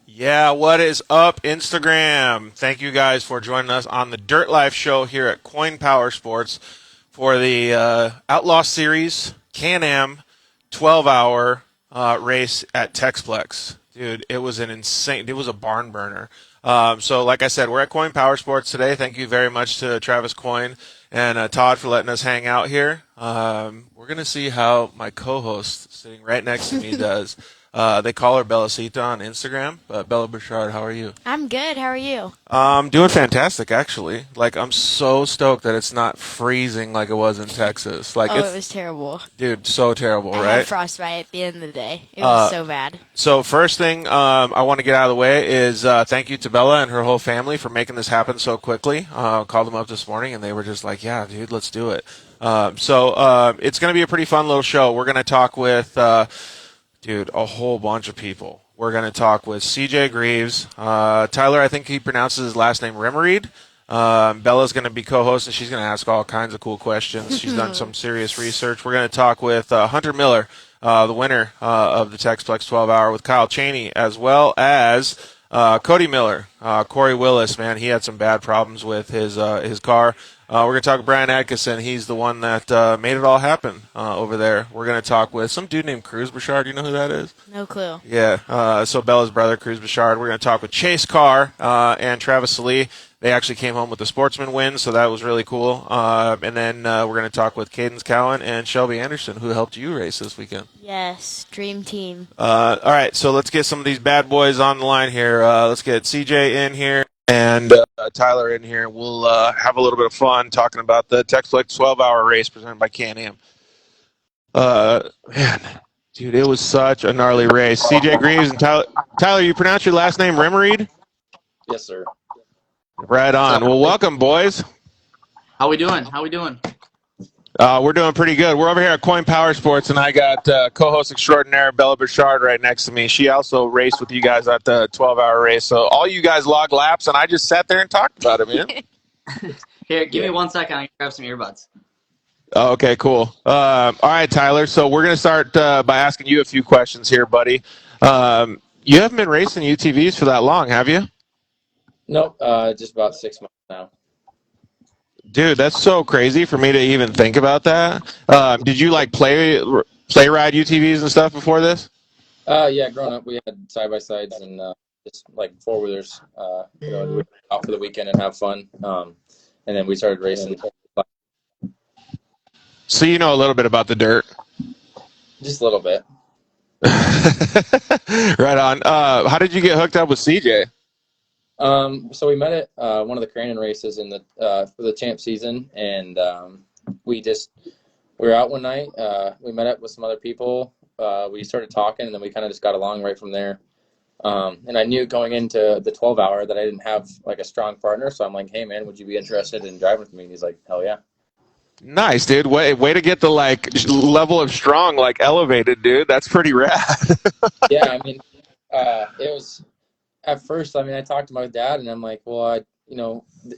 Yeah, what is up, Instagram? Thank you guys for joining us on the Dirt Life show here at Coin Power Sports for the Outlaw Series Can-Am 12-hour race at Texplex. Dude, it was it was a barn burner. So, like I said, we're at Coin Power Sports today. Thank you very much to Travis Coin and Todd for letting us hang out here. We're going to see how my co-host sitting right next to me does. They call her Bellasita on Instagram. Bella Bouchard, how are you? I'm good. How are you? Doing fantastic, actually. Like, I'm so stoked that it's not freezing like it was in Texas. Like, Oh, it it's, was terrible. dude, so terrible, I had right? frostbite at the end of the day. It was so bad. So first thing I want to get out of the way is thank you to Bella and her whole family for making this happen so quickly. Called them up this morning and they were just like, "Yeah, dude, let's do it." It's going to be a pretty fun little show. We're going to talk with dude a whole bunch of people. We're going to talk with CJ Greaves, Tyler. I think he pronounces his last name Remereed. Bella's going to be co-host, and she's going to ask all kinds of cool questions. She's done some serious research. We're going to talk with Hunter Miller, the winner of the Texplex 12-hour, with Kyle Cheney, as well as Cody Miller. Corey Willis, man, he had some bad problems with his car. We're going to talk with Brian Atkinson. He's the one that made it all happen over there. We're going to talk with some dude named Cruz Bouchard. Do you know who that is? No clue. Yeah. So Bella's brother, Cruz Bouchard. We're going to talk with Chase Carr and Travis Lee. They actually came home with the sportsman win, so that was really cool. And then we're going to talk with Cadence Cowan and Shelby Anderson, who helped you race this weekend. Yes, dream team. All right, so let's get some of these bad boys on the line here. Let's get CJ in here and Tyler in here. We'll have a little bit of fun talking about the Texplex 12-hour race presented by Can-Am. Man, dude, it was such a gnarly race. CJ Greaves and Tyler, you pronounce your last name Remereed? Yes, sir. Right on. Well, welcome, boys. How we doing? How we doing? We're doing pretty good. We're over here at Coin Power Sports, and I got co-host extraordinaire Bella Bouchard right next to me. She also raced with you guys at the 12-hour race. So all you guys logged laps, and I just sat there and talked about it, man. Here, give me 1 second. I can grab some earbuds. Oh, okay, cool. All right, Tyler. So we're going to start by asking you a few questions here, buddy. You haven't been racing UTVs for that long, have you? Nope, just about 6 months now. Dude, that's so crazy for me to even think about that. Did you like play ride UTVs and stuff before this? Yeah, growing up, we had side by sides and just like four wheelers. We'd out for the weekend and have fun. And then we started racing. So you know a little bit about the dirt. Just a little bit. Right on. How did you get hooked up with CJ? So we met at one of the Crandon races in the for the champ season, and we were out one night. We met up with some other people. We started talking, and then we kind of just got along right from there. And I knew going into the 12-hour that I didn't have like a strong partner, so I'm like, "Hey, man, would you be interested in driving with me?" And he's like, "Hell yeah!" Nice, dude. Way to get the like level of strong like elevated, dude. That's pretty rad. Yeah, I mean, it was at first. I mean, I talked to my dad, and I'm like, "Well,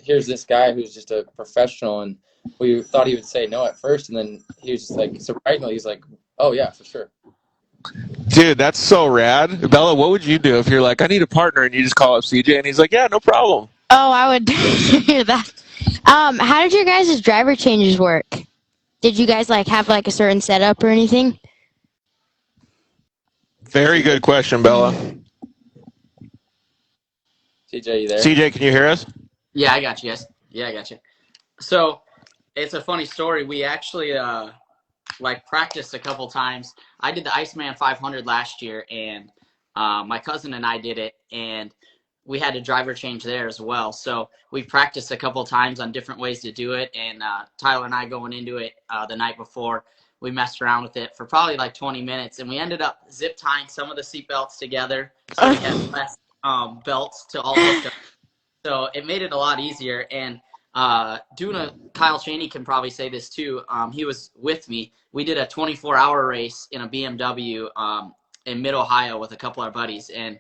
here's this guy who's just a professional," and we thought he would say no at first, and then he was just like, surprisingly, he's like, "Oh yeah, for sure." Dude, that's so rad. Bella, what would you do if you're like, I need a partner, and you just call up CJ, and he's like, yeah, no problem. Oh, I would hear that. How did your guys' driver changes work? Did you guys have a certain setup or anything? Very good question, Bella. CJ, you there? CJ, can you hear us? Yeah, I got you. Yes. Yeah, I got you. So it's a funny story. We actually practiced a couple times. I did the Iceman 500 last year, and my cousin and I did it, and we had a driver change there as well. So we practiced a couple times on different ways to do it, and Tyler and I going into it the night before, we messed around with it for probably like 20 minutes, and we ended up zip tying some of the seat belts together so we had less belts to all hook up. So it made it a lot easier. And Kyle Cheney can probably say this too. He was with me. We did a 24-hour race in a BMW in mid-Ohio with a couple of our buddies. And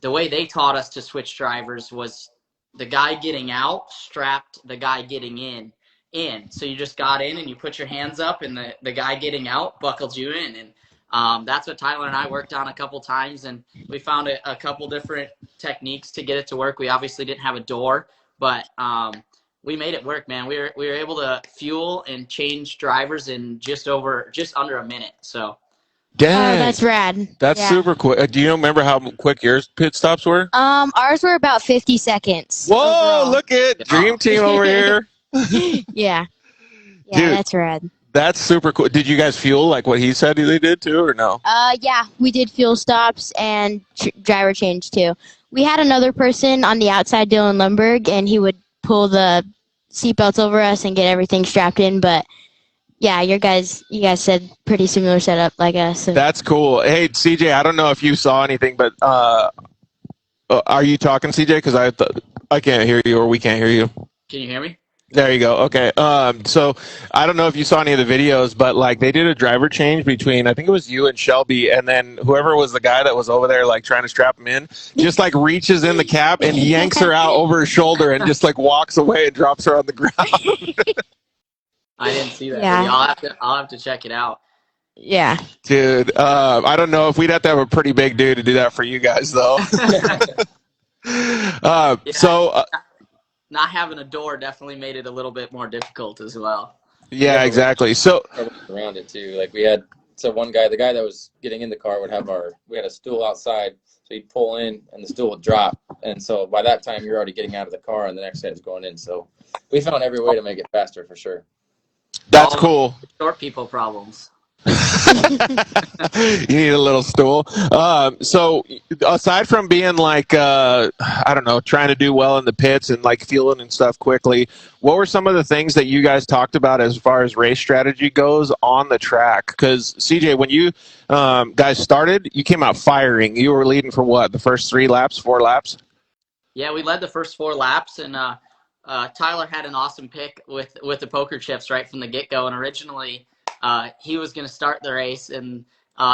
the way they taught us to switch drivers was the guy getting out strapped the guy getting in. So you just got in and you put your hands up, and the guy getting out buckled you in. And That's what Tyler and I worked on a couple times, and we found a couple different techniques to get it to work. We obviously didn't have a door, but we made it work, man. We were able to fuel and change drivers in just under a minute. So. Dang. Oh, that's rad. That's Yeah. super quick. Do you remember how quick your pit stops were? Ours were about 50 seconds. Whoa, overall. look at Dream Team over here. Yeah. Yeah, Dude. that's rad. That's super cool. Did you guys fuel like what he said they did too, or no? Yeah, we did fuel stops and driver change too. We had another person on the outside, Dylan Lundberg, and he would pull the seatbelts over us and get everything strapped in. But yeah, you guys said pretty similar setup like us. So. That's cool. Hey, CJ, I don't know if you saw anything, but are you talking, CJ? Because I can't hear you, or we can't hear you. Can you hear me? There you go. Okay. So I don't know if you saw any of the videos, but like they did a driver change between, I think it was you and Shelby, and then whoever was the guy that was over there like trying to strap him in, just like reaches in the cap and yanks her out over her shoulder and just like walks away and drops her on the ground. I didn't see that Yeah. video. I'll have to check it out. Yeah. Dude, I don't know if we'd have to have a pretty big dude to do that for you guys though. So not having a door definitely made it a little bit more difficult as well. yeah, exactly. So around it too. Like we had, so one guy, the guy that was getting in the car would have we had a stool outside, so he'd pull in and the stool would drop. And so by that time you're already getting out of the car and the next guy's going in. So we found every way to make it faster for sure. that's cool. Short people problems. You need a little stool. So aside from being like, I don't know, trying to do well in the pits and like fueling and stuff quickly, what were some of the things that you guys talked about as far as race strategy goes on the track? Because CJ, when you guys started, you came out firing. You were leading for what, the first 4 laps? Yeah, we led the first 4 laps, and Tyler had an awesome pick with the poker chips right from the get-go. And originally, he was going to start the race and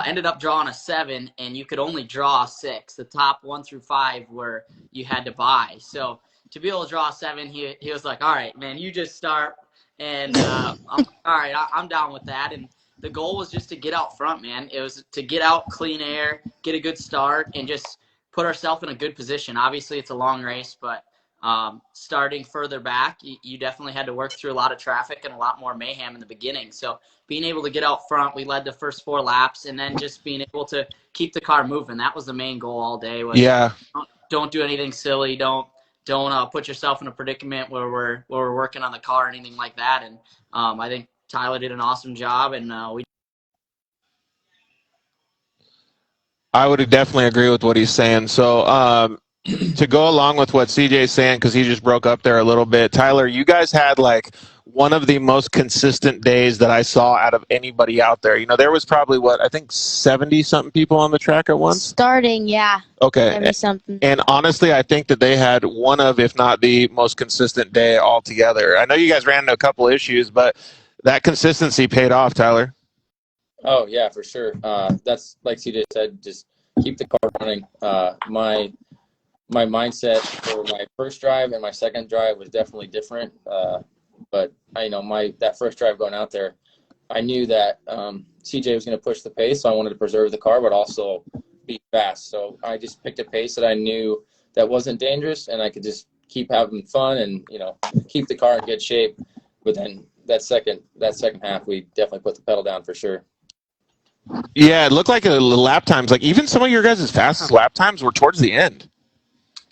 ended up drawing a 7, and you could only draw 6. The top 1 through 5 were you had to buy. So to be able to draw a 7, he was like, all right, man, you just start. And I'm all right, I'm down with that. And the goal was just to get out front, man. It was to get out, clean air, get a good start, and just put ourselves in a good position. Obviously, it's a long race, but starting further back, you definitely had to work through a lot of traffic and a lot more mayhem in the beginning. So being able to get out front, we led the first 4 laps, and then just being able to keep the car moving. That was the main goal all day. Was Yeah. Don't do anything silly. Don't put yourself in a predicament where we're working on the car or anything like that. And I think Tyler did an awesome job, and I would definitely agree with what he's saying. So to go along with what CJ's saying, because he just broke up there a little bit, Tyler, you guys had like one of the most consistent days that I saw out of anybody out there. You know, there was probably, I think 70-something people on the track at once? Starting, yeah. Okay. 70-something. And honestly, I think that they had one of, if not the most consistent day altogether. I know you guys ran into a couple issues, but that consistency paid off, Tyler. Oh, yeah, for sure. That's like CJ said, just keep the car running. My mindset for my first drive and my second drive was definitely different. But that first drive going out there, I knew that CJ was going to push the pace, so I wanted to preserve the car, but also be fast. So I just picked a pace that I knew that wasn't dangerous, and I could just keep having fun and keep the car in good shape. But then that second half, we definitely put the pedal down for sure. Yeah, it looked like the lap times, like even some of your guys' fastest lap times were towards the end.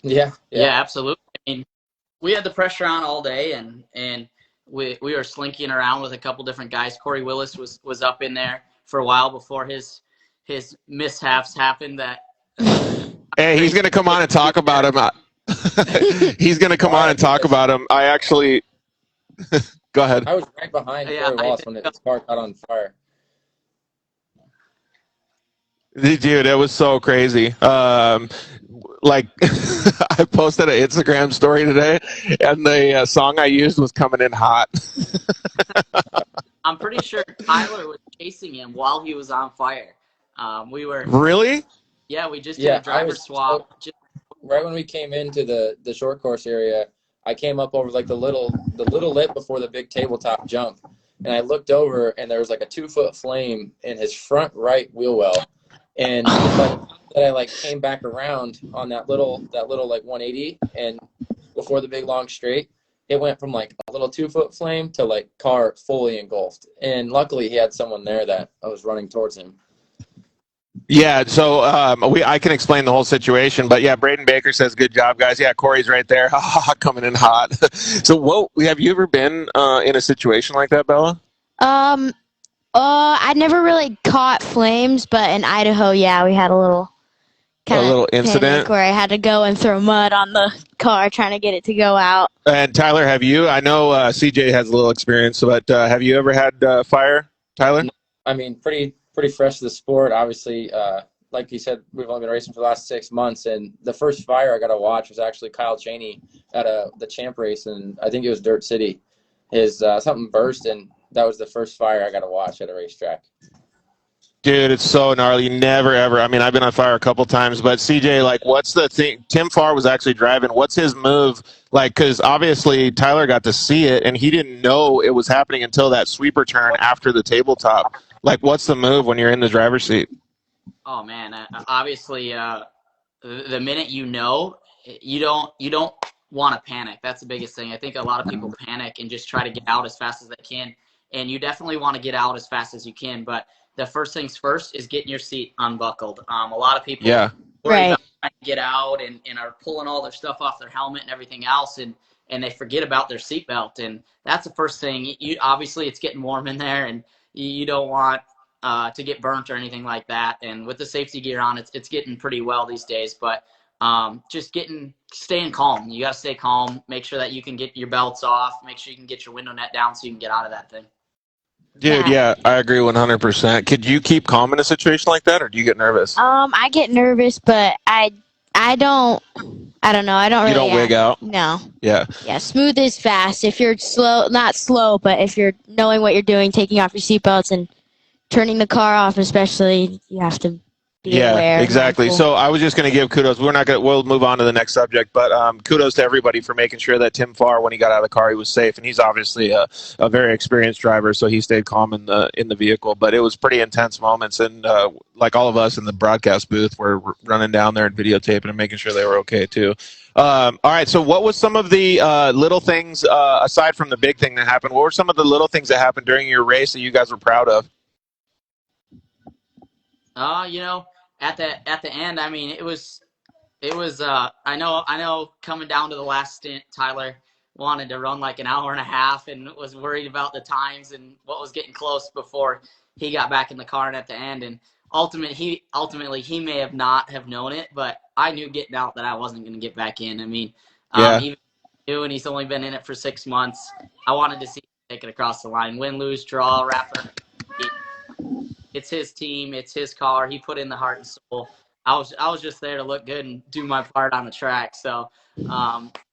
Yeah, absolutely. I mean, we had the pressure on all day, and we were slinking around with a couple different guys. Corey Willis was up in there for a while before his mishaps happened. That hey, he's going to come on and talk about him. He's going to come on and talk about him. I actually go ahead. I was right behind Corey Willis when his car caught on fire. Dude, it was so crazy. Like I posted an Instagram story today, and the song I used was "Coming In Hot." I'm pretty sure Tyler was chasing him while he was on fire. We were really. Yeah, we just did a driver swap. Right when we came into the short course area, I came up over like the little lip before the big tabletop jump, and I looked over, and there was like a 2-foot flame in his front right wheel well. And by the time that I like came back around on that little like 180, and before the big long straight, it went from like a little 2-foot flame to like car fully engulfed. And luckily he had someone there that I was running towards him. Yeah, so I can explain the whole situation, but yeah, Braden Baker says, "Good job, guys." Yeah, Corey's right there, coming in hot. So, have you ever been in a situation like that, Bella? Um, I never really caught flames, but in Idaho, yeah, we had a little A little incident where I had to go and throw mud on the car trying to get it to go out. And Tyler, have you? I know CJ has a little experience, but have you ever had fire, Tyler? I mean, pretty fresh to the sport. Obviously, like you said, we've only been racing for the last 6 months, and the first fire I got to watch was actually Kyle Cheney at the champ race, and I think it was Dirt City. His something burst, and that was the first fire I got to watch at a racetrack. Dude, it's so gnarly. Never, ever. I mean, I've been on fire a couple times, but CJ, like, what's the thing? Tim Farr was actually driving. What's his move? Like, because obviously Tyler got to see it, and he didn't know it was happening until that sweeper turn after the tabletop. Like, what's the move when you're in the driver's seat? Oh man, obviously, the minute you know, you don't want to panic. That's the biggest thing. I think a lot of people panic and just try to get out as fast as they can, and you definitely want to get out as fast as you can. But the first things first is getting your seat unbuckled. A lot of people worry about trying to get out and are pulling all their stuff off their helmet and everything else, and they forget about their seatbelt. And that's the first thing. You obviously it's getting warm in there, and you don't want to get burnt or anything like that. And with the safety gear on, it's getting pretty well these days. But just staying calm. You got to stay calm. Make sure that you can get your belts off. Make sure you can get your window net down so you can get out of that thing. Dude, yeah, I agree 100%. Could you keep calm in a situation like that, or do you get nervous? I get nervous, but I don't. I don't know. I don't You really. don't wig out? No. Yeah. Yeah, smooth is fast. If you're slow, not slow, but if you're knowing what you're doing, taking off your seatbelts and turning the car off, especially, you have to be aware. Exactly. Mindful. So I was just going to give kudos. We'll move on to the next subject, but kudos to everybody for making sure that Tim Farr, when he got out of the car, he was safe, and he's obviously a very experienced driver, so he stayed calm in the vehicle. But it was pretty intense moments, and like all of us in the broadcast booth, were running down there and videotaping and making sure they were okay too. All right. So what was some of the little things aside from the big thing that happened? What were some of the little things that happened during your race that you guys were proud of? At the end, I mean, it was I know coming down to the last stint, Tyler wanted to run like an hour and a half and was worried about the times and what was getting close before he got back in the car and at the end. And ultimately he may have not have known it, but I knew getting out that I wasn't going to get back in. I mean, even new and he's only been in it for 6 months, I wanted to see him take it across the line, win, lose, draw, wrapper. It's his team. It's his car. He put in the heart and soul. I was just there to look good and do my part on the track. So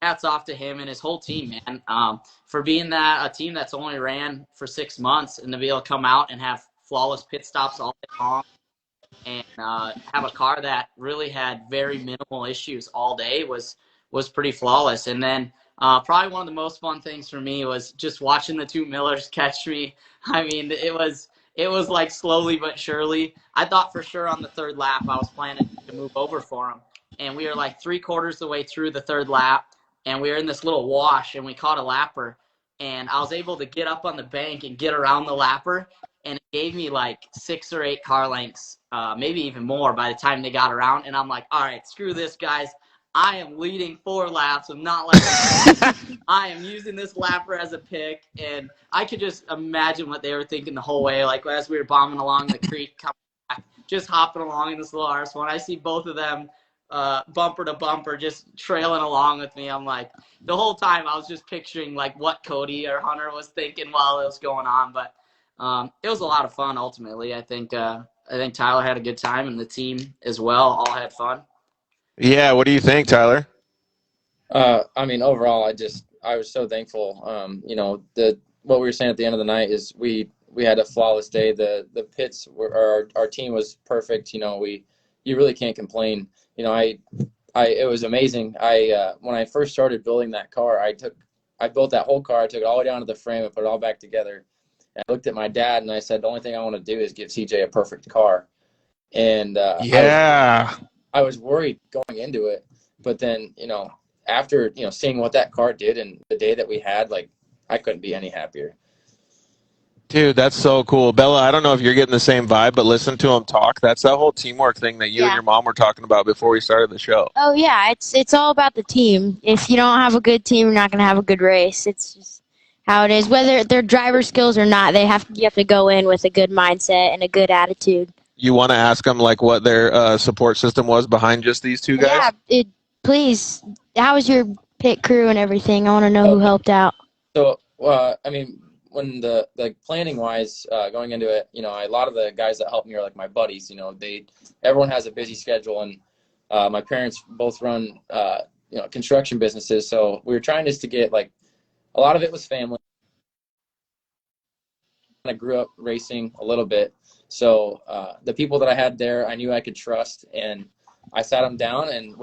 hats off to him and his whole team, man, for being a team that's only ran for 6 months and to be able to come out and have flawless pit stops all day long and have a car that really had very minimal issues all day was pretty flawless. And then probably one of the most fun things for me was just watching the two Millers catch me. I mean, it was like slowly but surely. I thought for sure on the third lap I was planning to move over for him. And we were like 3/4 the way through the third lap, and we were in this little wash, and we caught a lapper. And I was able to get up on the bank and get around the lapper, and it gave me like 6 or 8 car lengths, maybe even more by the time they got around. And I'm like, all right, screw this, guys. I am leading 4 laps. I'm not letting I am using this lapper as a pick, and I could just imagine what they were thinking the whole way. Like as we were bombing along the creek, coming back, just hopping along in this little arse. When I see both of them bumper to bumper, just trailing along with me, I'm like, the whole time I was just picturing like what Cody or Hunter was thinking while it was going on. But it was a lot of fun. Ultimately, I think Tyler had a good time, and the team as well all had fun. Yeah. What do you think, Tyler? I mean, overall, I was so thankful. What we were saying at the end of the night is we had a flawless day. The pits were our team was perfect. You really can't complain. It was amazing. When I first started building that car, I built that whole car. I took it all the way down to the frame and put it all back together. And I looked at my dad and I said, the only thing I want to do is give CJ a perfect car. And I was worried going into it. But then, after, seeing what that car did and the day that we had, like, I couldn't be any happier. Dude, that's so cool. Bella, I don't know if you're getting the same vibe, but listen to him talk. That's that whole teamwork thing that you and your mom were talking about before we started the show. Oh, yeah, it's all about the team. If you don't have a good team, you're not going to have a good race. It's just how it is. Whether they're driver skills or not, you have to go in with a good mindset and a good attitude. You want to ask them, like, what their support system was behind just these two guys? Yeah, please. How was your pit crew and everything? I want to know who helped out. So, when the planning wise going into it, a lot of the guys that help me are like my buddies. Everyone has a busy schedule, and my parents both run construction businesses, so we were trying just to get, like, a lot of it was family. I grew up racing a little bit, so the people that I had there I knew I could trust, and I sat them down and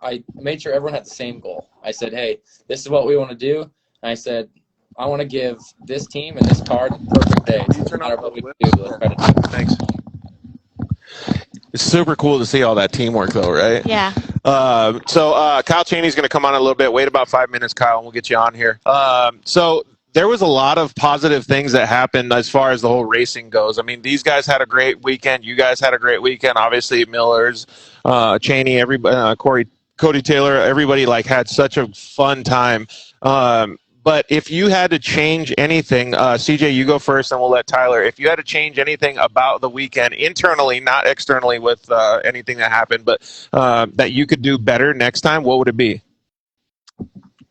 I made sure everyone had the same goal. I said, hey, this is what we want to do, and I said, I want to give this team and this car the perfect day. No matter what we do, let's try to do it. Thanks. It's super cool to see all that teamwork, though, right? Yeah. So Kyle Cheney's going to come on in a little bit. Wait about 5 minutes, Kyle, and we'll get you on here. So there was a lot of positive things that happened as far as the whole racing goes. I mean, these guys had a great weekend. You guys had a great weekend. Obviously, Millers, Cheney, everybody, Cody Taylor, everybody had such a fun time. But if you had to change anything, CJ, you go first, and we'll let Tyler. If you had to change anything about the weekend internally, not externally with anything that happened, but that you could do better next time, what would it be?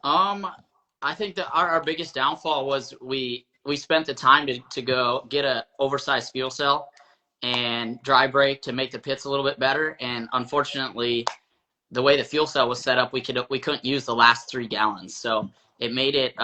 I think that our biggest downfall was we spent the time to go get a oversized fuel cell and dry brake to make the pits a little bit better. And unfortunately, the way the fuel cell was set up, we couldn't use the last 3 gallons. So it made it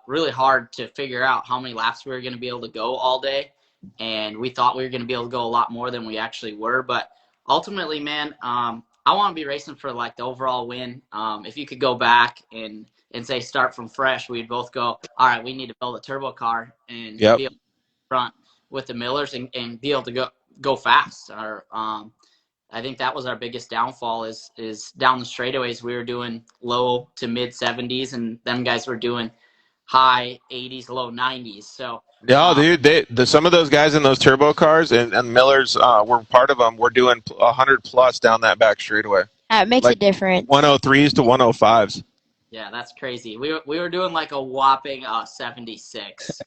really hard to figure out how many laps we were going to be able to go all day. And we thought we were going to be able to go a lot more than we actually were. But ultimately, man, I want to be racing for the overall win. If you could go back and say start from fresh, we'd both go, all right, we need to build a turbo car and be able to front with the Millers and be able to go fast. I think that was our biggest downfall is down the straightaways. We were doing low to mid 70s, and them guys were doing high 80s, low 90s. So dude, some of those guys in those turbo cars and Millers were part of them. Were doing 100 plus down that back straightaway. It makes a difference. 103s to 105s. Yeah, that's crazy. We were doing a whopping 76.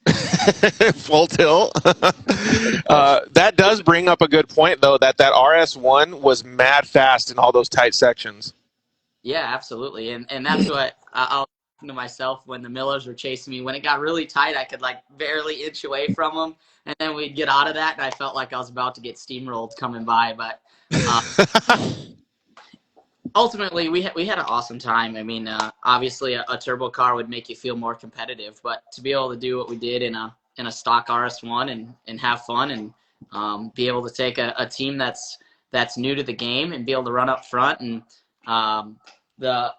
Full tilt. That does bring up a good point, though, that RS1 was mad fast in all those tight sections. Yeah, absolutely. And that's what I'll to myself when the Millers were chasing me. When it got really tight, I could barely inch away from them, and then we'd get out of that, and I felt like I was about to get steamrolled coming by. But ultimately, we had an awesome time. I mean, obviously, a turbo car would make you feel more competitive, but to be able to do what we did in a stock RS1 and have fun and be able to take a team that's new to the game and be able to run up front and the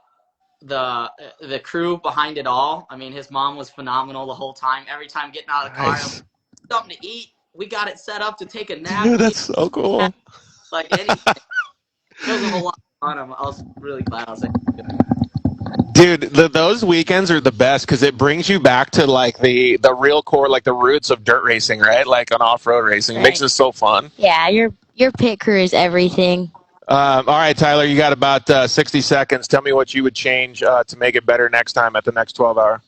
crew behind it all. I mean, his mom was phenomenal the whole time. Every time getting out of the car, something to eat. We got it set up to take a nap. Dude, that's so cool. Anything. It was a whole lot. I was really glad I was able to do it. Dude, those weekends are the best because it brings you back to the real core, the roots of dirt racing, right? On off-road racing. It makes it so fun. Yeah, your pit crew is everything. All right, Tyler, you got about 60 seconds. Tell me what you would change to make it better next time at the next 12-hour.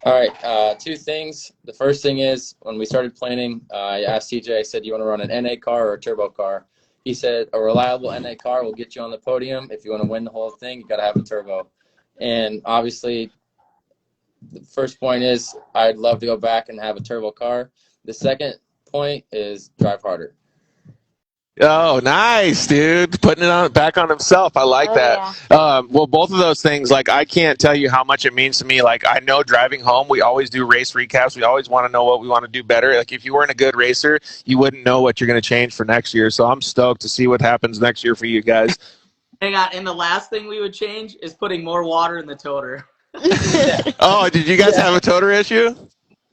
All right, 2 things. The first thing is when we started planning, I asked CJ, I said, you want to run an NA car or a turbo car? He said, a reliable NA car will get you on the podium. If you want to win the whole thing, you got to have a turbo. And obviously, the first point is I'd love to go back and have a turbo car. The second point is drive harder. Oh, nice, dude. Putting it back on himself. I like that. Yeah. Well, both of those things, I can't tell you how much it means to me. I know driving home, we always do race recaps. We always want to know what we want to do better. If you weren't a good racer, you wouldn't know what you're going to change for next year. So I'm stoked to see what happens next year for you guys. Hang on. And the last thing we would change is putting more water in the toter. Oh, did you guys have a toter issue?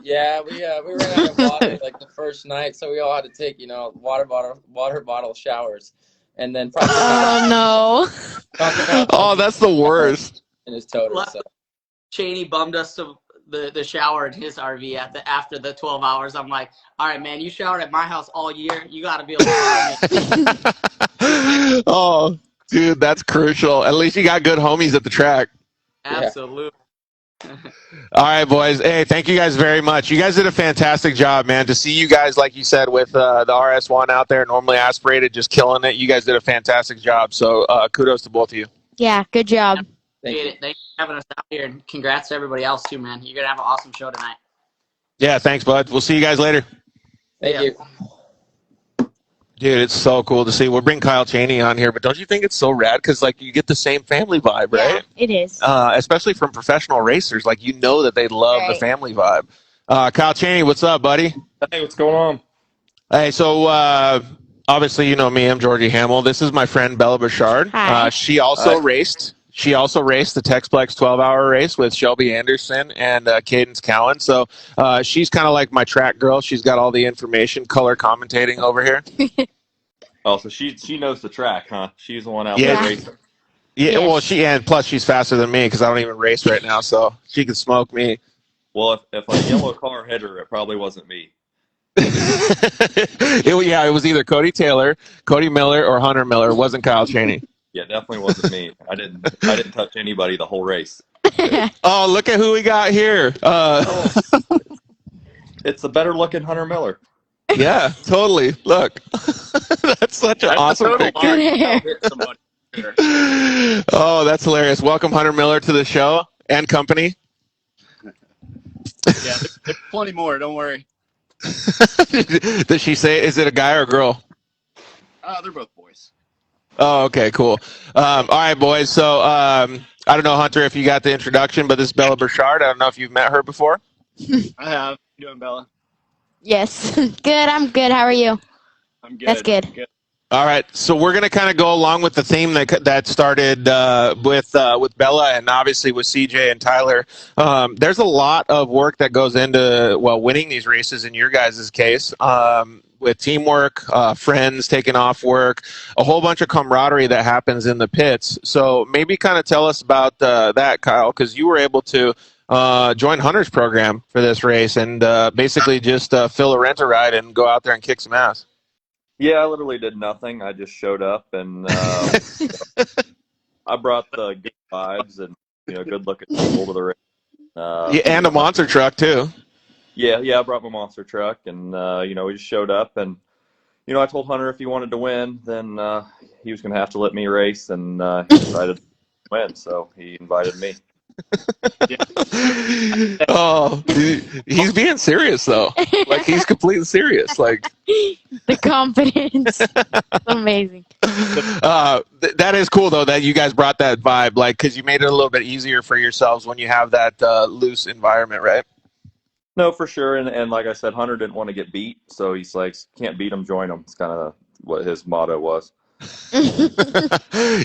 Yeah, we ran out of water like the first night, so we all had to take water bottle showers, and then practice Oh talking out Oh, that's the worst. in his toter. So Cheney bummed us to the shower in his RV after the 12 hours. I'm like, all right, man, you showered at my house all year. You got to be able to shower me. Oh, dude, that's crucial. At least you got good homies at the track. Absolutely. All right, boys. Hey, thank you guys very much. You guys did a fantastic job, man. To see you guys, like you said, with the RS1 out there, normally aspirated, just killing it. You guys did a fantastic job. So kudos to both of you. Yeah, good job. thank you. Thanks for having us out here, and congrats to everybody else too, man. You're gonna have an awesome show tonight. Yeah, thanks, bud. We'll see you guys later. Thank you. Dude, it's so cool to see. We'll bring Kyle Cheney on here, but don't you think it's so rad? Because, like, you get the same family vibe, right? Yeah, it is. Especially from professional racers. Like, you know that they love the Right. family vibe. Kyle Cheney, what's up, buddy? Hey, what's going on? Hey, so obviously you know me. I'm Georgie Hamill. This is my friend Bella Bouchard. Hi. She also Hi. raced. She also raced the Texplex 12-hour race with Shelby Anderson and Cadence Cowan. So she's kind of like my track girl. She's got all the information, color commentating over here. Oh, so she knows the track, huh? She's the one out Yeah. there racing. Yeah, Yes. well, and plus she's faster than me because I don't even race right now, so she can smoke me. Well, if a yellow car hit her, it probably wasn't me. It was either Cody Taylor, Cody Miller, or Hunter Miller. It wasn't Kyle Cheney. Yeah, definitely wasn't me. I didn't touch anybody the whole race. Oh, look at who we got here. It's the better looking Hunter Miller. Yeah, totally. Look, that's such an awesome picture. Good hair. Oh, that's hilarious. Welcome, Hunter Miller, to the show and company. Yeah, there's plenty more. Don't worry. Does she say, is it a guy or a girl? They're both boys. Oh, okay, cool. All right, boys. So I don't know, Hunter, if you got the introduction, but this is Bella Bouchard. I don't know if you've met her before. I have. How you doing, Bella? Yes. Good. I'm good. How are you? I'm good. That's good. All right, so we're going to kind of go along with the theme that started with Bella and obviously with CJ and Tyler. There's a lot of work that goes into winning these races in your guys' case, with teamwork, friends taking off work, a whole bunch of camaraderie that happens in the pits. So maybe kind of tell us about that, Kyle, because you were able to join Hunter's program for this race and basically just fill a rent-a-ride and go out there and kick some ass. Yeah, I literally did nothing. I just showed up and I brought the good vibes and good looking people to the race. Yeah, and a monster truck too. Yeah, I brought my monster truck and we just showed up and I told Hunter if he wanted to win, then he was going to have to let me race, and he decided to win, so he invited me. Oh, he's being serious though. Like he's completely serious. Like The confidence. Amazing. that is cool though that you guys brought that vibe, like because you made it a little bit easier for yourselves when you have that loose environment, right? No, for sure. And like I said, Hunter didn't want to get beat, so he's like, can't beat him, join him. It's kind of what his motto was.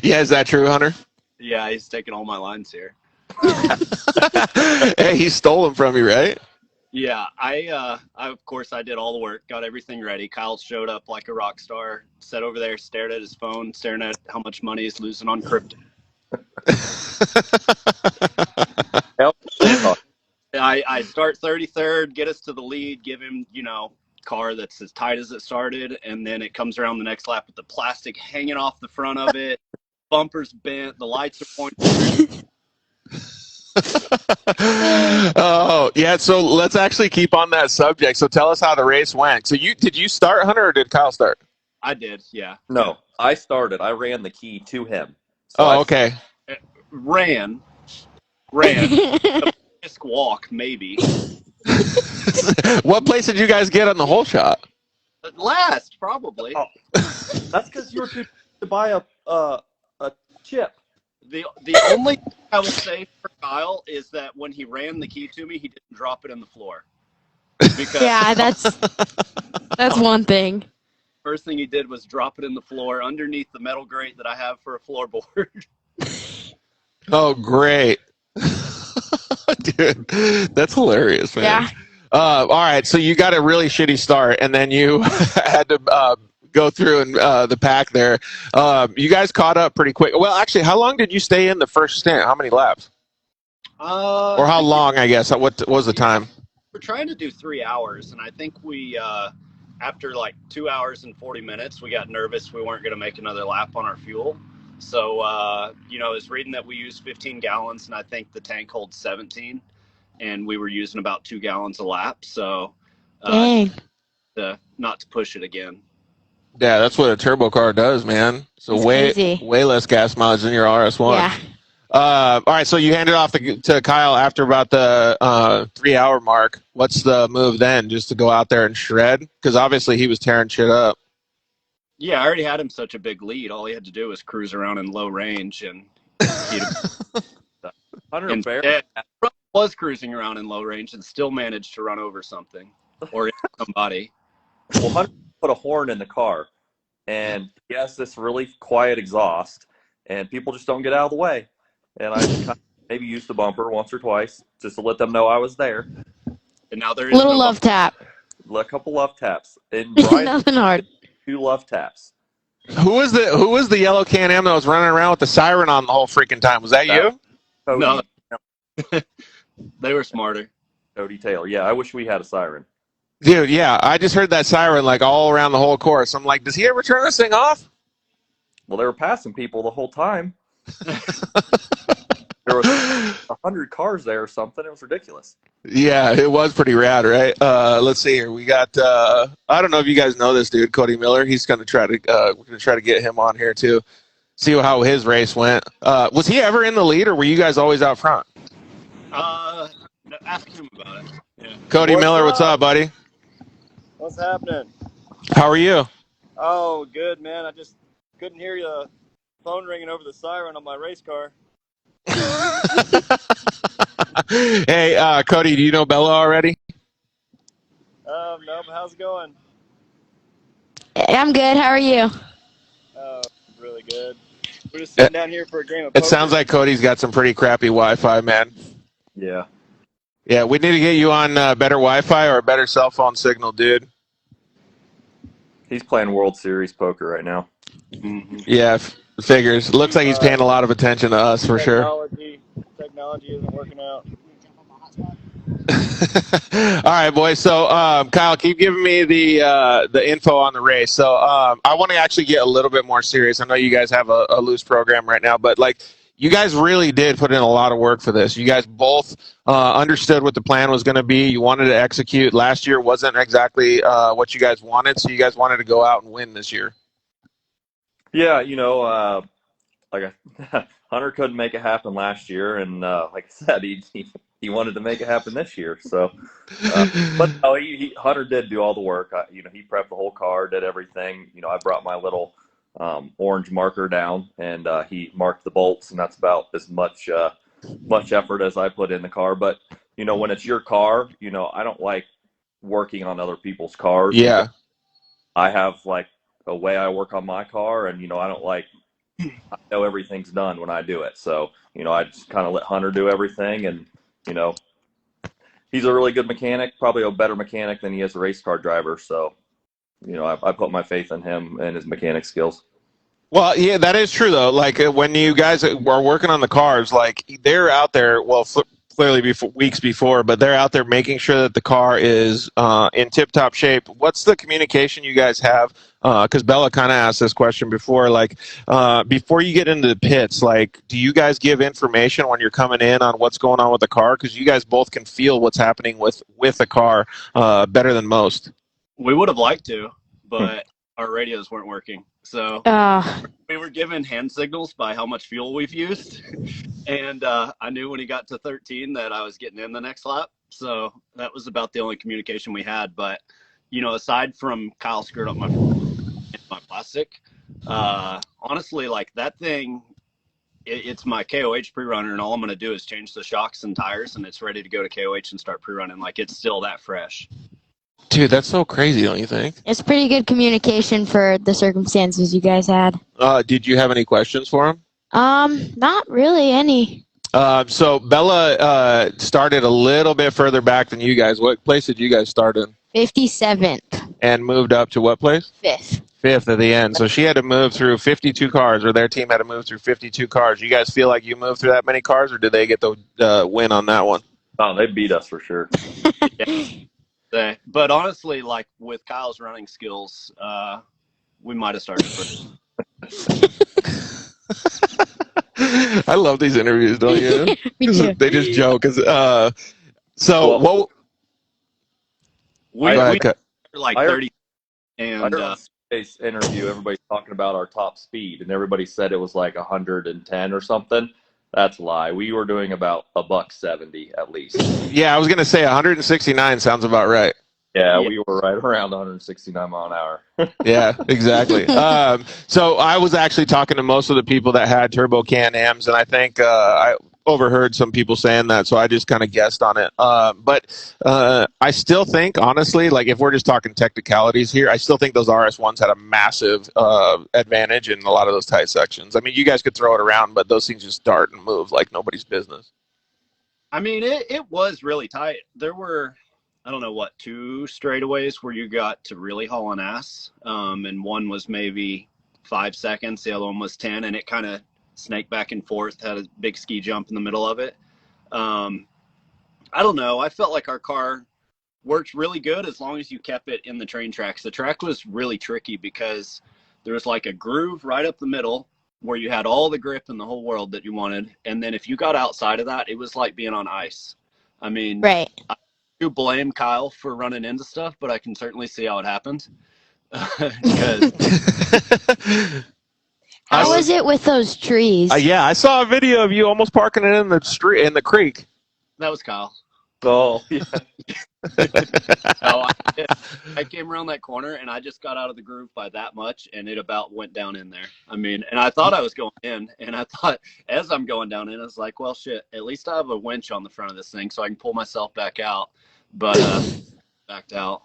Yeah, is that true, Hunter? Yeah, he's taking all my lines here. Hey, he stole them from you, right? Yeah, I of course I did all the work, got everything ready. Kyle showed up like a rock star, sat over there, stared at his phone, staring at how much money he's losing on crypto. I start 33rd, get us to the lead, give him, car that's as tight as it started, and then it comes around the next lap with the plastic hanging off the front of it, bumpers bent, the lights are pointing. Oh, yeah, so let's actually keep on that subject. So tell us how the race went. So did you start, Hunter, or did Kyle start? I did, yeah. No, I started. I ran the key to him. So Oh, okay. Ran. A brisk walk, maybe. What place did you guys get on the whole shot? Last, probably. Oh, that's because you were too to buy a chip. The only thing I will say for Kyle is that when he ran the key to me, he didn't drop it in the floor. Because Yeah, that's one thing. first thing he did was drop it in the floor underneath the metal grate that I have for a floorboard. Oh, great. Dude, that's hilarious, man. Yeah. All right, so you got a really shitty start, and then you had to go through and the pack there. You guys caught up pretty quick. Well, actually, how long did you stay in the first stint? How many laps? Or how long, I guess? What was the time? We're trying to do 3 hours, and I think we, after like 2 hours and 40 minutes, we got nervous we weren't going to make another lap on our fuel. So, I was reading that we use 15 gallons, and I think the tank holds 17, and we were using about 2 gallons a lap. So, Dang. not to push it again. Yeah, that's what a turbo car does, man. So It's way crazy. way less gas mileage than your RS1. Yeah. All right, so you handed off to Kyle after about the 3 hour mark. What's the move then? Just to go out there and shred? Because obviously he was tearing shit up. Yeah, I already had him such a big lead. All he had to do was cruise around in low range, and Hunter Bear. yeah, was cruising around in low range and still managed to run over something or somebody. Well, Hunter put a horn in the car, and he has this really quiet exhaust, and people just don't get out of the way. And I just kind of maybe used the bumper once or twice just to let them know I was there. And now there is Little no love tap. A couple love taps, and Brian Nothing hard. 2 love taps. Who was the yellow Can-Am that was running around with the siren on the whole freaking time? Was that you? Cody, No. They were smarter. Cody Taylor. Yeah, I wish we had a siren. Dude, yeah, I just heard that siren like all around the whole course. I'm like, does he ever turn this thing off? Well, they were passing people the whole time. There was 100 cars there or something. It was ridiculous. Yeah, it was pretty rad, right? Let's see here. We got I don't know if you guys know this dude, Cody Miller. He's gonna try to we're gonna try to get him on here too. See how his race went. Was he ever in the lead, or were you guys always out front? Ask him about it. Yeah. Cody Miller, what's up, buddy? What's happening? How are you? Oh, good, man. I just couldn't hear the phone ringing over the siren on my race car. Hey, Cody, do you know Bella already? No, but how's it going? I'm good. How are you? Oh, really good. We're just sitting down here for a game of It poker. sounds like Cody's got some pretty crappy Wi-Fi, man. Yeah. Yeah, we need to get you on better Wi-Fi or a better cell phone signal, dude. He's playing World Series poker right now. Mm-hmm. Yeah, figures. Looks like he's paying a lot of attention to us for sure. Technology isn't working out. All right, boys. So, Kyle, keep giving me the info on the race. So, I want to actually get a little bit more serious. I know you guys have a loose program right now, but like, you guys really did put in a lot of work for this. You guys both understood what the plan was going to be. You wanted to execute. Last year wasn't exactly what you guys wanted, so you guys wanted to go out and win this year. Yeah, Hunter couldn't make it happen last year, and like I said, he wanted to make it happen this year. So, but no, Hunter did do all the work. He prepped the whole car, did everything. I brought my little orange marker down, and he marked the bolts, and that's about as much effort as I put in the car. But when it's your car, I don't like working on other people's cars. Yeah, I have like a way I work on my car, and I don't like. I know everything's done when I do it, so I just kind of let Hunter do everything, and he's a really good mechanic, probably a better mechanic than he is a race car driver. So, I put my faith in him and his mechanic skills. well, yeah, that is true though. Like when you guys are working on the cars, like they're out there. Well, clearly weeks before, but they're out there making sure that the car is in tip-top shape. What's the communication you guys have? Because Bella kind of asked this question before. Like, before you get into the pits, like, do you guys give information when you're coming in on what's going on with the car? Because you guys both can feel what's happening with the car better than most. We would have liked to, but our radios weren't working. So we were given hand signals by how much fuel we've used. And I knew when he got to 13 that I was getting in the next lap. So that was about the only communication we had. But, aside from Kyle screwed up my plastic, honestly, like that thing, it's my KOH pre-runner, and all I'm going to do is change the shocks and tires, and it's ready to go to KOH and start pre-running. Like, it's still that fresh. Dude, that's so crazy, don't you think? It's pretty good communication for the circumstances you guys had. Did you have any questions for him? Not really any. So Bella started a little bit further back than you guys. What place did you guys start in? 57th. And moved up to what place? 5th. 5th at the end. So she had to move through 52 cars, or their team had to move through 52 cars. You guys feel like you moved through that many cars, or did they get the win on that one? Oh, they beat us for sure. But honestly, like with Kyle's running skills, we might have started first. I love these interviews, don't you? Me too. They just joke. We I like I heard- 30, and I heard on today's interview, everybody's talking about our top speed, and everybody said it was like 110 or something. That's a lie. We were doing about $170 at least. yeah, I was gonna say 169 sounds about right. Yeah, we were right around 169 mile an hour. Yeah, exactly. So I was actually talking to most of the people that had turbo Can-Ams, and I think I overheard some people saying that, so I just kind of guessed on it. But I still think, honestly, like if we're just talking technicalities here, I still think those RS1s had a massive advantage in a lot of those tight sections. I mean, you guys could throw it around, but those things just start and move like nobody's business. I mean, it was really tight. There were, I don't know what, 2 straightaways where you got to really haul an ass. And one was maybe 5 seconds. The other one was 10, and it kind of snaked back and forth, had a big ski jump in the middle of it. I don't know. I felt like our car worked really good as long as you kept it in the train tracks. The track was really tricky because there was like a groove right up the middle where you had all the grip in the whole world that you wanted. And then if you got outside of that, it was like being on ice. I mean, Right. do blame Kyle for running into stuff, but I can certainly see how it happened. Because How was it with those trees? Yeah, I saw a video of you almost parking it in the street in the creek. that was Kyle. Oh, yeah. No, I came around that corner and I just got out of the groove by that much, and it about went down in there. I mean, and I thought I was going in, and I thought as I'm going down in, I was like, well, shit, at least I have a winch on the front of this thing so I can pull myself back out. But backed out.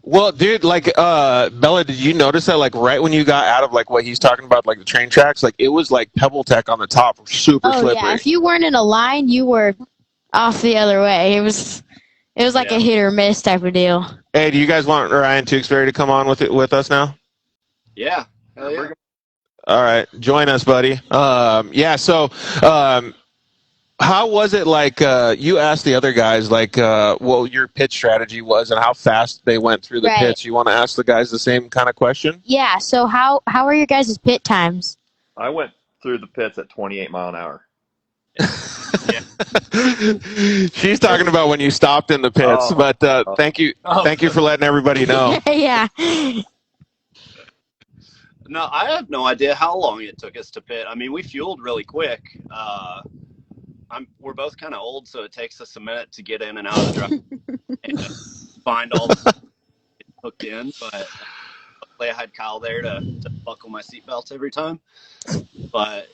Well, dude, like Bella, did you notice that like right when you got out of like what he's talking about, like the train tracks, like it was like pebble tech on the top, super slippery. Yeah, if you weren't in a line, you were off the other way. It was like a hit or miss type of deal. Hey, do you guys want Ryan Tewksbury to come on with us now? Yeah. Hell yeah. All right, join us, buddy. How was it like you asked the other guys like what your pitch strategy was and how fast they went through the pitch? You want to ask the guys the same kind of question? Yeah, so how are your guys' pit times? I went through the pits at 28 mile an hour. She's talking about when you stopped in the pits, but thank you for letting everybody know. Yeah. No, I have no idea how long it took us to pit. I mean, we fueled really quick. We're both kind of old, so it takes us a minute to get in and out of the drive and find all the hooked in. But hopefully I had Kyle there to buckle my seatbelt every time. But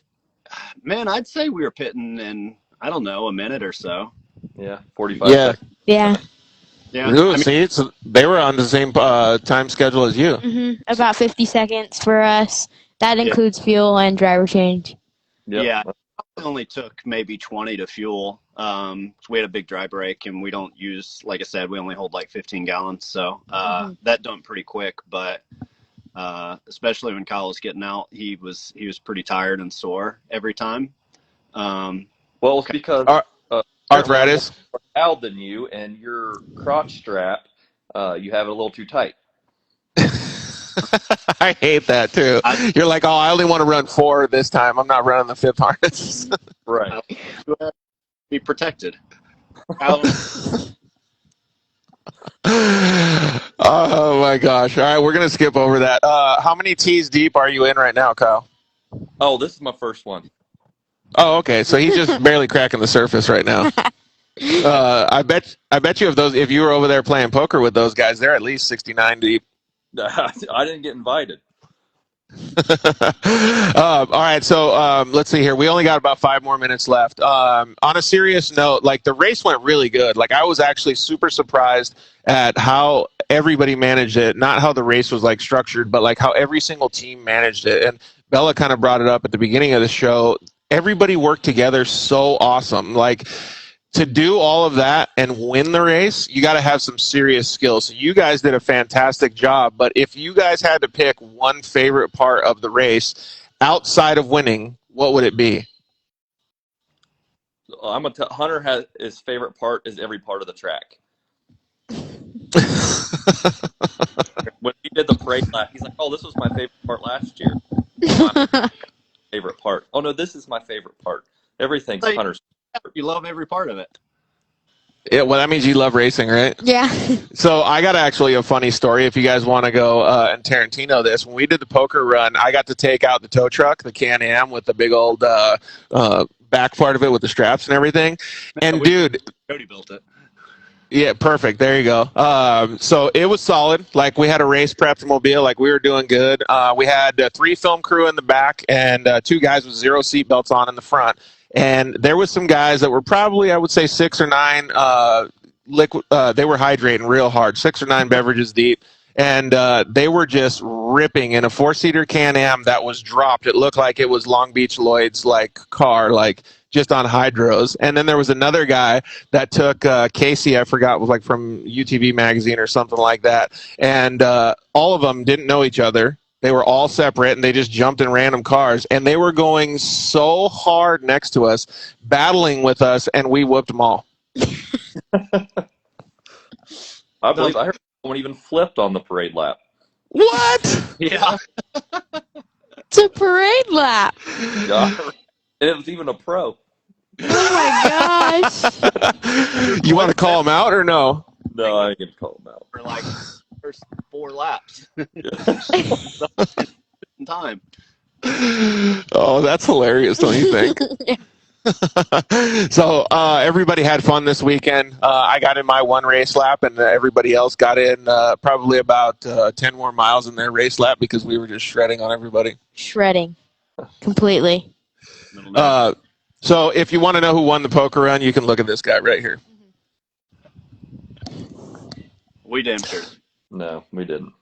man, I'd say we were pitting in, I don't know, a minute or so. Yeah, 45 seconds. Yeah. Yeah. Ooh, see, so they were on the same time schedule as you. Mm-hmm. About 50 seconds for us. That includes fuel and driver change. Yep. Yeah. It only took maybe 20 to fuel. We had a big dry brake, and we don't use, like I said, we only hold like 15 gallons. So that dumped pretty quick. But especially when Kyle was getting out, he was pretty tired and sore every time. Well, it's because arthritis more loud than you, and your crotch strap, you have it a little too tight. I hate that too. You're like, oh, I only want to run 4 this time. I'm not running the 5th harness. Right. Be protected. Oh my gosh! All right, we're gonna skip over that. How many tees deep are you in right now, Kyle? Oh, this is my first one. Oh, okay. So he's just barely cracking the surface right now. I bet you if you were over there playing poker with those guys, they're at least 69 deep. I didn't get invited. All right, so let's see here. We only got about 5 more minutes left. On a serious note, like the race went really good. Like I was actually super surprised at how everybody managed it. Not how the race was like structured, but like how every single team managed it. And Bella kind of brought it up at the beginning of the show. everybody worked together so awesome. Like, to do all of that and win the race, you got to have some serious skills. So you guys did a fantastic job. But if you guys had to pick one favorite part of the race outside of winning, what would it be? I'm gonna tell Hunter has his favorite part is every part of the track. When he did the parade lap, he's like, "Oh, this was my favorite part last year." My favorite part. Oh no, this is my favorite part. Everything's Like, Hunter's. You love every part of it. Yeah, well, that means you love racing, right? Yeah. So I got actually a funny story if you guys want to go and Tarantino this. When we did the poker run, I got to take out the tow truck, the Can-Am with the big old back part of it with the straps and everything. And dude, Cody built it. yeah, perfect. There you go. So it was solid. Like, we had a race prepped mobile. Like, we were doing good. We had 3 film crew in the back and 2 guys with 0 seatbelts on in the front. And there was some guys that were probably, I would say, 6 or 9 liquid. They were hydrating real hard, 6 or 9 beverages deep. And they were just ripping in a 4-seater Can-Am that was dropped. It looked like it was Long Beach Lloyd's like car, like just on hydros. And then there was another guy that took Casey, I forgot, was like from UTV magazine or something like that. And all of them didn't know each other. They were all separate, and they just jumped in random cars. And they were going so hard next to us, battling with us, and we whooped them all. I believe I heard someone even flipped on the parade lap. What? Yeah. It's a parade lap. Yeah. And it was even a pro. Oh my gosh. You want to call them out or no? No, I ain't gonna call him out. For like first 4 laps. In time. Oh, that's hilarious, don't you think? So everybody had fun this weekend. I got in my 1 race lap, and everybody else got in probably about 10 more miles in their race lap because we were just shredding on everybody. Shredding. Completely. So if you want to know who won the poker run, you can look at this guy right here. We damn sure. No, we didn't.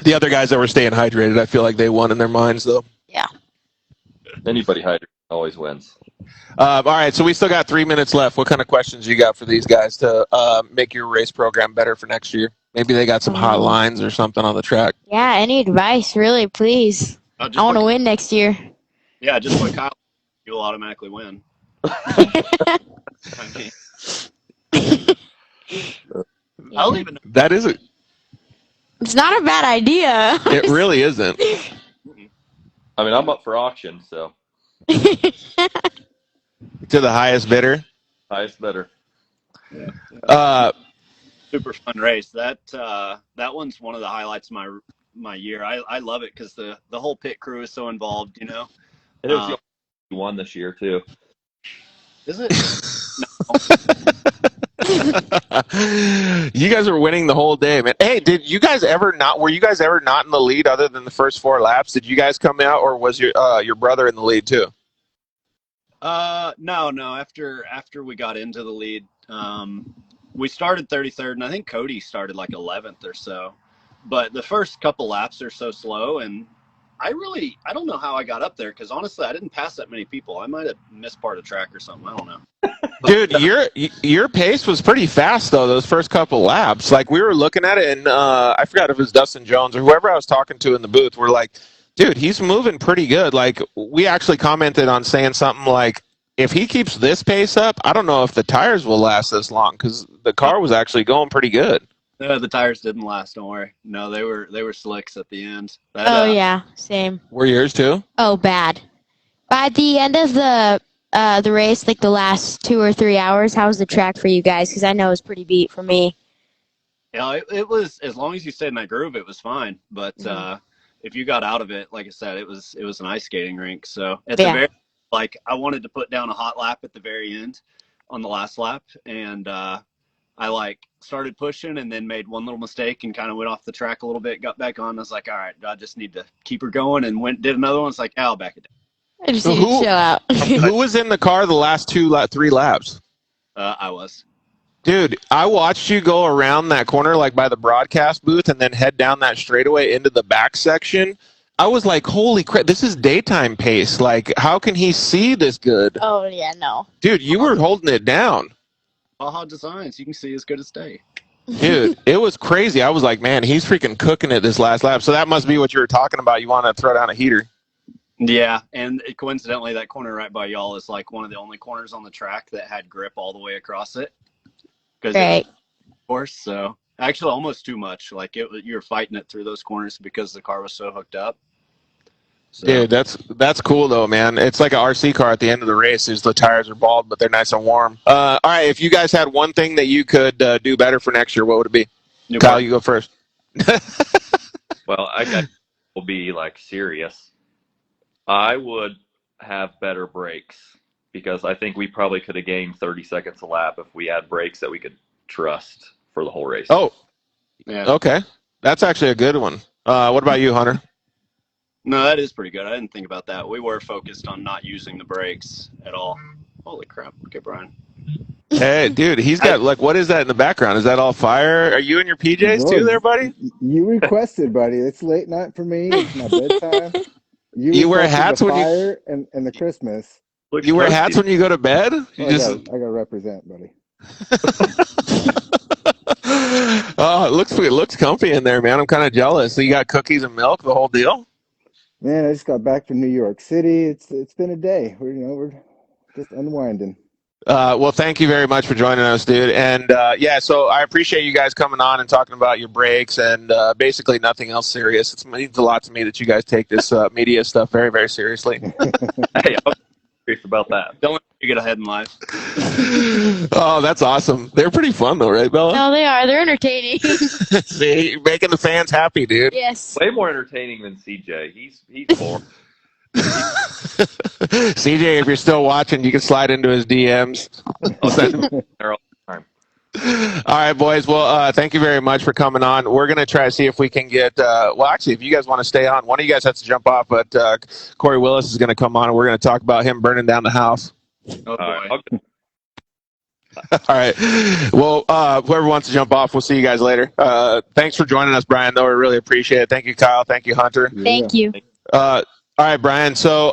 The other guys that were staying hydrated, I feel like they won in their minds, though. Yeah. Anybody hydrated always wins. All right, so we still got 3 minutes left. What kind of questions you got for these guys to make your race program better for next year? Maybe they got some hot lines or something on the track. Yeah, any advice, really, please. I want to win next year. Yeah, just like Kyle, you'll automatically win. I mean, I don't even know. That isn't. It's not a bad idea. It really isn't. I mean, I'm up for auction, so To the highest bidder. highest bidder. Super fun race. That one's one of the highlights of my year. I love it because the whole pit crew is so involved. You know. It was the only one this year too. Is it? You guys were winning the whole day, man. Hey, were you guys ever not in the lead other than the first 4 laps? Did you guys come out, or was your brother in the lead too? No. After we got into the lead, we started 33rd, and I think Cody started like 11th or so. But the first couple laps are so slow, and I don't know how I got up there because honestly, I didn't pass that many people. I might have missed part of the track or something. I don't know. Dude, your pace was pretty fast though. Those first couple laps, like we were looking at it, and I forgot if it was Dustin Jones or whoever I was talking to in the booth. We're like, dude, he's moving pretty good. Like, we actually commented on saying something like, if he keeps this pace up, I don't know if the tires will last this long because the car was actually going pretty good. The tires didn't last. Don't worry. No, they were slicks at the end. Yeah, same. Were yours too? Oh, bad. By the end of the race, like the last 2 or 3 hours, how was the track for you guys? Because I know it was pretty beat for me. Yeah, it was, as long as you stayed in that groove, it was fine. But if you got out of it, like I said, it was an ice skating rink. So at the very, like, I wanted to put down a hot lap at the very end on the last lap, and I like started pushing and then made one little mistake and kind of went off the track a little bit, got back on. I was like, all right, I just need to keep her going, and did another one. It's like, I'll back it down. I just need to chill out. Who was in the car the last 3 laps? I was. Dude, I watched you go around that corner like by the broadcast booth and then head down that straightaway into the back section. I was like, holy crap, this is daytime pace. Like, how can he see this good? Oh yeah, no. Dude, you were holding it down. Baja Designs, you can see as good as day. Dude, it was crazy. I was like, man, he's freaking cooking it this last lap. So that must be what you were talking about. You want to throw down a heater. Yeah, and coincidentally, that corner right by y'all is like one of the only corners on the track that had grip all the way across it. Right. Of course, so actually almost too much. Like you were fighting it through those corners because the car was so hooked up. So. Dude, that's cool though, man. It's like an RC car at the end of the race. Is the tires are bald, but they're nice and warm. All right, if you guys had one thing that you could do better for next year, what would it be? New Kyle, car. you go first. Well, I guess will be like serious. I would have better brakes because I think we probably could have gained 30 seconds a lap if we had brakes that we could trust for the whole race. Oh, Yeah. okay. That's actually a good one. What about you, Hunter? No, that is pretty good. I didn't think about that. We were focused on not using the brakes at all. Holy crap. Okay, Brian. Hey, dude, he's got, like, what is that in the background? Is that all fire? Are you in your PJs too there, buddy? You requested, buddy. It's late night for me. It's my bedtime. You wear requested hats the when you fire and the Christmas. you wear hats when you go to bed? You I gotta represent, buddy. Oh, it looks comfy in there, man. I'm kind of jealous. So you got cookies and milk, the whole deal? Man, I just got back from New York City. It's been a day. We're just unwinding. Well, thank you very much for joining us, dude. And yeah, so I appreciate you guys coming on and talking about your breaks and basically nothing else serious. It means a lot to me that you guys take this media stuff very, very seriously. Hey, I'm curious about that. Don't let you get ahead in life. Oh, that's awesome. They're pretty fun, though, right, Bella? No, they are. They're entertaining. See, you're making the fans happy, dude. Yes. Way more entertaining than CJ. He's boring. CJ, if you're still watching, you can slide into his DMs. I'll send him there all the time. All right, boys. Well, thank you very much for coming on. We're going to try to see if we can get, well, actually, if you guys want to stay on, one of you guys has to jump off, but Corey Willis is going to come on, and we're going to talk about him burning down the house. Oh, boy. Okay. All right. Well, whoever wants to jump off, we'll see you guys later. Thanks for joining us, Brian, though. We really appreciate it. Thank you, Kyle. Thank you, Hunter. Thank you. All right, Brian. So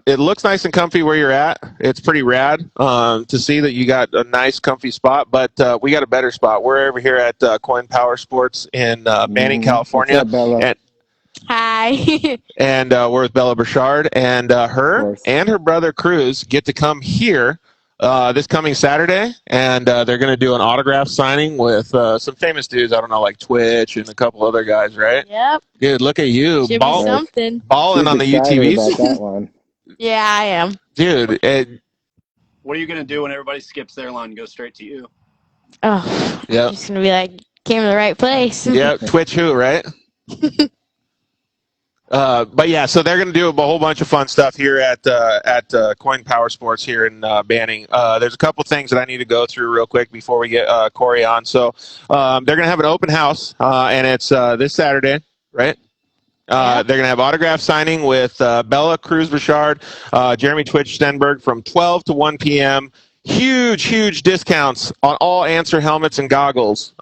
it looks nice and comfy where you're at. It's pretty rad to see that you got a nice, comfy spot. But we got a better spot. We're over here at Coin Power Sports in Manning, California. What's up, Bella? Hi. And we're with Bella Burchard. And her and her brother Cruz get to come here this coming Saturday. And they're going to do an autograph signing with some famous dudes. I don't know, like Twitch and a couple other guys, right? Yep. Dude, look at you. Should be something. Balling on the She's excited UTVs. about that one. Yeah, I am. Dude, What are you going to do when everybody skips their line and goes straight to you? Oh, Yep. just gonna be like, came to the right place. Yeah, Twitch who, right? But yeah, so they're going to do a whole bunch of fun stuff here at Coin Power Sports here in Banning. There's a couple things that I need to go through real quick before we get Corey on. So they're going to have an open house, and it's this Saturday, right? They're going to have autograph signing with Bella, Cruz Richard, Jeremy Twitch Stenberg from 12 to 1 p.m. Huge discounts on all Answer helmets and goggles.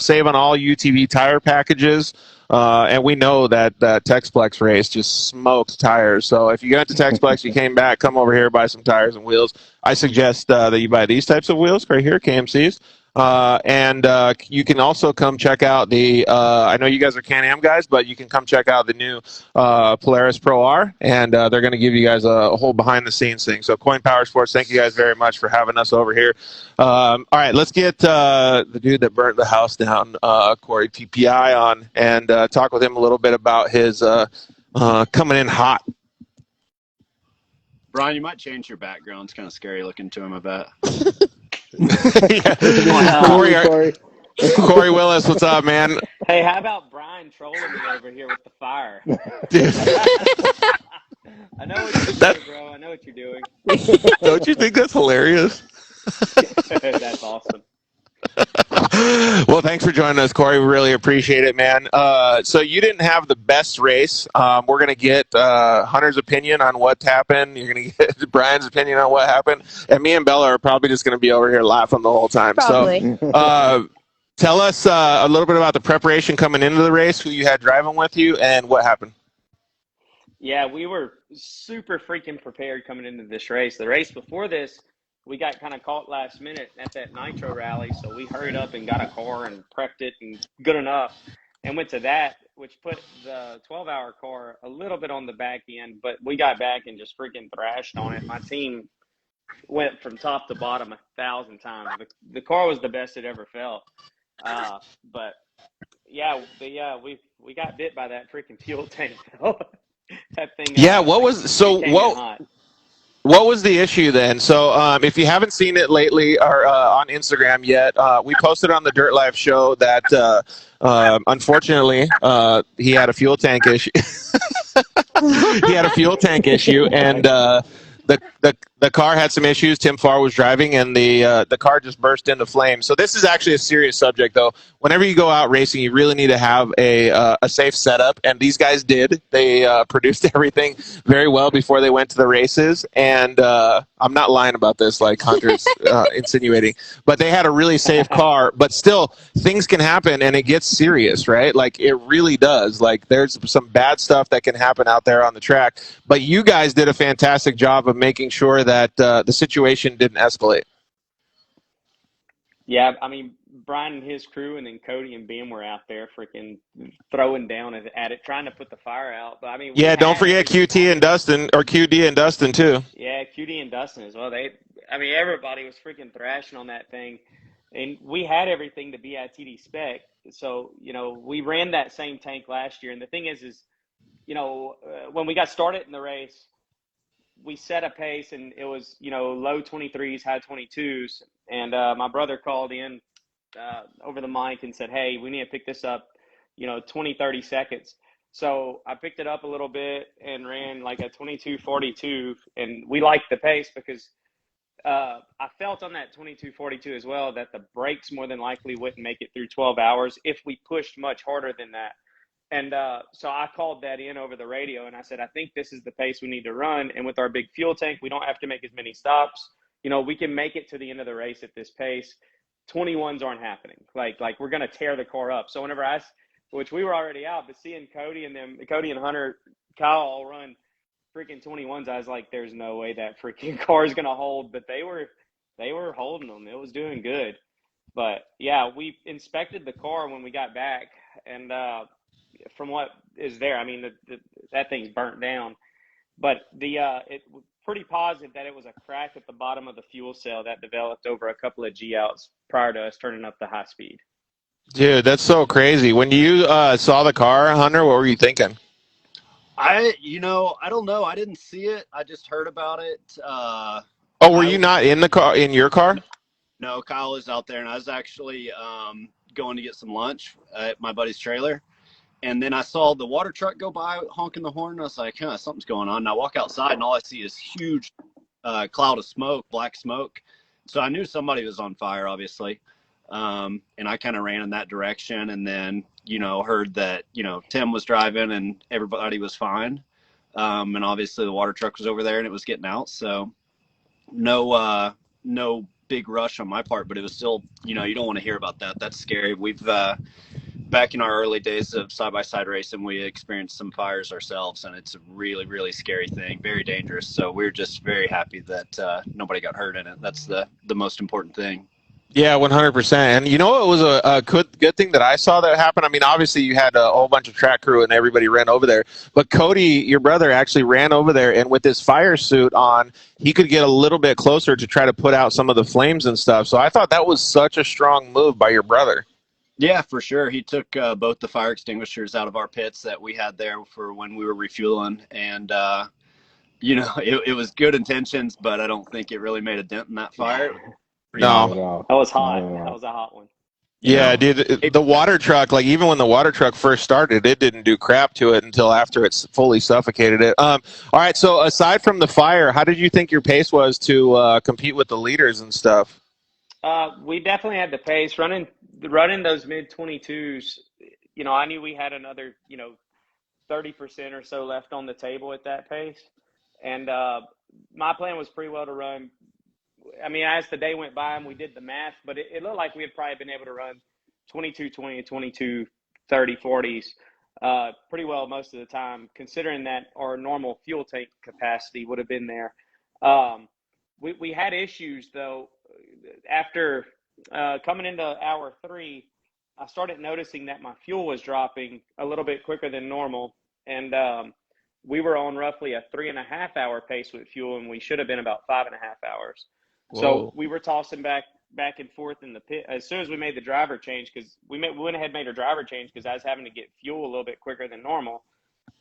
Save on all UTV tire packages. And we know that Texplex race just smoked tires. So if you get to Texplex, you came back, come over here, buy some tires and wheels. I suggest that you buy these types of wheels right here, KMCs. And you can also come check out the, I know you guys are Can-Am guys, but you can come check out the new Polaris Pro R, and they're going to give you guys a whole behind-the-scenes thing. So Coin Power Sports, thank you guys very much for having us over here. All right, let's get the dude that burnt the house down, Corey PPI, on, and talk with him a little bit about his coming in hot. Brian, you might change your background. It's kind of scary looking to him, I bet. Corey. Corey Willis, what's up, man? Hey, how about Brian trolling me over here with the fire? Dude. I know what you're doing, bro. I know what you're doing. Don't you think that's hilarious? That's awesome. Well, thanks for joining us, Corey. We really appreciate it, man. So you didn't have the best race. We're going to get Hunter's opinion on what happened. You're going to get Brian's opinion on what happened. And me and Bella are probably just going to be over here laughing the whole time. Probably. So tell us a little bit about the preparation coming into the race, who you had driving with you, and what happened. Yeah, we were super freaking prepared coming into this race. The race before this, we got kind of caught last minute at that nitro rally, so we hurried up and got a car and prepped it and good enough and went to that, which put the 12-hour car a little bit on the back end, but we got back and just freaking thrashed on it. My team went from top to bottom 1,000 times. The car was the best it ever felt. But yeah, we got bit by that freaking fuel tank though. That thing Yeah, what was it came in hot. what was the issue then? So, if you haven't seen it lately or on Instagram yet, we posted on the Dirt Life show that unfortunately he had a fuel tank issue. He had a fuel tank issue, and the car had some issues. Tim Farr was driving, and the car just burst into flames. So this is actually a serious subject, though. Whenever you go out racing, you really need to have a safe setup, and these guys did. They produced everything very well before they went to the races, and I'm not lying about this, like Hunter's insinuating, but they had a really safe car. But still, things can happen, and it gets serious, right? Like it really does. Like there's some bad stuff that can happen out there on the track. But you guys did a fantastic job of making sure that the situation didn't escalate. Yeah, I mean Brian and his crew, and then Cody and Ben were out there freaking throwing down at it, trying to put the fire out. But I mean, we Yeah, don't had forget everything QT and Dustin, or QD and Dustin too. Yeah, QD and Dustin as well. I mean, everybody was freaking thrashing on that thing, and we had everything to be at TD spec. So we ran that same tank last year, and the thing is, when we got started in the race, we set a pace, and it was low 23s, high 22s, and my brother called in over the mic and said, "Hey, we need to pick this up, 20, 30 seconds." So I picked it up a little bit and ran like a 22:42, and we liked the pace because I felt on that 22:42 as well that the brakes more than likely wouldn't make it through 12 hours if we pushed much harder than that. And so I called that in over the radio, and I said, I think this is the pace we need to run. And with our big fuel tank, we don't have to make as many stops. We can make it to the end of the race at this pace. 21s aren't happening. Like we're going to tear the car up. So whenever which we were already out, but seeing Cody and Hunter, Kyle all run freaking 21s, I was like, there's no way that freaking car is going to hold. But they were holding them. It was doing good. But yeah, we inspected the car when we got back, and from what is there, I mean, that thing's burnt down. But it was pretty positive that it was a crack at the bottom of the fuel cell that developed over a couple of G outs prior to us turning up the high speed. Dude, that's so crazy. When you saw the car, Hunter, what were you thinking? I don't know. I didn't see it. I just heard about it. Were you not in the car, in your car? No, Kyle was out there, and I was actually going to get some lunch at my buddy's trailer. And then I saw the water truck go by honking the horn. And I was like, something's going on. And I walk outside, and all I see is huge cloud of smoke, black smoke. So I knew somebody was on fire, obviously. And I kind of ran in that direction, and then, heard that, Tim was driving and everybody was fine. And obviously the water truck was over there and it was getting out. So no big rush on my part, but it was still, you don't want to hear about that. That's scary. We've, back in our early days of side-by-side racing, we experienced some fires ourselves, and it's a really, really scary thing, very dangerous. So we're just very happy that nobody got hurt in it. That's the most important thing. Yeah, 100%. And it was a good thing that I saw that happen. I mean, obviously you had a whole bunch of track crew and everybody ran over there. But Cody, your brother, actually ran over there, and with his fire suit on, he could get a little bit closer to try to put out some of the flames and stuff. So I thought that was such a strong move by your brother. Yeah, for sure. He took both the fire extinguishers out of our pits that we had there for when we were refueling. And, it was good intentions, but I don't think it really made a dent in that fire. No. That was hot. That was a hot one. Yeah, dude, the water truck, like even when the water truck first started, it didn't do crap to it until after it's fully suffocated it. All right, so aside from the fire, how did you think your pace was to compete with the leaders and stuff? We definitely had the pace running those mid 22s. I knew we had another 30% or so left on the table at that pace, and my plan was pretty well to run. I mean, as the day went by and we did the math, but it looked like we had probably been able to run 22:20 and 22:30 40s pretty well most of the time, considering that our normal fuel tank capacity would have been there. We had issues though after coming into hour 3. I started noticing that my fuel was dropping a little bit quicker than normal, and we were on roughly a 3.5 hour pace with fuel, and we should have been about 5.5 hours. Whoa. So we were tossing back and forth in the pit as soon as we made the driver change, because we went ahead and made our driver change because I was having to get fuel a little bit quicker than normal.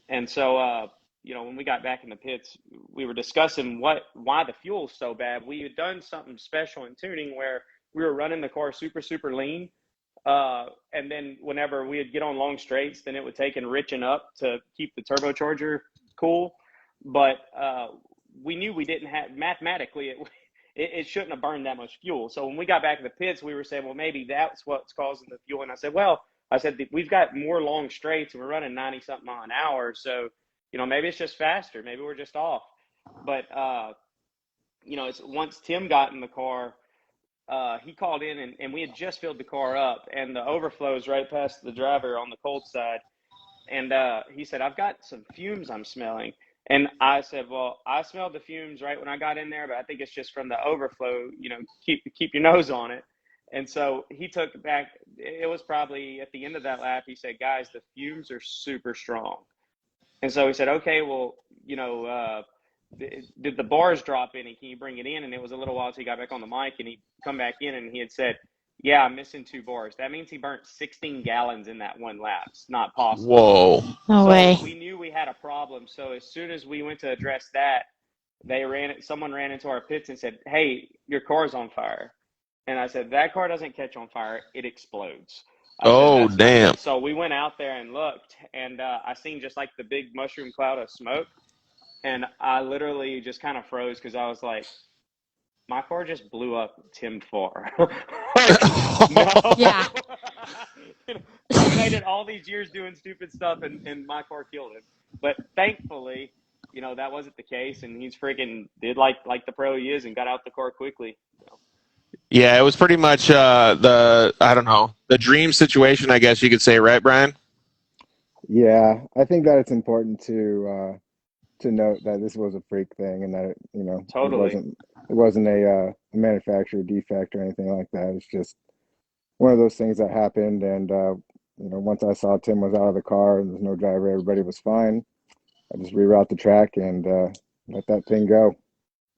And so when we got back in the pits, we were discussing why the fuel was so bad. We had done something special in tuning where we were running the car super lean, and then whenever we would get on long straights, then it would take enriching up to keep the turbocharger cool. But we knew we didn't have, mathematically it shouldn't have burned that much fuel. So when we got back in the pits, we were saying, well, maybe that's what's causing the fuel. And I said, we've got more long straights and we're running 90 something mile an hour. So, maybe it's just faster. Maybe we're just off. But, it's once Tim got in the car, he called in and we had just filled the car up, and the overflow's right past the driver on the cold side. And he said, I've got some fumes I'm smelling. And I said, well, I smelled the fumes right when I got in there, but I think it's just from the overflow, keep your nose on it. And so he took it back. It was probably at the end of that lap. He said, guys, the fumes are super strong. And so he said, okay, well, did the bars drop any? Can you bring it in? And it was a little while till he got back on the mic, and he come back in and he had said, yeah, I'm missing 2 bars. That means he burnt 16 gallons in that one lap. It's not possible. Whoa. No So way. we knew we had a problem. So as soon as we went to address that, someone ran into our pits and said, hey, your car's on fire. And I said, that car doesn't catch on fire. It explodes. I said, Oh, that's not damn. good. So we went out there and looked, and I seen just like the big mushroom cloud of smoke. And I literally just kind of froze because I was like, my car just blew up Tim Farr. No. Yeah. I waited all these years doing stupid stuff, and my car killed him. But thankfully, that wasn't the case, and he's freaking did like the pro he is and got out the car quickly. So. Yeah, it was pretty much the dream situation, I guess you could say, right, Brian? Yeah, I think that it's important to note that this was a freak thing, and that Totally. it wasn't a manufacturer defect or anything like that. It's just one of those things that happened, and once I saw Tim was out of the car and there's no driver, everybody was fine. I just reroute the track and let that thing go.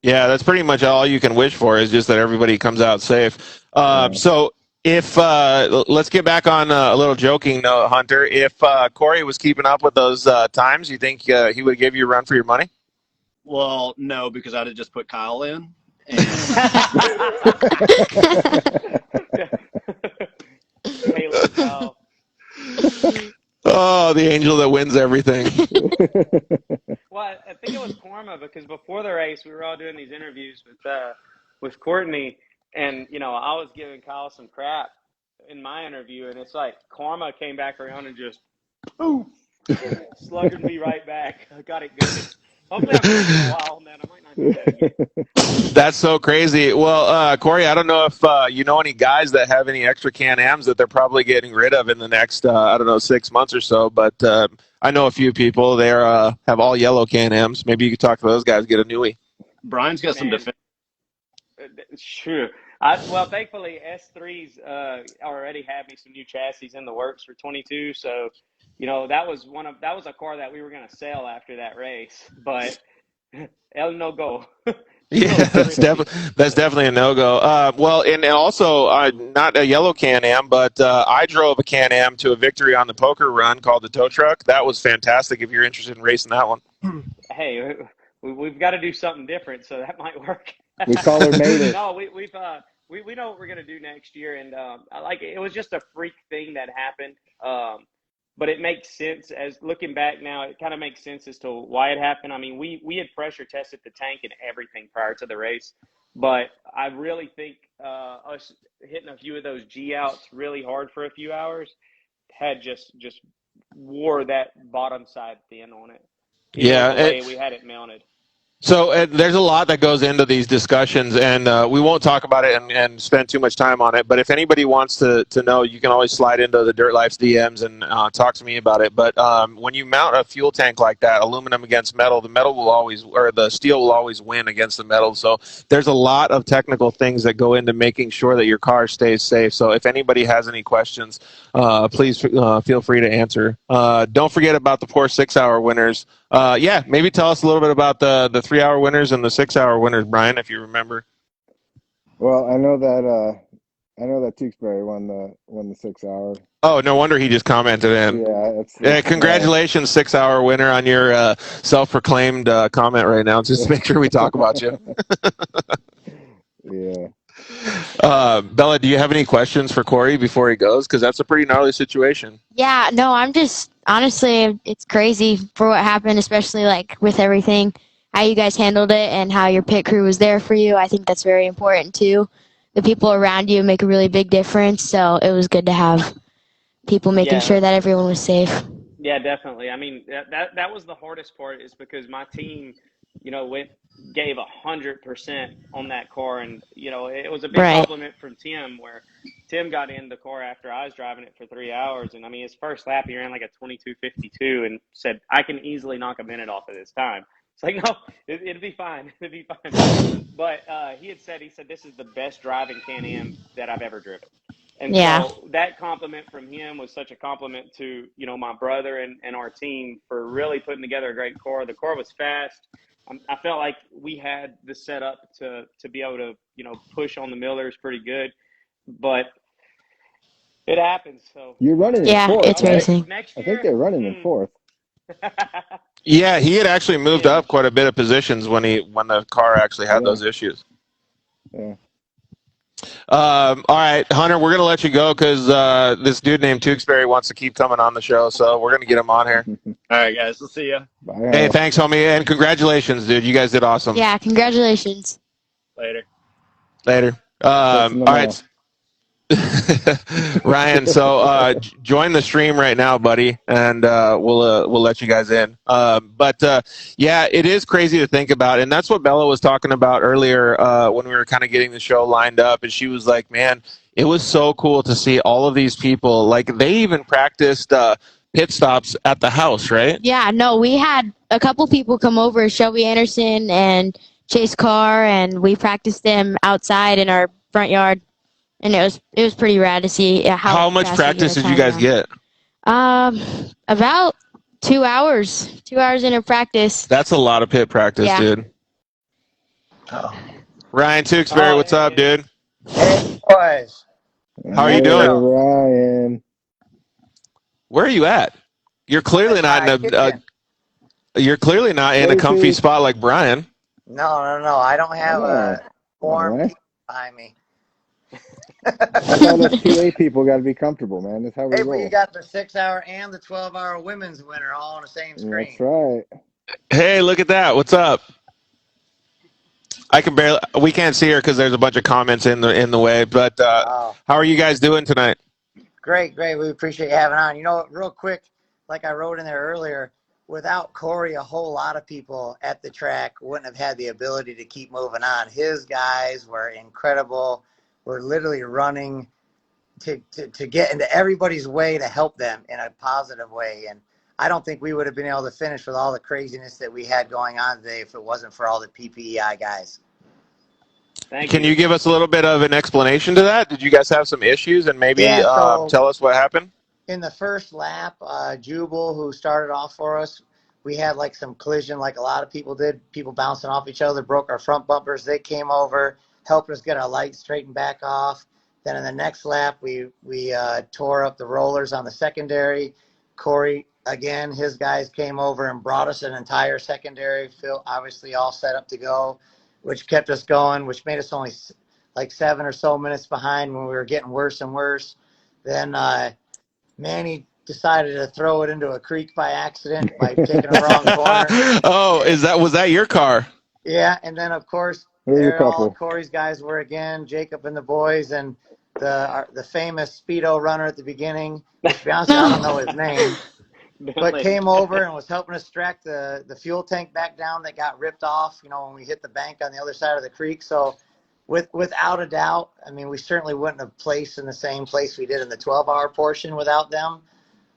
Yeah, that's pretty much all you can wish for, is just that everybody comes out safe. Yeah. So if let's get back on a little joking note, Hunter. If Corey was keeping up with those times, you think he would give you a run for your money? Well, no, because I'd have just put Kyle in. And Hey, let's go. Oh, the angel that wins everything. Well, I think it was Korma, because before the race, we were all doing these interviews with Courtney, and I was giving Kyle some crap in my interview, and it's like Korma came back around and just poof, slugged me right back. I got it good. Hopefully, I'm good for a while on that. I might not do that again. That's so crazy. Well, Corey, I don't know if you know any guys that have any extra Can-Ams that they're probably getting rid of in the next 6 months or so, but I know a few people. They have all yellow Can-Ams. Maybe you could talk to those guys, get a newie. Brian's got some Man. defense. Sure. Thankfully, S3's already had me some new chassis in the works for 22. So, that was a car that we were going to sell after that race, but El no go. Yeah, that's definitely a no-go. And also not a yellow Can-Am, but I drove a Can-Am to a victory on the poker run called the Tow Truck. That was fantastic if you're interested in racing that one. Hey, we've got to do something different, so that might work. We call her Mater. No, we know what we're gonna do next year, and I like it. It was just a freak thing that happened, but it makes sense as looking back now. It kind of makes sense as to why it happened. I mean, we had pressure tested the tank and everything prior to the race, but I really think us hitting a few of those G outs really hard for a few hours had just wore that bottom side thin on it. Even with the way we had it mounted. So there's a lot that goes into these discussions, and we won't talk about it and spend too much time on it. But if anybody wants to know, you can always slide into the Dirt Life's DMs and talk to me about it. But when you mount a fuel tank like that, aluminum against metal, the metal will always, or the steel will always win against the metal. So there's a lot of technical things that go into making sure that your car stays safe. So if anybody has any questions, please feel free to answer. Don't forget about the poor 6-hour winners. Yeah, maybe tell us a little bit about the 3-hour winners and the 6-hour winners, Brian, if you remember. Well, I know that Tewksbury won the 6-hour. Oh, no wonder he just commented in. Yeah, congratulations, 6-hour winner, on your self-proclaimed comment right now. Just to make sure we talk about you. Yeah. Bella, do you have any questions for Corey before he goes? Because that's a pretty gnarly situation. Yeah, no, I'm just honestly, it's crazy for what happened, especially like with everything, how you guys handled it and how your pit crew was there for you. I think that's very important too. The people around you make a really big difference, so it was good to have people making sure that everyone was safe. Yeah, definitely. I mean, that was the hardest part, is because my team, gave 100% on that car, and it was a big compliment from Tim, where Tim got in the car after I was driving it for 3 hours, and I mean, his first lap he ran like a 22:52 and said, "I can easily knock a minute off of this time." It's like, no, it'll be fine, it'll be fine. But he said this is the best driving Can-Am that I've ever driven. And so that compliment from him was such a compliment to, my brother and our team for really putting together a great car. The car was fast. I felt like we had the setup to be able to, push on the Millers pretty good, but it happens. So you're running in fourth. It's racing. I think they're running in fourth. Yeah, he had actually moved up quite a bit of positions when the car actually had those issues. Yeah. All right, Hunter, we're going to let you go because this dude named Tewksbury wants to keep coming on the show, so we're going to get him on here. All right, guys. We'll see ya. Bye. Hey, thanks, homie, and congratulations, dude. You guys did awesome. Yeah, congratulations. Later. All right. Ryan, so join the stream right now, buddy, and we'll let you guys in. But yeah, it is crazy to think about, and that's what Bella was talking about earlier when we were kind of getting the show lined up, and she was like, "Man, it was so cool to see all of these people. Like they even practiced pit stops at the house, right?" Yeah, no, we had a couple people come over, Shelby Anderson and Chase Carr, and we practiced them outside in our front yard. And it was pretty rad to see how much practice did you guys get? About 2 hours. 2 hours into practice. That's a lot of pit practice, dude. Oh. Ryan Tewksbury, what's up, dude? Hey, boys. How are you doing? Ryan. Where are you at? You're clearly not in a comfy spot like Brian. No. I don't have a warm behind me. That's how those 2A people got to be comfortable, man. That's how we roll. But you got the 6-hour and the 12-hour women's winner all on the same screen. That's right. Hey, look at that. What's up? We can't see her because there's a bunch of comments in the way. But how are you guys doing tonight? Great. We appreciate you having on. Real quick, like I wrote in there earlier, without Corey, a whole lot of people at the track wouldn't have had the ability to keep moving on. His guys were incredible. We're literally running to get into everybody's way to help them in a positive way. And I don't think we would have been able to finish with all the craziness that we had going on today if it wasn't for all the PPEI guys. Can you give us a little bit of an explanation to that? Did you guys have some issues and maybe tell us what happened? In the first lap, Jubal, who started off for us, we had like some collision like a lot of people did, people bouncing off each other, broke our front bumpers. They came over, helped us get our lights straightened back off. Then in the next lap, we tore up the rollers on the secondary. Corey, again, his guys came over and brought us an entire secondary, obviously all set up to go, which kept us going, which made us only like 7 or so minutes behind when we were getting worse and worse. Then Manny decided to throw it into a creek by accident by taking a wrong corner. Oh, was that your car? Yeah, and then of course there all Corey's guys were again, Jacob and the boys, and the famous Speedo runner at the beginning. To be honest, I don't know his name. but came over and was helping us track the fuel tank back down that got ripped off, when we hit the bank on the other side of the creek. So without a doubt, I mean, we certainly wouldn't have placed in the same place we did in the 12-hour portion without them.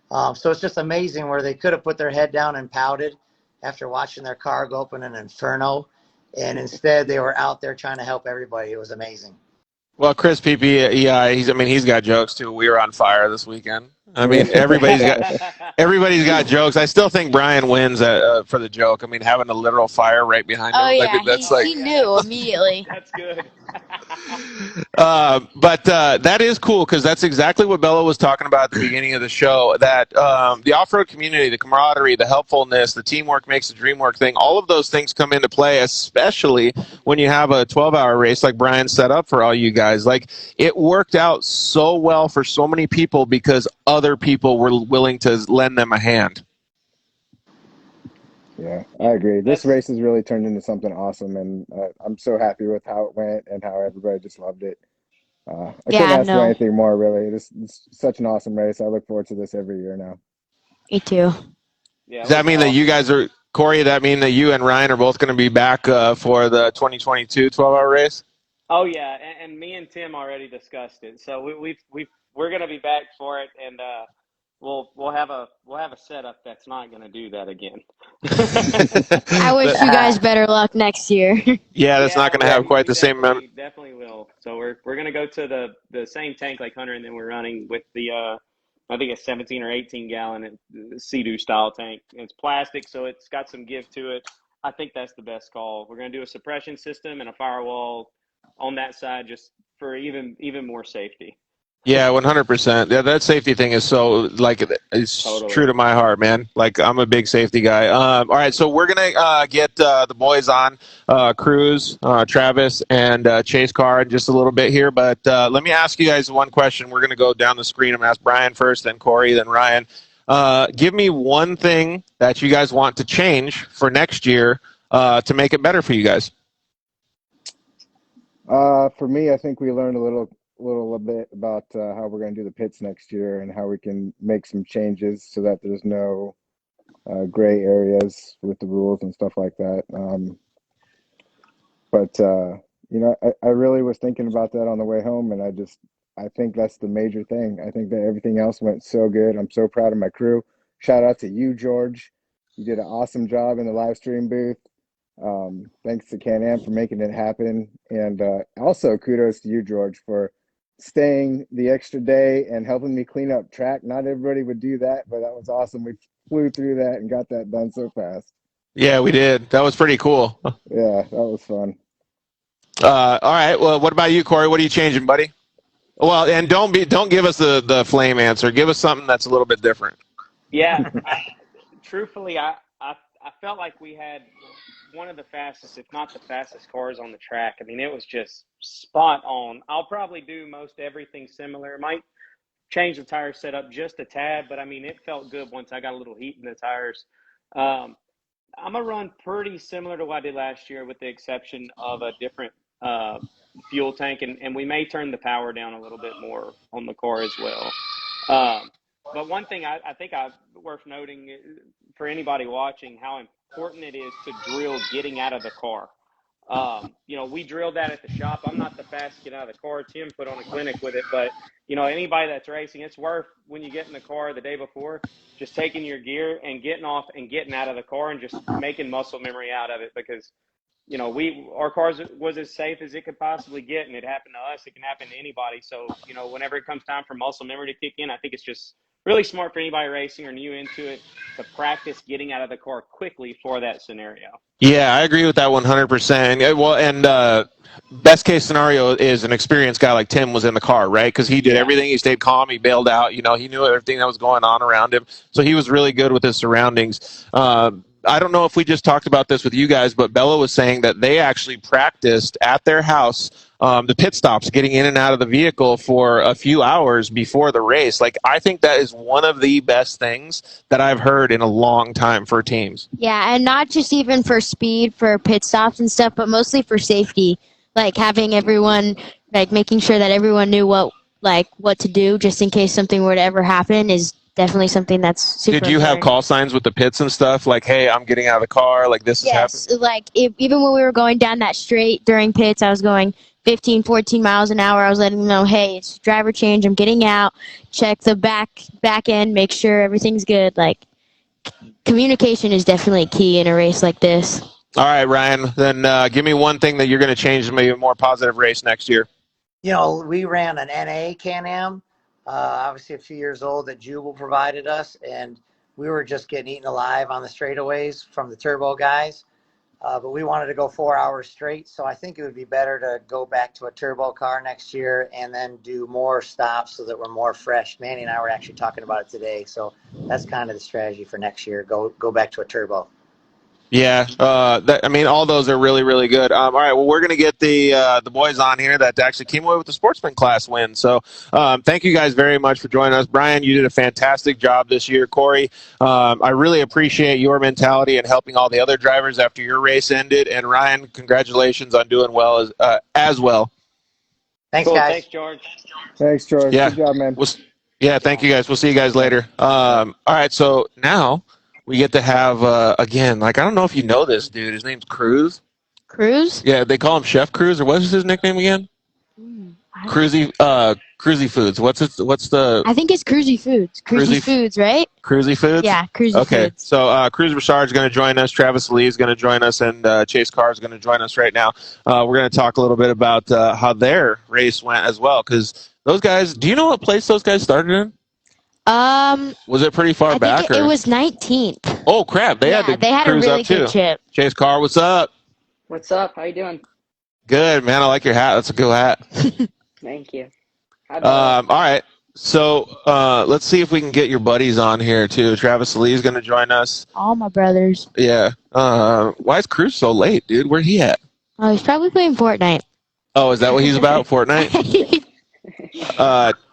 So it's just amazing where they could have put their head down and pouted after watching their car go up in an inferno. And instead, they were out there trying to help everybody. It was amazing. Well, Chris PPEI, he's got jokes too. We were on fire this weekend. I mean, everybody's got jokes. I still think Brian wins for the joke. I mean, having a literal fire right behind him. Oh yeah, that's he knew immediately. That's good. But that is cool because that's exactly what Bella was talking about at the beginning of the show, that the off-road community, the camaraderie, the helpfulness, the teamwork makes the dream work thing, all of those things come into play, especially when you have a 12-hour race like Brian set up for all you guys. Like, it worked out so well for so many people because other people were willing to lend them a hand. Yeah, I agree. This race has really turned into something awesome, and I'm so happy with how it went and how everybody just loved it. I couldn't ask for anything more, really. It's such an awesome race. I look forward to this every year now. Me too. Yeah, Does that mean that you guys are, Corey, that mean that you and Ryan are both going to be back for the 2022 12-hour race? Oh yeah, and me and Tim already discussed it. So we're going to be back for it, and we'll have a setup that's not going to do that again. I wish you guys better luck next year. Yeah, that's not going to have quite the same amount. We definitely will. So we're going to go to the same tank like Hunter, and then we're running with the I think a 17 or 18 gallon Sea-Doo style tank. And it's plastic, so it's got some give to it. I think that's the best call. We're going to do a suppression system and a firewall on that side just for even more safety. Yeah, 100%. Yeah, that safety thing is so, it's totally true to my heart, man. Like, I'm a big safety guy. All right, so we're going to get the boys on, Cruz, Travis, and Chase Carr in just a little bit here. But let me ask you guys one question. We're going to go down the screen. I'm going to ask Brian first, then Corey, then Ryan. Give me one thing that you guys want to change for next year to make it better for you guys. For me, I think we learned a little bit about how we're going to do the pits next year and how we can make some changes so that there's no gray areas with the rules and stuff like that. But I really was thinking about that on the way home, and I think that's the major thing. I think that everything else went so good. I'm so proud of my crew. Shout out to you, George. You did an awesome job in the live stream booth. Thanks to Can-Am for making it happen. And also kudos to you, George, for staying the extra day and helping me clean up track. Not everybody would do that, but that was awesome. We flew through that and got that done so fast. Yeah, we did. That was pretty cool. Yeah, that was fun. All right. Well, what about you, Corey? What are you changing, buddy? Well, and don't give us the flame answer. Give us something that's a little bit different. Yeah, truthfully, I felt like we had one of the fastest, if not the fastest, cars on the track. I mean, it was just spot on. I'll probably do most everything similar. Might change the tire setup just a tad, but I mean, it felt good once I got a little heat in the tires. I'm gonna run pretty similar to what I did last year, with the exception of a different fuel tank, and we may turn the power down a little bit more on the car as well. But one thing I think worth noting for anybody watching, how important it is to drill getting out of the car. We drilled that at the shop. I'm not the fastest get out of the car. Tim put on a clinic with it, but anybody that's racing, it's worth, when you get in the car the day before, just taking your gear and getting off and getting out of the car and just making muscle memory out of it, because our cars was as safe as it could possibly get, and it happened to us. It can happen to anybody. So, whenever it comes time for muscle memory to kick in, I think it's just really smart for anybody racing or new into it to practice getting out of the car quickly for that scenario. Yeah, I agree with that 100%. Well, and best case scenario is an experienced guy like Tim was in the car, right? Because he did everything. He stayed calm. He bailed out. He knew everything that was going on around him. So he was really good with his surroundings. I don't know if we just talked about this with you guys, but Bella was saying that they actually practiced at their house the pit stops, getting in and out of the vehicle for a few hours before the race. Like, I think that is one of the best things that I've heard in a long time for teams. Yeah, and not just even for speed, for pit stops and stuff, but mostly for safety. Like, having everyone, making sure that everyone knew what to do just in case something were to ever happen is definitely something that's super Did you have important. call signs with the pits and stuff? Like, hey, I'm getting out of the car. Like, this is happening. Yes, like even when we were going down that straight during pits, I was going 15, 14 miles an hour. I was letting them know, hey, it's driver change. I'm getting out. Check the back end. Make sure everything's good. Like, communication is definitely key in a race like this. All right, Ryan. Then give me one thing that you're going to change to maybe a more positive race next year. You know, we ran an NA Can-Am, obviously a few years old, that Jubal provided us, and we were just getting eaten alive on the straightaways from the turbo guys. But we wanted to go 4 hours straight, so I think it would be better to go back to a turbo car next year and then do more stops so that we're more fresh. Manny and I were actually talking about it today, so that's kind of the strategy for next year. Go back to a turbo. Yeah, I mean, all those are really, really good. All right, well, we're going to get the boys on here that actually came away with the sportsman class win. So thank you guys very much for joining us. Brian, you did a fantastic job this year. Corey, I really appreciate your mentality and helping all the other drivers after your race ended. And Ryan, congratulations on doing well as well. Thanks, Cool. guys. Thanks, George. Thanks, George. Yeah. Good job, man. Thank you guys. We'll see you guys later. All right, so now we get to have, again, like, I don't know if you know this dude. His name's Cruz. Cruz? Yeah, they call him Chef Cruz, or what's his nickname again? Cruzy Foods. What's the I think it's Cruzy Foods. Cruzy Foods, right? Cruzy Foods? Yeah, Cruzy Foods. So Cruz Broussard is going to join us. Travis Lee is going to join us, and Chase Carr is going to join us right now. We're going to talk a little bit about how their race went as well, because those guys. Do you know what place those guys started in? Was it pretty far back? I think it was 19th. Oh crap! They had a Cruise really up too. good chip. Chase Carr, what's up? What's up? How you doing? Good, man. I like your hat. That's a cool hat. Thank you. All right. So let's see if we can get your buddies on here too. Travis Lee is going to join us. All my brothers. Yeah. Why is Cruz so late, dude? Where'd he at? Oh, he's probably playing Fortnite. Oh, is that what he's about? Fortnite?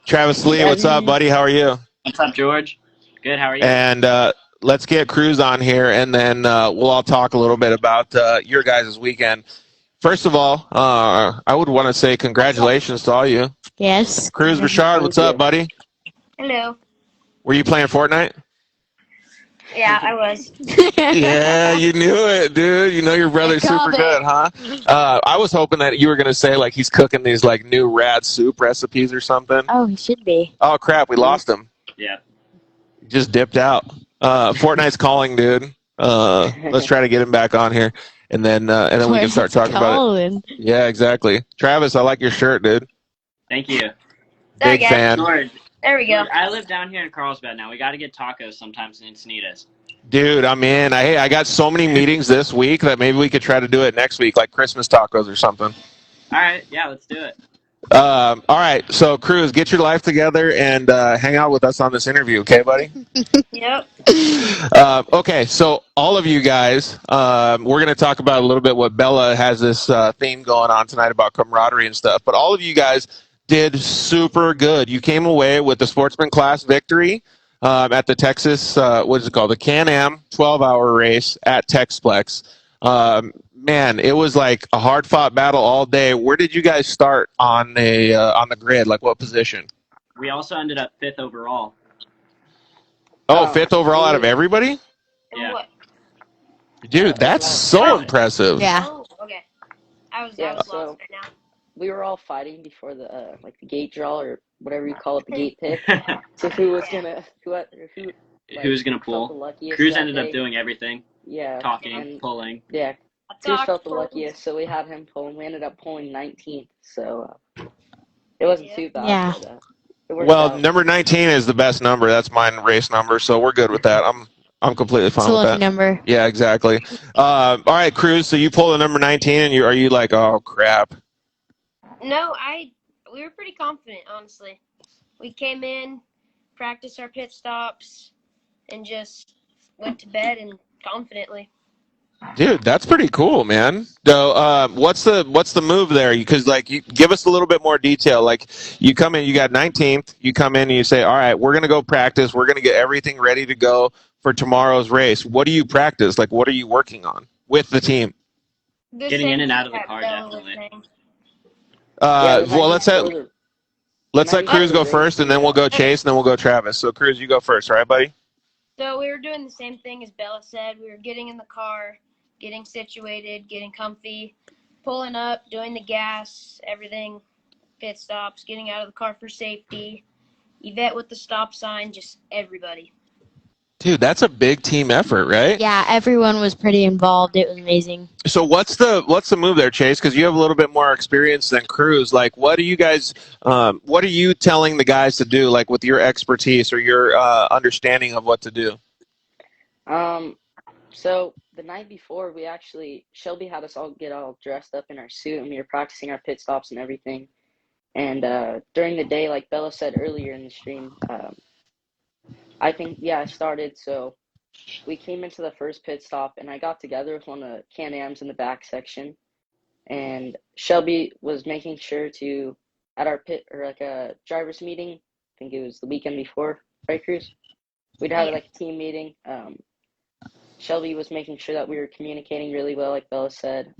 Travis Lee, what's up, buddy? How are you? What's up, George? Good. How are you? And let's get Cruz on here, and then we'll all talk a little bit about your guys' weekend. First of all, I would want to say congratulations to all you. Yes. Cruz Broussard, what's up, buddy? Hello. Were you playing Fortnite? Yeah, I was. Yeah, you knew it, dude. You know your brother's super good, huh? I was hoping that you were going to say, like, he's cooking these, like, new rad soup recipes or something. Oh, he should be. Oh, crap. We lost him. Yeah. He just dipped out. Fortnite's calling, dude. Let's try to get him back on here. And then we can start talking about it. Yeah, exactly. Travis, I like your shirt, dude. Thank you. Big fan. George, There we go. I live down here in Carlsbad now. We got to get tacos sometimes in Encinitas. Dude, I'm in. I got so many meetings this week that maybe we could try to do it next week, like Christmas tacos or something. All right. Yeah, let's do it. All right. So, Cruz, get your life together and hang out with us on this interview, okay, buddy? Yep. Okay. So, all of you guys, we're going to talk about a little bit what Bella has this theme going on tonight about camaraderie and stuff. But all of you guys did super good. You came away with the sportsman class victory at the Texas, what is it called? The Can-Am 12-hour race at Texplex. Man, it was like a hard-fought battle all day. Where did you guys start on the grid? Like, what position? We also ended up 5th overall. Oh, 5th overall out of everybody? Yeah. What? Dude, that's so impressive. Yeah. Oh, okay. I was Yeah, lost so right now. we were all fighting before the like the gate draw or whatever you call it, the gate pick. So who was gonna Who's going to felt the pull? luckiest Cruz that ended day. up doing everything. Yeah, Talking, and pulling. yeah, I Cruz talked, felt the pulled. luckiest, so we had him pull, and we ended up pulling 19th. So it wasn't too bad. Yeah. But, it worked Well, out. number 19 is the best number. That's my race number, so we're good with that. I'm completely fine It's a with lucky that. number. Yeah, exactly. All right, Cruz. So you pull the number 19, and are you like, oh crap? No, we were pretty confident, honestly. We came in, practiced our pit stops, and just went to bed and confidently. Dude, that's pretty cool, man. So, what's the move there? Because you give us a little bit more detail. Like, you come in, you got 19th. You come in and you say, all right, we're gonna go practice. We're gonna get everything ready to go for tomorrow's race. What do you practice? Like, what are you working on with the team? The Getting same in and out of thing the car, that Bella was definitely. saying. Well, let's have. Let's let night Cruz before the go race, first, and then we'll go Okay. Chase, and then we'll go Travis. So, Cruz, you go first, all right, buddy? So we were doing the same thing as Bella said. We were getting in the car, getting situated, getting comfy, pulling up, doing the gas, everything, pit stops, getting out of the car for safety, Yvette with the stop sign, just everybody. Dude, that's a big team effort, right? Yeah, everyone was pretty involved. It was amazing. So what's the move there, Chase? Because you have a little bit more experience than Cruz. Like, what are you guys? What are you telling the guys to do? Like, with your expertise or your understanding of what to do? So the night before, Shelby had us all get all dressed up in our suit, and we were practicing our pit stops and everything. And during the day, like Bella said earlier in the stream, I think, yeah, I started. So we came into the first pit stop, and I got together with one of the Can-Ams in the back section. And Shelby was making sure to, at our pit, or like a driver's meeting, I think it was the weekend before, right, Cruz? We'd had like a team meeting. Shelby was making sure that we were communicating really well, like Bella said.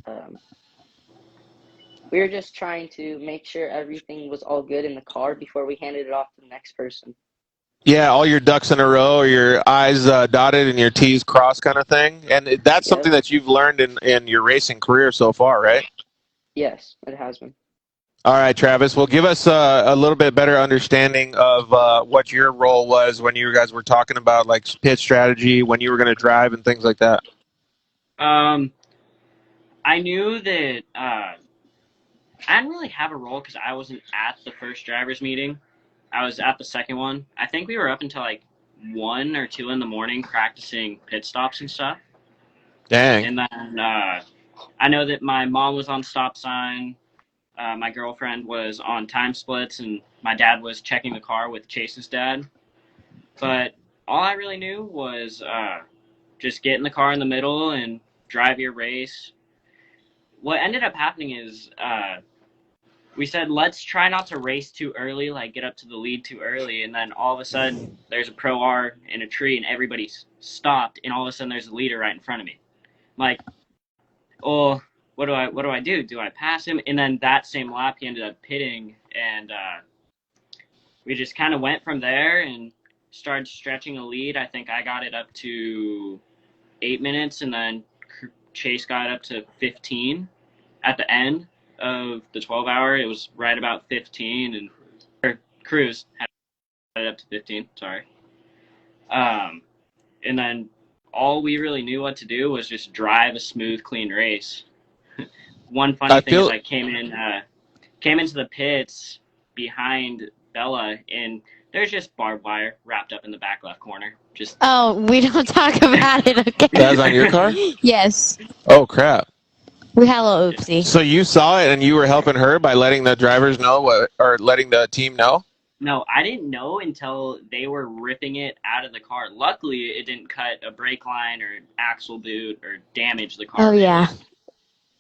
We were just trying to make sure everything was all good in the car before we handed it off to the next person. Yeah, all your ducks in a row, or your I's dotted and your T's crossed, kind of thing. And that's something Yep. that you've learned in your racing career so far, right? Yes, it has been. All right, Travis. Well, give us a little bit better understanding of what your role was when you guys were talking about like pit strategy, when you were going to drive, and things like that. I knew that I didn't really have a role because I wasn't at the first driver's meeting. I was at the second one. I think we were up until like 1 or 2 in the morning practicing pit stops and stuff. Dang. And then I know that my mom was on stop sign. My girlfriend was on time splits, and my dad was checking the car with Chase's dad. But all I really knew was just get in the car in the middle and drive your race. What ended up happening is we said, let's try not to race too early, like get up to the lead too early. And then all of a sudden, there's a Pro R in a tree, and everybody's stopped. And all of a sudden, there's a leader right in front of me. I'm like, oh, what do I do? Do I pass him? And then that same lap, he ended up pitting, and we just kind of went from there and started stretching a lead. I think I got it up to 8 minutes, and then Chase got it up to 15 at the end of the 12-hour. It was right about 15, and Cruz had it up to 15. Sorry. And then all we really knew what to do was just drive a smooth, clean race. One funny thing is I came into the pits behind Bella, and there's just barbed wire wrapped up in the back left corner. Just we don't talk about it, okay? That was on your car? Yes. Oh, crap. We had a little oopsie. So you saw it, and you were helping her by letting the drivers know or letting the team know? No, I didn't know until they were ripping it out of the car. Luckily, it didn't cut a brake line or axle boot or damage the car. Oh, yeah.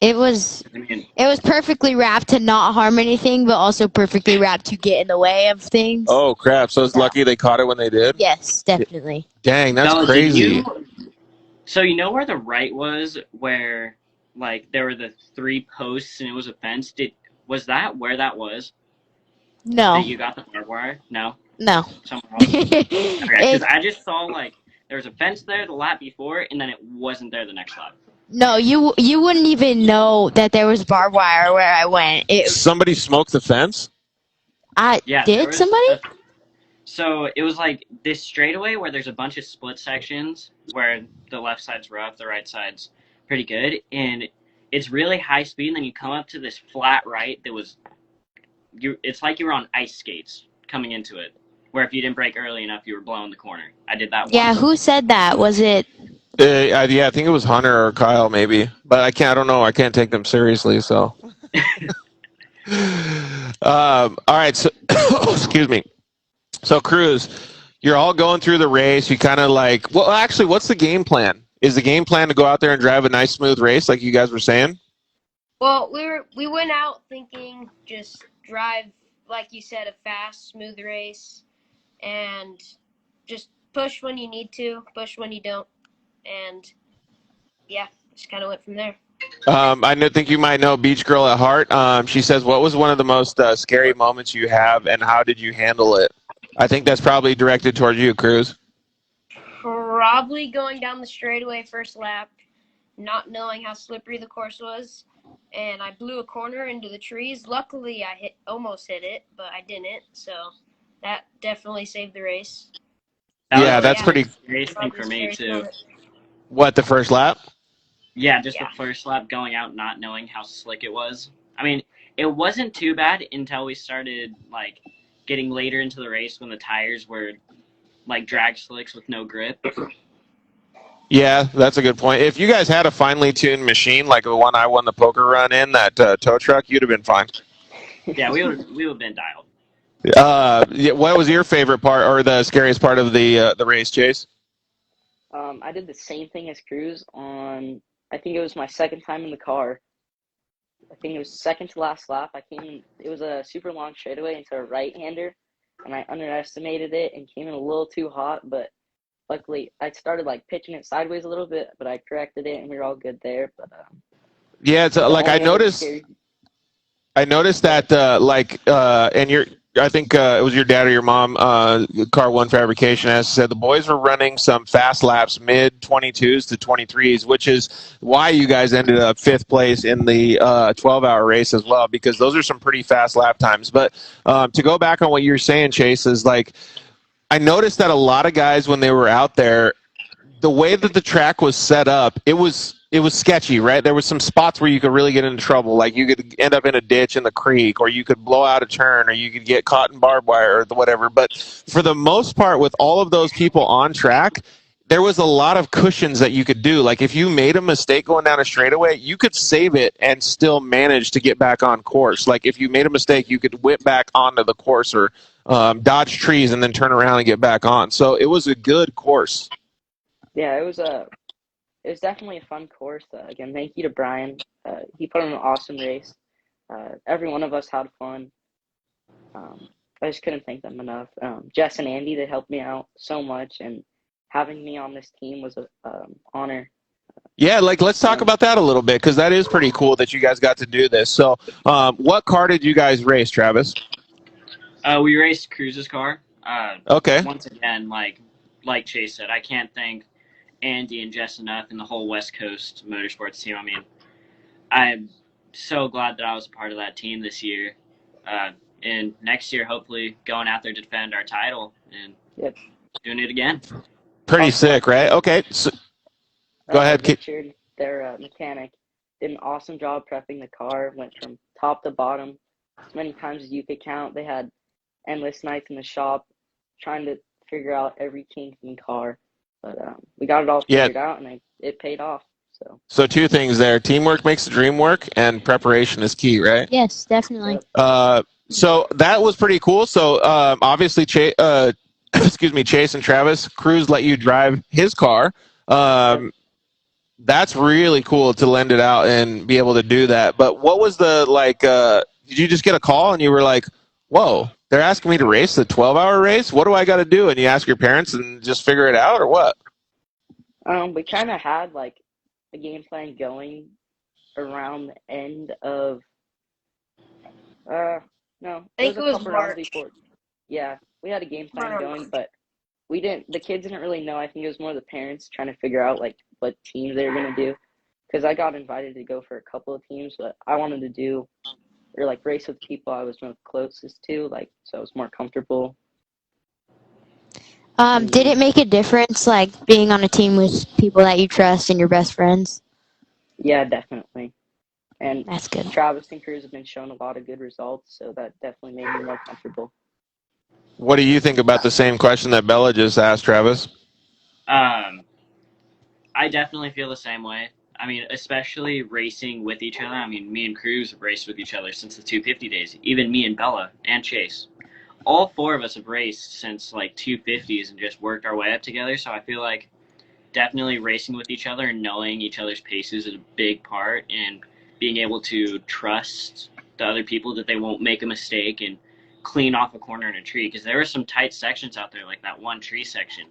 It was perfectly wrapped to not harm anything, but also perfectly wrapped to get in the way of things. Oh, crap. So it's lucky they caught it when they did? Yes, definitely. Dang, that's Bella, crazy. So you know where the right was, where like there were the 3 posts and it was a fence? Was that where that was? No. That you got the barbed wire? No? No. Somewhere else? Okay, because I just saw like there was a fence there the lap before, and then it wasn't there the next lap. No, you wouldn't even know that there was barbed wire where I went. Somebody smoked the fence? Did somebody? So it was like this straightaway where there's a bunch of split sections where the left side's rough, the right side's pretty good, and it's really high speed, and then you come up to this flat right that was it's like you were on ice skates coming into it, where if you didn't brake early enough, you were blowing the corner. I did that once. Yeah, who said that? Was it? Yeah, I think it was Hunter or Kyle, maybe. But I don't know. I can't take them seriously, so. All right, so excuse me. So, Cruz, you're all going through the race. You kind of actually, what's the game plan? Is the game plan to go out there and drive a nice, smooth race like you guys were saying? Well, we went out thinking just drive, like you said, a fast, smooth race, and just push when you need to, push when you don't, and yeah, just kind of went from there. I think you might know Beach Girl at Heart. She says, what was one of the most scary moments you have, and how did you handle it? I think that's probably directed towards you, Cruz. Probably going down the straightaway first lap, not knowing how slippery the course was, and I blew a corner into the trees. Luckily, I almost hit it, but I didn't, so that definitely saved the race. That was Yeah, So that's yeah, pretty. the scariest thing probably for the me scariest too. moment. What, the first lap? Yeah, just Yeah. the first lap going out, not knowing how slick it was. I mean, it wasn't too bad until we started like getting later into the race when the tires were like drag slicks with no grip. Yeah, that's a good point. If you guys had a finely tuned machine like the one I won the poker run in, that tow truck, you'd have been fine. Yeah, we would have been dialed. Yeah, what was your favorite part or the scariest part of the race, Chase? I did the same thing as Cruz on, I think it was my second time in the car. I think it was second to last lap. It was a super long straightaway into a right-hander, and I underestimated it and came in a little too hot, but luckily I started like pitching it sideways a little bit, but I corrected it and we were all good there. But Yeah, it's the like only other scary, I noticed go ahead. that and I think it was your dad or your mom, Car One Fabrication, as said, the boys were running some fast laps, mid 22s to 23s, which is why you guys ended up fifth place in the 12-hour race as well, because those are some pretty fast lap times. But to go back on what you were saying, Chase, is like I noticed that a lot of guys when they were out there, the way that the track was set up, it was sketchy, right? There was some spots where you could really get into trouble, like you could end up in a ditch in the creek, or you could blow out a turn, or you could get caught in barbed wire or whatever. But for the most part, with all of those people on track, there was a lot of cushions that you could do. Like if you made a mistake going down a straightaway, you could save it and still manage to get back on course. Like if you made a mistake, you could whip back onto the course or dodge trees and then turn around and get back on. So it was a good course. Yeah, it was definitely a fun course. Again, thank you to Brian. He put on an awesome race. Every one of us had fun. I just couldn't thank them enough. Jess and Andy, they helped me out so much, and having me on this team was an honor. Yeah, like let's talk And about that a little bit because that is pretty cool that you guys got to do this. So, what car did you guys race, Travis? We raced Cruz's car. Okay. Once again, like Chase said, I can't thank Andy and Jess enough and the whole West Coast Motorsports team. I mean, I'm so glad that I was a part of that team this year. And next year, hopefully, going out there to defend our title and yep. doing it again. Pretty Also, sick, right? Okay. So, go ahead. Richard, their mechanic, did an awesome job prepping the car. Went from top to bottom as many times as you could count. They had endless nights in the shop trying to figure out every kink in the car. But we got it all Yeah. figured out, and it paid off. So two things there: teamwork makes the dream work, and preparation is key, right? Yes, definitely. Yep. So that was pretty cool. So obviously, excuse me, Chase and Travis, Cruz let you drive his car. Yep. That's really cool to lend it out and be able to do that. But what was the like? Did you just get a call and you were like, "Whoa, they're asking me to race the 12-hour race? What do I got to do?" And you ask your parents and just figure it out, or what? We kind of had like a game plan going around the end of no, I it think was it a was couple rounds March. before. Yeah, we had a game plan Around going, March. but the kids didn't really know. I think it was more the parents trying to figure out like what teams they were gonna do. Because I got invited to go for a couple of teams, but I wanted to do or like race with people I was most closest to, like so I was more comfortable. Did it make a difference, like being on a team with people that you trust and your best friends? Yeah, definitely. And That's good. Travis and Cruz have been showing a lot of good results, so that definitely made me more comfortable. What do you think about the same question that Bella just asked, Travis? I definitely feel the same way. I mean, especially racing with each other. I mean, me and Cruz have raced with each other since the 250 days. Even me and Bella and Chase. All four of us have raced since like 250s and just worked our way up together. So I feel like definitely racing with each other and knowing each other's paces is a big part, and being able to trust the other people that they won't make a mistake and clean off a corner in a tree. Because there were some tight sections out there, like that one tree section,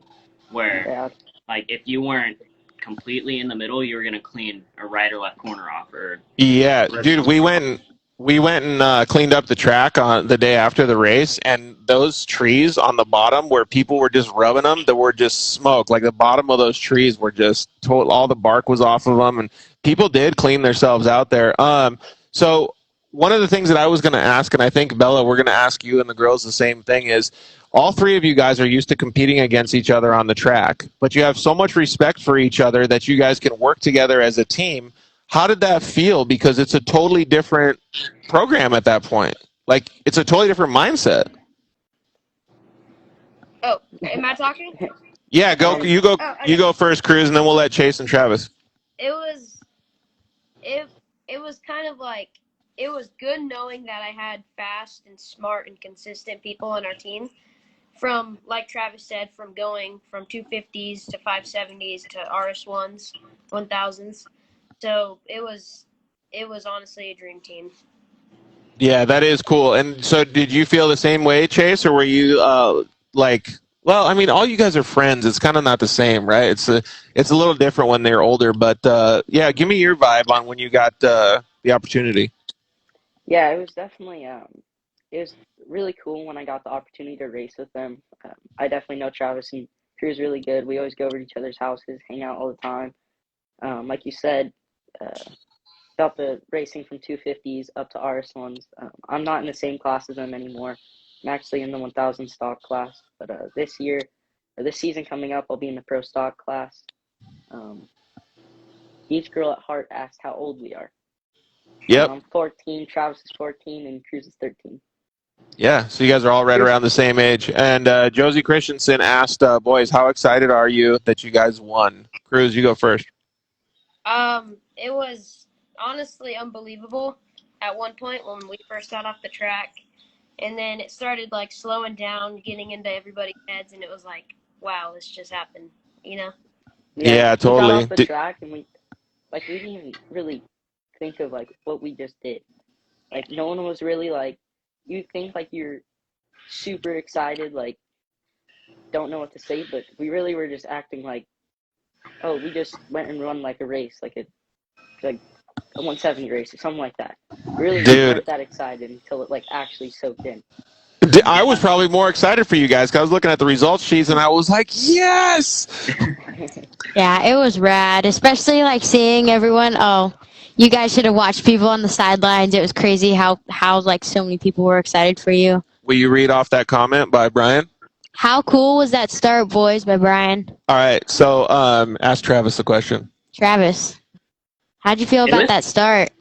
where Yeah, like if you weren't completely in the middle, you were going to clean a right or left corner off. Or Yeah, dude, we went and cleaned up the track on the day after the race, and those trees on the bottom where people were just rubbing them, that were just smoke. Like the bottom of those trees were just total. All the bark was off of them, and people did clean themselves out there. So one of the things that I was going to ask, and I think Bella, we're going to ask you and the girls the same thing, is all three of you guys are used to competing against each other on the track, but you have so much respect for each other that you guys can work together as a team. How did that feel? Because it's a totally different program at that point. Like, it's a totally different mindset. Oh, am I talking? Yeah, go. You go. Oh, okay. You go first, Cruz, and then we'll let Chase and Travis. It was kind of like, it was good knowing that I had fast and smart and consistent people on our team. From, like Travis said, from going from 250s to 570s to RS1s, 1000s. So it was honestly a dream team. Yeah, that is cool. And so, did you feel the same way, Chase, or were you like? Well, I mean, all you guys are friends. It's kind of not the same, right? It's a little different when they're older. But yeah, give me your vibe on when you got the opportunity. Yeah, it was definitely it was really cool when I got the opportunity to race with them. I definitely know Travis and Cruz really good. We always go over to each other's houses, hang out all the time. Like you said, about the racing from 250s up to RS1s. I'm not in the same class as them anymore. I'm actually in the 1000 stock class, but this season coming up, I'll be in the pro stock class. Each girl at heart asked how old we are. Yep. I'm 14, Travis is 14, and Cruz is 13. Yeah, so you guys are all right around the same age. And Josie Christensen asked, boys, how excited are you that you guys won? Cruz, you go first. It was honestly unbelievable at one point when we first got off the track, and then it started like slowing down, getting into everybody's heads, and it was like, wow, this just happened, you know? Yeah, We totally. got off the track, and we didn't even really think of like what we just did. Like, no one was really like, you think like you're super excited, like don't know what to say, but we really were just acting like, oh, we just went and run like a race, like a 170 race or something like that. We really weren't that excited until it like actually soaked in. I was probably more excited for you guys because I was looking at the results sheets and I was like, yes! Yeah, it was rad, especially like seeing everyone. Oh, you guys should have watched people on the sidelines. It was crazy how like so many people were excited for you. Will you read off that comment by Brian? How cool was that start, boys, by Brian? All right, so ask Travis the question. Travis, how'd you feel about that start?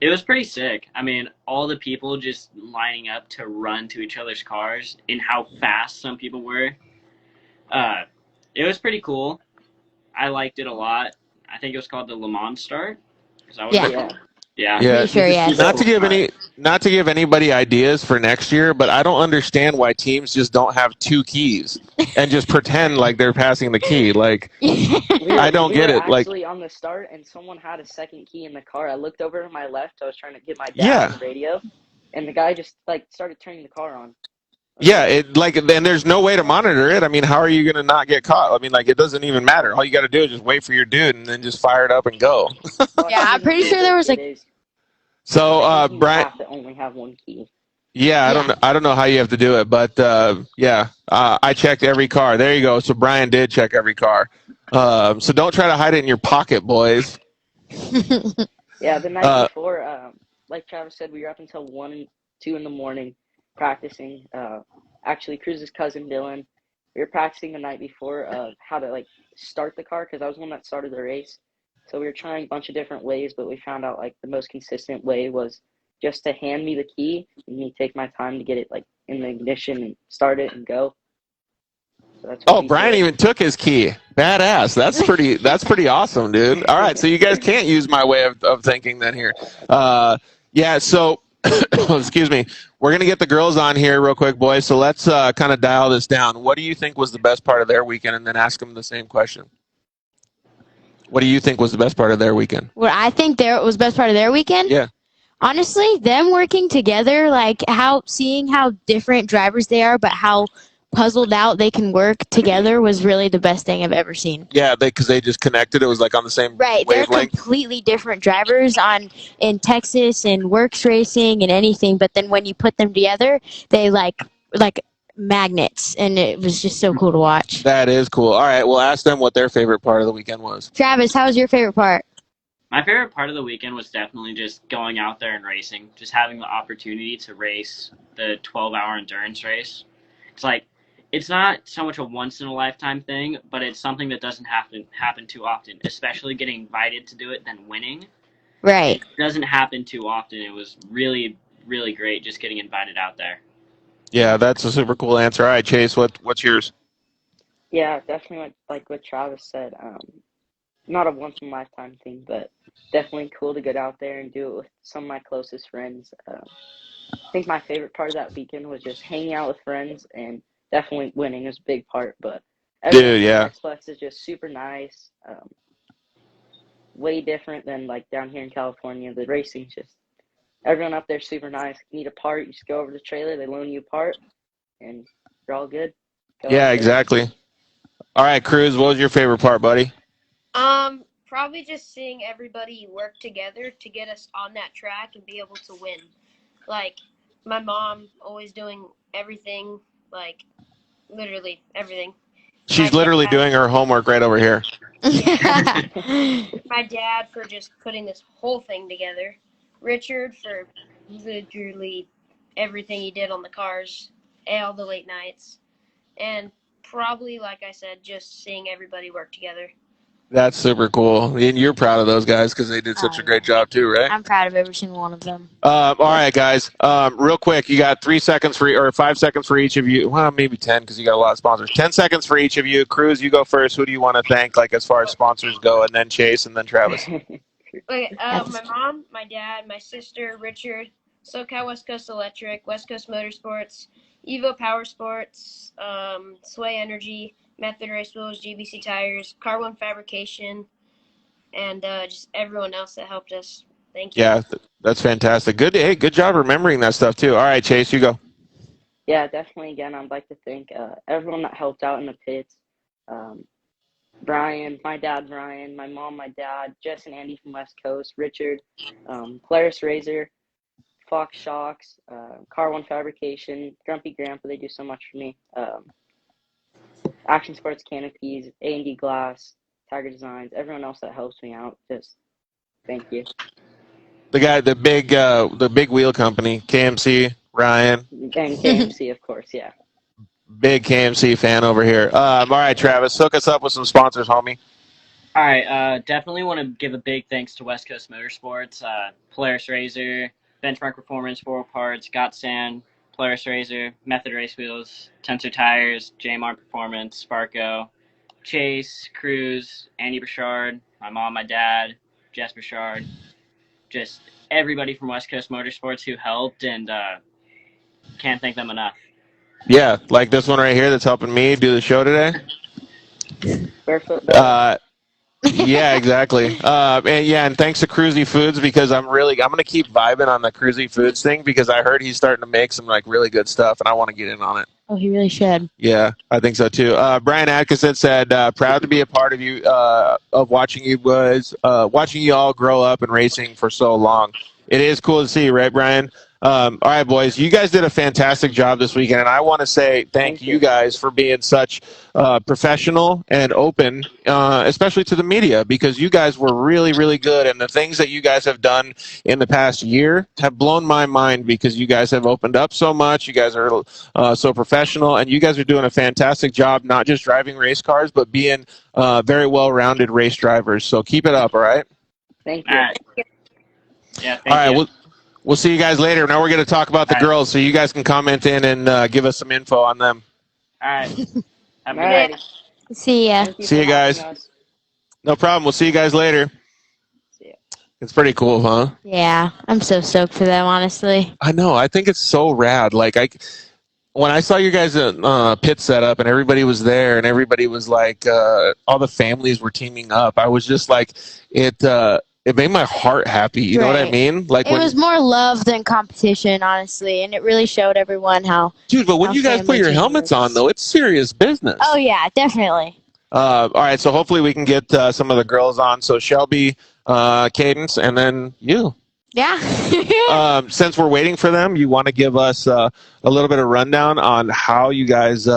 It was pretty sick. I mean, all the people just lining up to run to each other's cars and how fast some people were. It was pretty cool. I liked it a lot. I think it was called the Le Mans start. Is that what it's called? Yeah. Pretty sure, yes. Not to give anybody ideas for next year, but I don't understand why teams just don't have two keys and just pretend like they're passing the key. Like, I don't get it. Like, actually on the start, and someone had a second key in the car. I looked over to my left. I was trying to get my dad on the radio, and the guy just like started turning the car on. Yeah, and there's no way to monitor it. I mean, how are you going to not get caught? I mean, like, it doesn't even matter. All you got to do is just wait for your dude and then just fire it up and go. Yeah, I'm pretty sure there was like. So, Brian. You have to only have one key. Yeah, I don't know how you have to do it, but I checked every car. There you go. So Brian did check every car. So don't try to hide it in your pocket, boys. Yeah, the night before, like Travis said, we were up until 1 and 2 in the morning practicing. Actually, Cruz's cousin Dylan, we were practicing the night before of how to like start the car because I was the one that started the race. So we were trying a bunch of different ways, but we found out like the most consistent way was just to hand me the key and me take my time to get it like in the ignition and start it and go. So that's Brian even took his key. Badass. That's pretty awesome, dude. All right, so you guys can't use my way of thinking then here. Yeah, so excuse me. We're gonna get the girls on here real quick, boys. So let's kind of dial this down. What do you think was the best part of their weekend, and then ask them the same question. What do you think was the best part of their weekend? What I think was the best part of their weekend? Yeah. Honestly, them working together, like seeing how different drivers they are, but how puzzled out they can work together was really the best thing I've ever seen. Yeah, because they just connected. It was like on the same Right, they're wavelength. completely different drivers in Texas and works racing and anything, but then when you put them together, they like magnets, and it was just so cool to watch. That is cool. All right, we'll ask them what their favorite part of the weekend was. Travis, how was your favorite part? My favorite part of the weekend was definitely just going out there and racing, just having the opportunity to race the 12-hour endurance race. It's like, it's not so much a once-in-a-lifetime thing, but it's something that doesn't happen too often, especially getting invited to do it, then winning. Right. It doesn't happen too often. It was really, really great just getting invited out there. Yeah, that's a super cool answer. All right, Chase, what's yours? Yeah, definitely like what Travis said. Not a once in a lifetime thing, but definitely cool to get out there and do it with some of my closest friends. I think my favorite part of that weekend was just hanging out with friends, and definitely winning is a big part. But everyone Dude, from yeah. Texplex is just super nice. Way different than like down here in California. The racing's just everyone up there super nice. You need a part, you just go over to the trailer, they loan you a part, and you're all good. Go out Yeah, there. exactly. All right, Cruz, what was your favorite part, buddy? Probably just seeing everybody work together to get us on that track and be able to win. Like, my mom always doing everything, like, literally everything. She's My literally dad- doing her homework right over here. My dad for just putting this whole thing together. Richard for literally everything he did on the cars, all the late nights. And probably, like I said, just seeing everybody work together. That's super cool. And you're proud of those guys because they did such a great job too, right? I'm proud of every single one of them. All right, guys. Real quick, you got 3 seconds or 5 seconds for each of you. Well, maybe 10 because you got a lot of sponsors. 10 seconds for each of you. Cruz, you go first. Who do you want to thank, like as far as sponsors go, and then Chase, and then Travis? Okay, my mom, my dad, my sister, Richard, SoCal West Coast Electric, West Coast Motorsports, Evo Power Sports, Sway Energy, Method Race Wheels, GBC Tires, Car One Fabrication, and just everyone else that helped us. Thank you. Yeah, that's fantastic. Good. Hey, good job remembering that stuff too. All right, Chase, you go. Yeah, definitely. Again, I'd like to thank everyone that helped out in the pits. Brian, my dad, Brian, my mom, my dad, Jess and Andy from West Coast, Richard, Polaris Razor, Fox Shocks, Car One Fabrication, Grumpy Grandpa. They do so much for me. Action Sports Canopies, A&D Glass, Tiger Designs, everyone else that helps me out. Just thank you. The guy, the big wheel company, KMC, Ryan. And KMC, of course, yeah. Big KMC fan over here. All right, Travis, hook us up with some sponsors, homie. All right, definitely want to give a big thanks to West Coast Motorsports, Polaris Razor, Benchmark Performance, 4 Parts, Got Sand, Polaris Razor, Method Race Wheels, Tensor Tires, JMR Performance, Sparco, Chase, Cruz, Andy Bouchard, my mom, my dad, Jess Bouchard, just everybody from West Coast Motorsports who helped, and can't thank them enough. Yeah, like this one right here that's helping me do the show today. Barefoot Bella. Yeah, exactly. And thanks to Cruzy Foods because I'm gonna keep vibing on the Cruzy Foods thing because I heard he's starting to make some like really good stuff and I want to get in on it. Oh, he really should. Yeah, I think so too. Brian Atkinson said, "Proud to be a part of you, of watching you all grow up and racing for so long. It is cool to see, right, Brian? All right, boys, you guys did a fantastic job this weekend, and I want to say thank you guys for being such professional and open, especially to the media, because you guys were really, really good, and the things that you guys have done in the past year have blown my mind because you guys have opened up so much. You guys are so professional, and you guys are doing a fantastic job, not just driving race cars, but being very well-rounded race drivers. So keep it up, all right? Thank you. All right. Yeah, thank All right, you. We'll see you guys later. Now we're going to talk about the girls, so you guys can comment in and give us some info on them. All right. Have a good Alrighty. day. See ya. Thank you See for you guys. having us. No problem. We'll see you guys later. See ya. It's pretty cool, huh? Yeah, I'm so stoked for them, honestly. I know. I think it's so rad. Like when I saw you guys pit setup and everybody was there and everybody was like, all the families were teaming up. I was just like, it made my heart happy. You know what I Right. mean? Like It was more love than competition, honestly, and it really showed everyone how. dude, but when how you guys put family your team helmets works. on, though, it's serious business. Oh yeah, definitely. All right, so hopefully we can get some of the girls on. So Shelby, Cadence, and then you. Yeah. Since we're waiting for them, you want to give us a little bit of rundown on how you guys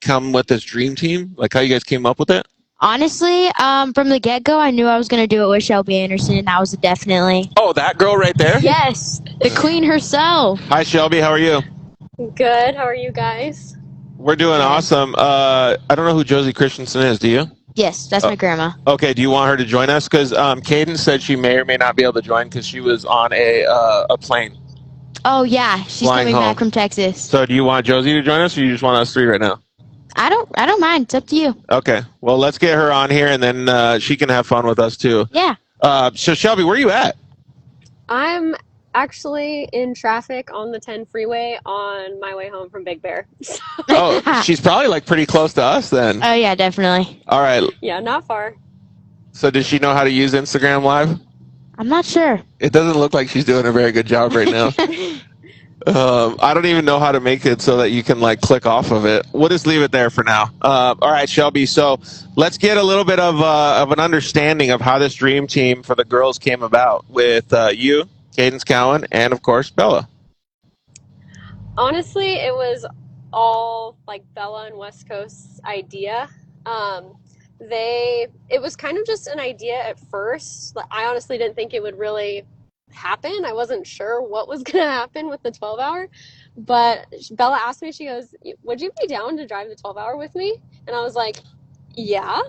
come with this dream team, like how you guys came up with it? Honestly, from the get-go, I knew I was going to do it with Shelby Anderson, and that was a definitely. Oh, that girl right there? Yes, the queen herself. Hi, Shelby. How are you? Good. How are you guys? We're doing awesome. I don't know who Josie Christensen is. Do you? Yes, that's my grandma. Okay. Do you want her to join us? Because Cadence said she may or may not be able to join because she was on a plane. Oh yeah, she's Flying coming home. back from Texas. So do you want Josie to join us, or you just want us three right now? I don't mind. It's up to you. Okay. Well, let's get her on here, and then she can have fun with us too. Yeah. So Shelby, where are you at? I'm actually in traffic on the 10 freeway on my way home from Big Bear. Oh, she's probably like pretty close to us then. Oh yeah, definitely. All right. Yeah, not far. So does she know how to use Instagram Live? I'm not sure. It doesn't look like she's doing a very good job right now. I don't even know how to make it so that you can like click off of it. We'll just leave it there for now. All right, Shelby. So let's get a little bit of an understanding of how this dream team for the girls came about with you, Cadence Cowan, and of course Bella. Honestly, it was all like Bella and West Coast's idea. It was kind of just an idea at first. Like, I honestly didn't think it would really happen. I wasn't sure what was going to happen with the 12-hour, but Bella asked me, she goes, would you be down to drive the 12-hour with me? And I was like, yeah.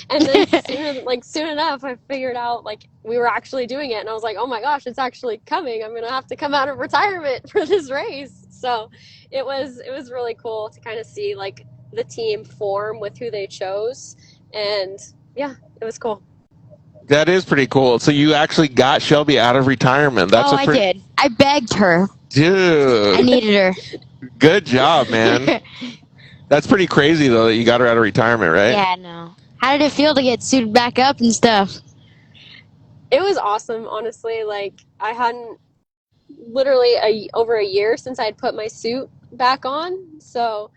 And then soon enough, I figured out like we were actually doing it, and I was like, oh my gosh, it's actually coming. I'm gonna have to come out of retirement for this race. So it was really cool to kind of see like the team form with who they chose, and yeah, it was cool. That is pretty cool. So you actually got Shelby out of retirement. I did. I begged her. Dude. I needed her. Good job, man. That's pretty crazy though that you got her out of retirement, right? Yeah, no. How did it feel to get suited back up and stuff? It was awesome, honestly. Like I hadn't literally over a year since I'd put my suit back on, so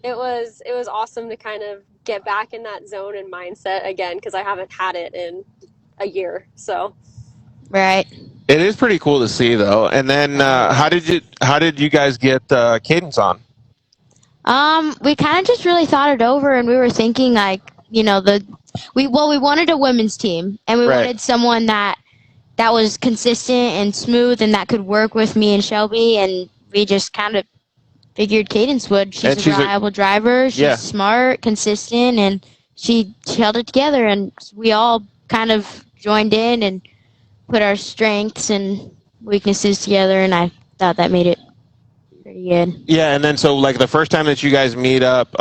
it was awesome to kind of get back in that zone and mindset again because I haven't had it in a year. So right. It is pretty cool to see though. And then how did you guys get Cadence on? We kind of just really thought it over, and we were thinking like, you know, we wanted a women's team, and we wanted someone that was consistent and smooth and that could work with me and Shelby, and we just kind of figured Cadence would. She's a reliable driver. She's smart, consistent, and she held it together, and we all kind of joined in and put our strengths and weaknesses together, and I thought that made it pretty good. Yeah, and then so like the first time that you guys meet up,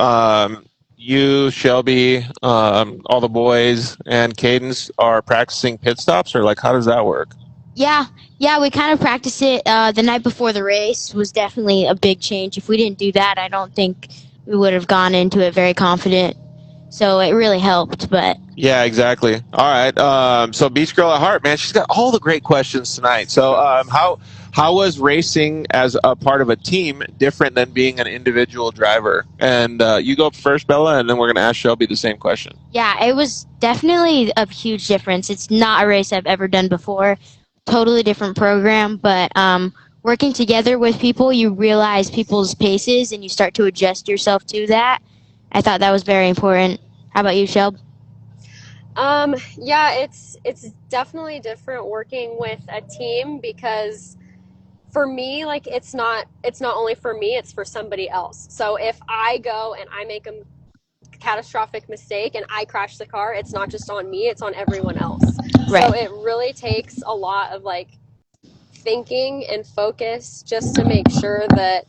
you, Shelby, all the boys, and Cadence are practicing pit stops, or like how does that work? Yeah, we kind of practiced it the night before the race. Was definitely a big change. If we didn't do that, I don't think we would have gone into it very confident. So it really helped, but... Yeah, exactly. All right. So Beach Girl at Heart, man, she's got all the great questions tonight. So how was racing as a part of a team different than being an individual driver? And you go up first, Bella, and then we're going to ask Shelby the same question. Yeah, it was definitely a huge difference. It's not a race I've ever done before. Totally different program, but working together with people, you realize people's paces, and you start to adjust yourself to that. I thought that was very important. How about you, Shelb? Yeah, it's definitely different working with a team because for me, like it's not only for me, it's for somebody else. So if I go and I make a catastrophic mistake and I crash the car, it's not just on me, it's on everyone else. Right. So it really takes a lot of like thinking and focus just to make sure that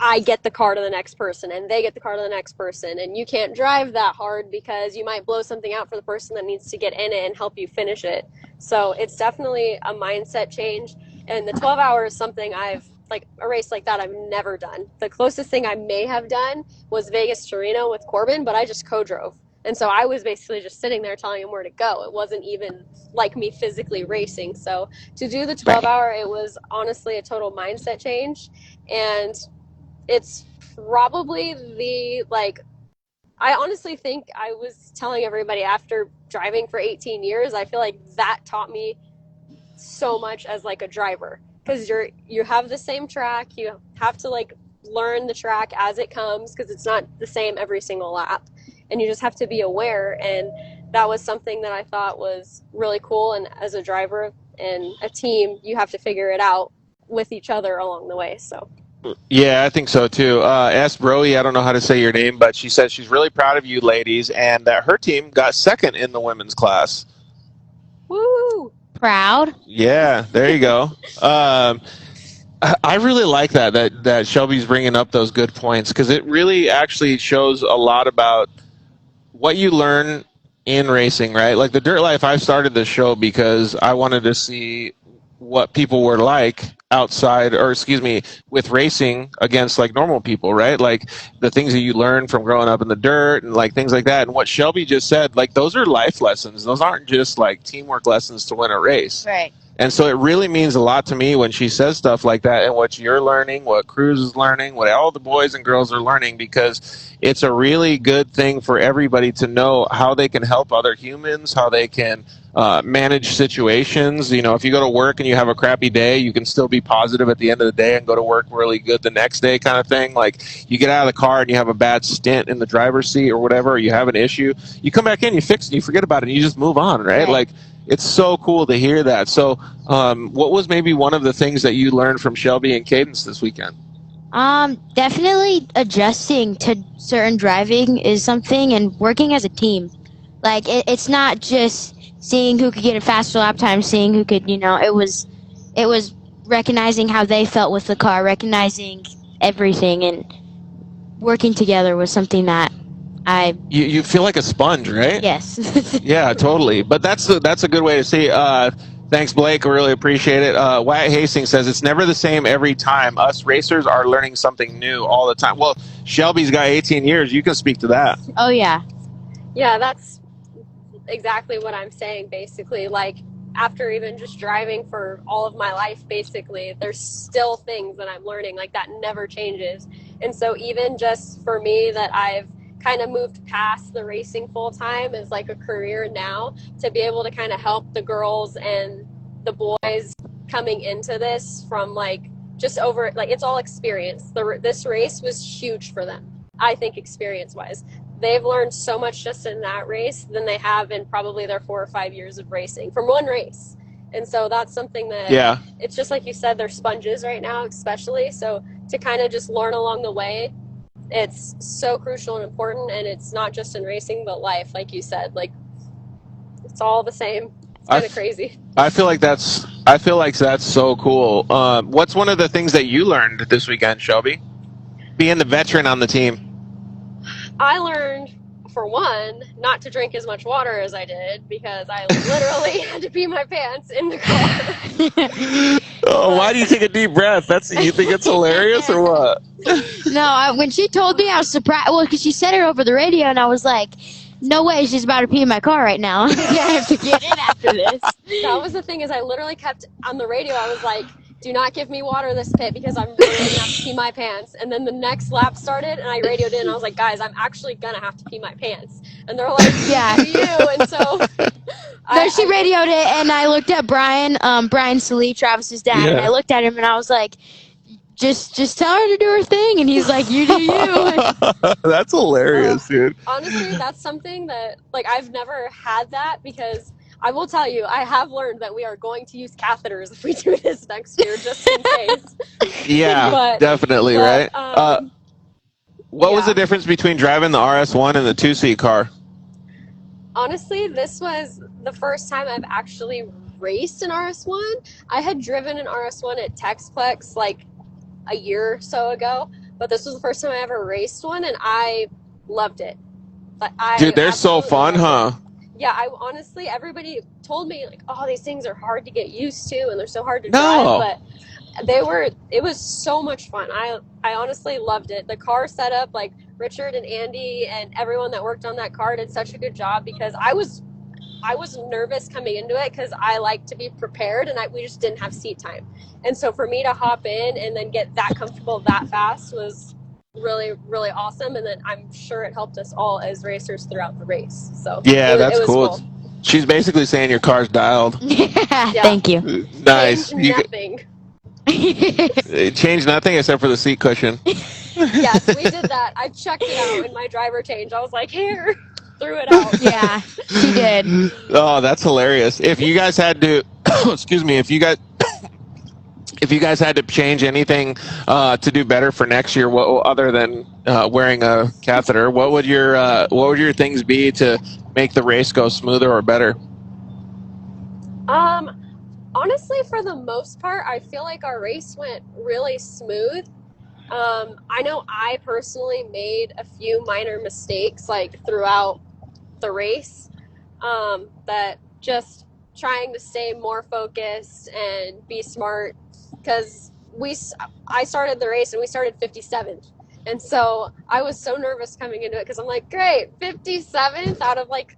I get the car to the next person and they get the car to the next person, and you can't drive that hard because you might blow something out for the person that needs to get in it and help you finish it. So it's definitely a mindset change, and the 12-hour is something a race like that I've never done. The closest thing I may have done was Vegas to Reno with Corbin, but I just co-drove. And so I was basically just sitting there telling him where to go. It wasn't even like me physically racing. So to do the 12-hour, it was honestly a total mindset change. And it's probably I honestly think I was telling everybody after driving for 18 years, I feel like that taught me so much as like a driver, because you have the same track, you have to like learn the track as it comes because it's not the same every single lap, and you just have to be aware. And that was something that I thought was really cool, and as a driver and a team, you have to figure it out with each other along the way. So Yeah, I think so too. S. Broey, I don't know how to say your name, but she said she's really proud of you ladies and that her team got second in the women's class. woo! Proud. Yeah, there you go. I really like that Shelby's bringing up those good points because it really actually shows a lot about what you learn in racing, right? Like the Dirt Life, I started this show because I wanted to see what people were like outside, or excuse me, with racing against like normal people, right? Like the things that you learn from growing up in the dirt and like things like that. And what Shelby just said, like those are life lessons. Those aren't just like teamwork lessons to win a race. Right. And so it really means a lot to me when she says stuff like that, and what you're learning, what Cruz is learning, what all the boys and girls are learning, because it's a really good thing for everybody to know how they can help other humans, how they can manage situations. You know, if you go to work and you have a crappy day, you can still be positive at the end of the day and go to work really good the next day, kind of thing. Like you get out of the car and you have a bad stint in the driver's seat or whatever, or you have an issue, you come back in, you fix it, you forget about it, and you just move on, right? Like it's so cool to hear that. So what was maybe one of the things that you learned from Shelby and Cadence this weekend? Definitely adjusting to certain driving is something, and working as a team. Like it's not just seeing who could get a faster lap time, seeing who could, it was recognizing how they felt with the car, recognizing everything, and working together was something that you feel like a sponge, right? Yes. Yeah, totally. But that's a good way to see. Thanks, Blake. I really appreciate it. Wyatt Hastings says it's never the same every time. Us racers are learning something new all the time. Well, Shelby's got 18 years. You can speak to that. Oh yeah. Yeah, that's exactly what I'm saying, basically. Like after even just driving for all of my life, basically, there's still things that I'm learning, like that never changes. And so even just for me, that I've kind of moved past the racing full time as like a career now, to be able to kind of help the girls and the boys coming into this from like just over, like it's all experience. This race was huge for them, I think, experience wise. They've learned so much just in that race than they have in probably their 4 or 5 years of racing from one race. And so that's something that, it's just like you said, they're sponges right now, especially. So to kind of just learn along the way, it's so crucial and important. And it's not just in racing, but life, like you said, like it's all the same. It's kind of crazy. I feel like that's so cool. What's one of the things that you learned this weekend, Shelby? Being the veteran on the team. I learned, for one, not to drink as much water as I did, because I literally had to pee my pants in the car. Oh, why do you take a deep breath? You think it's hilarious or what? No, when she told me, I was surprised. Well, because she said it over the radio, and I was like, no way, she's about to pee in my car right now. I have to get in after this. That was the thing, is I literally kept on the radio, I was like, do not give me water this pit, because I'm really going to have to pee my pants. And then the next lap started, and I radioed in, and I was like, guys, I'm actually going to have to pee my pants. And they're like, yeah, you. And so she radioed it, and I looked at Brian Salee, Travis's dad, and I looked at him, and I was like, just tell her to do her thing. And he's like, you do you. That's hilarious, dude. Honestly, that's something that, like, I've never had that, because I will tell you, I have learned that we are going to use catheters if we do this next year, just in case. Yeah, definitely, right? What was the difference between driving the RS1 and the 2-seat car? Honestly, this was the first time I've actually raced an RS1. I had driven an RS1 at Texplex like a year or so ago, but this was the first time I ever raced one, and I loved it. Dude, they're so fun, huh? Yeah, honestly, everybody told me like, oh, these things are hard to get used to and they're so hard to drive, but it was so much fun. I honestly loved it. The car setup, like Richard and Andy and everyone that worked on that car did such a good job, because I was nervous coming into it because I like to be prepared, and we just didn't have seat time. And so for me to hop in and then get that comfortable that fast was really, really awesome. And then I'm sure it helped us all as racers throughout the race. So Yeah, it was cool. cool. She's basically saying your car's dialed. Yeah, thank you. Nice. Changed nothing. It changed nothing except for the seat cushion. Yes, we did that. I checked it out in my driver change. I was like, here, threw it out. Yeah, she did. Oh, that's hilarious. If you guys had to, excuse me, if you guys had to change anything to do better for next year, what other than wearing a catheter, what would your things be to make the race go smoother or better? Honestly, for the most part, I feel like our race went really smooth. I know I personally made a few minor mistakes like throughout the race, that just trying to stay more focused and be smart, because I started the race and we started 57th. And so I was so nervous coming into it because I'm like, great, 57th out of like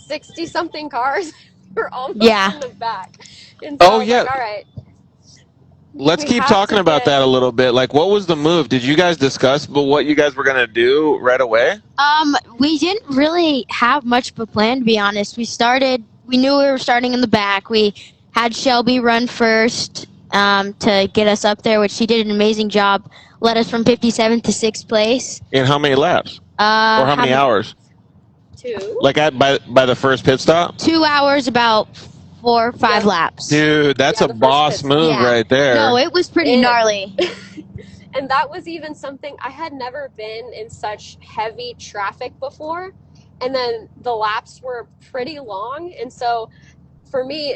60 something cars. We're almost in the back. And so I was like, all right. Let's we keep have talking to about get- that a little bit. Like, what was the move? Did you guys discuss what you guys were going to do right away? We didn't really have much of a plan, to be honest. We knew we were starting in the back. We had Shelby run first to get us up there, which she did an amazing job. Led us from 57th to 6th place. In how many laps? Or how many hours? 2. Like by the first pit stop? 2 hours, about 4 or 5 laps. Dude, that's a boss move right there. No, it was pretty gnarly. And that was even something, I had never been in such heavy traffic before. And then the laps were pretty long. And so for me,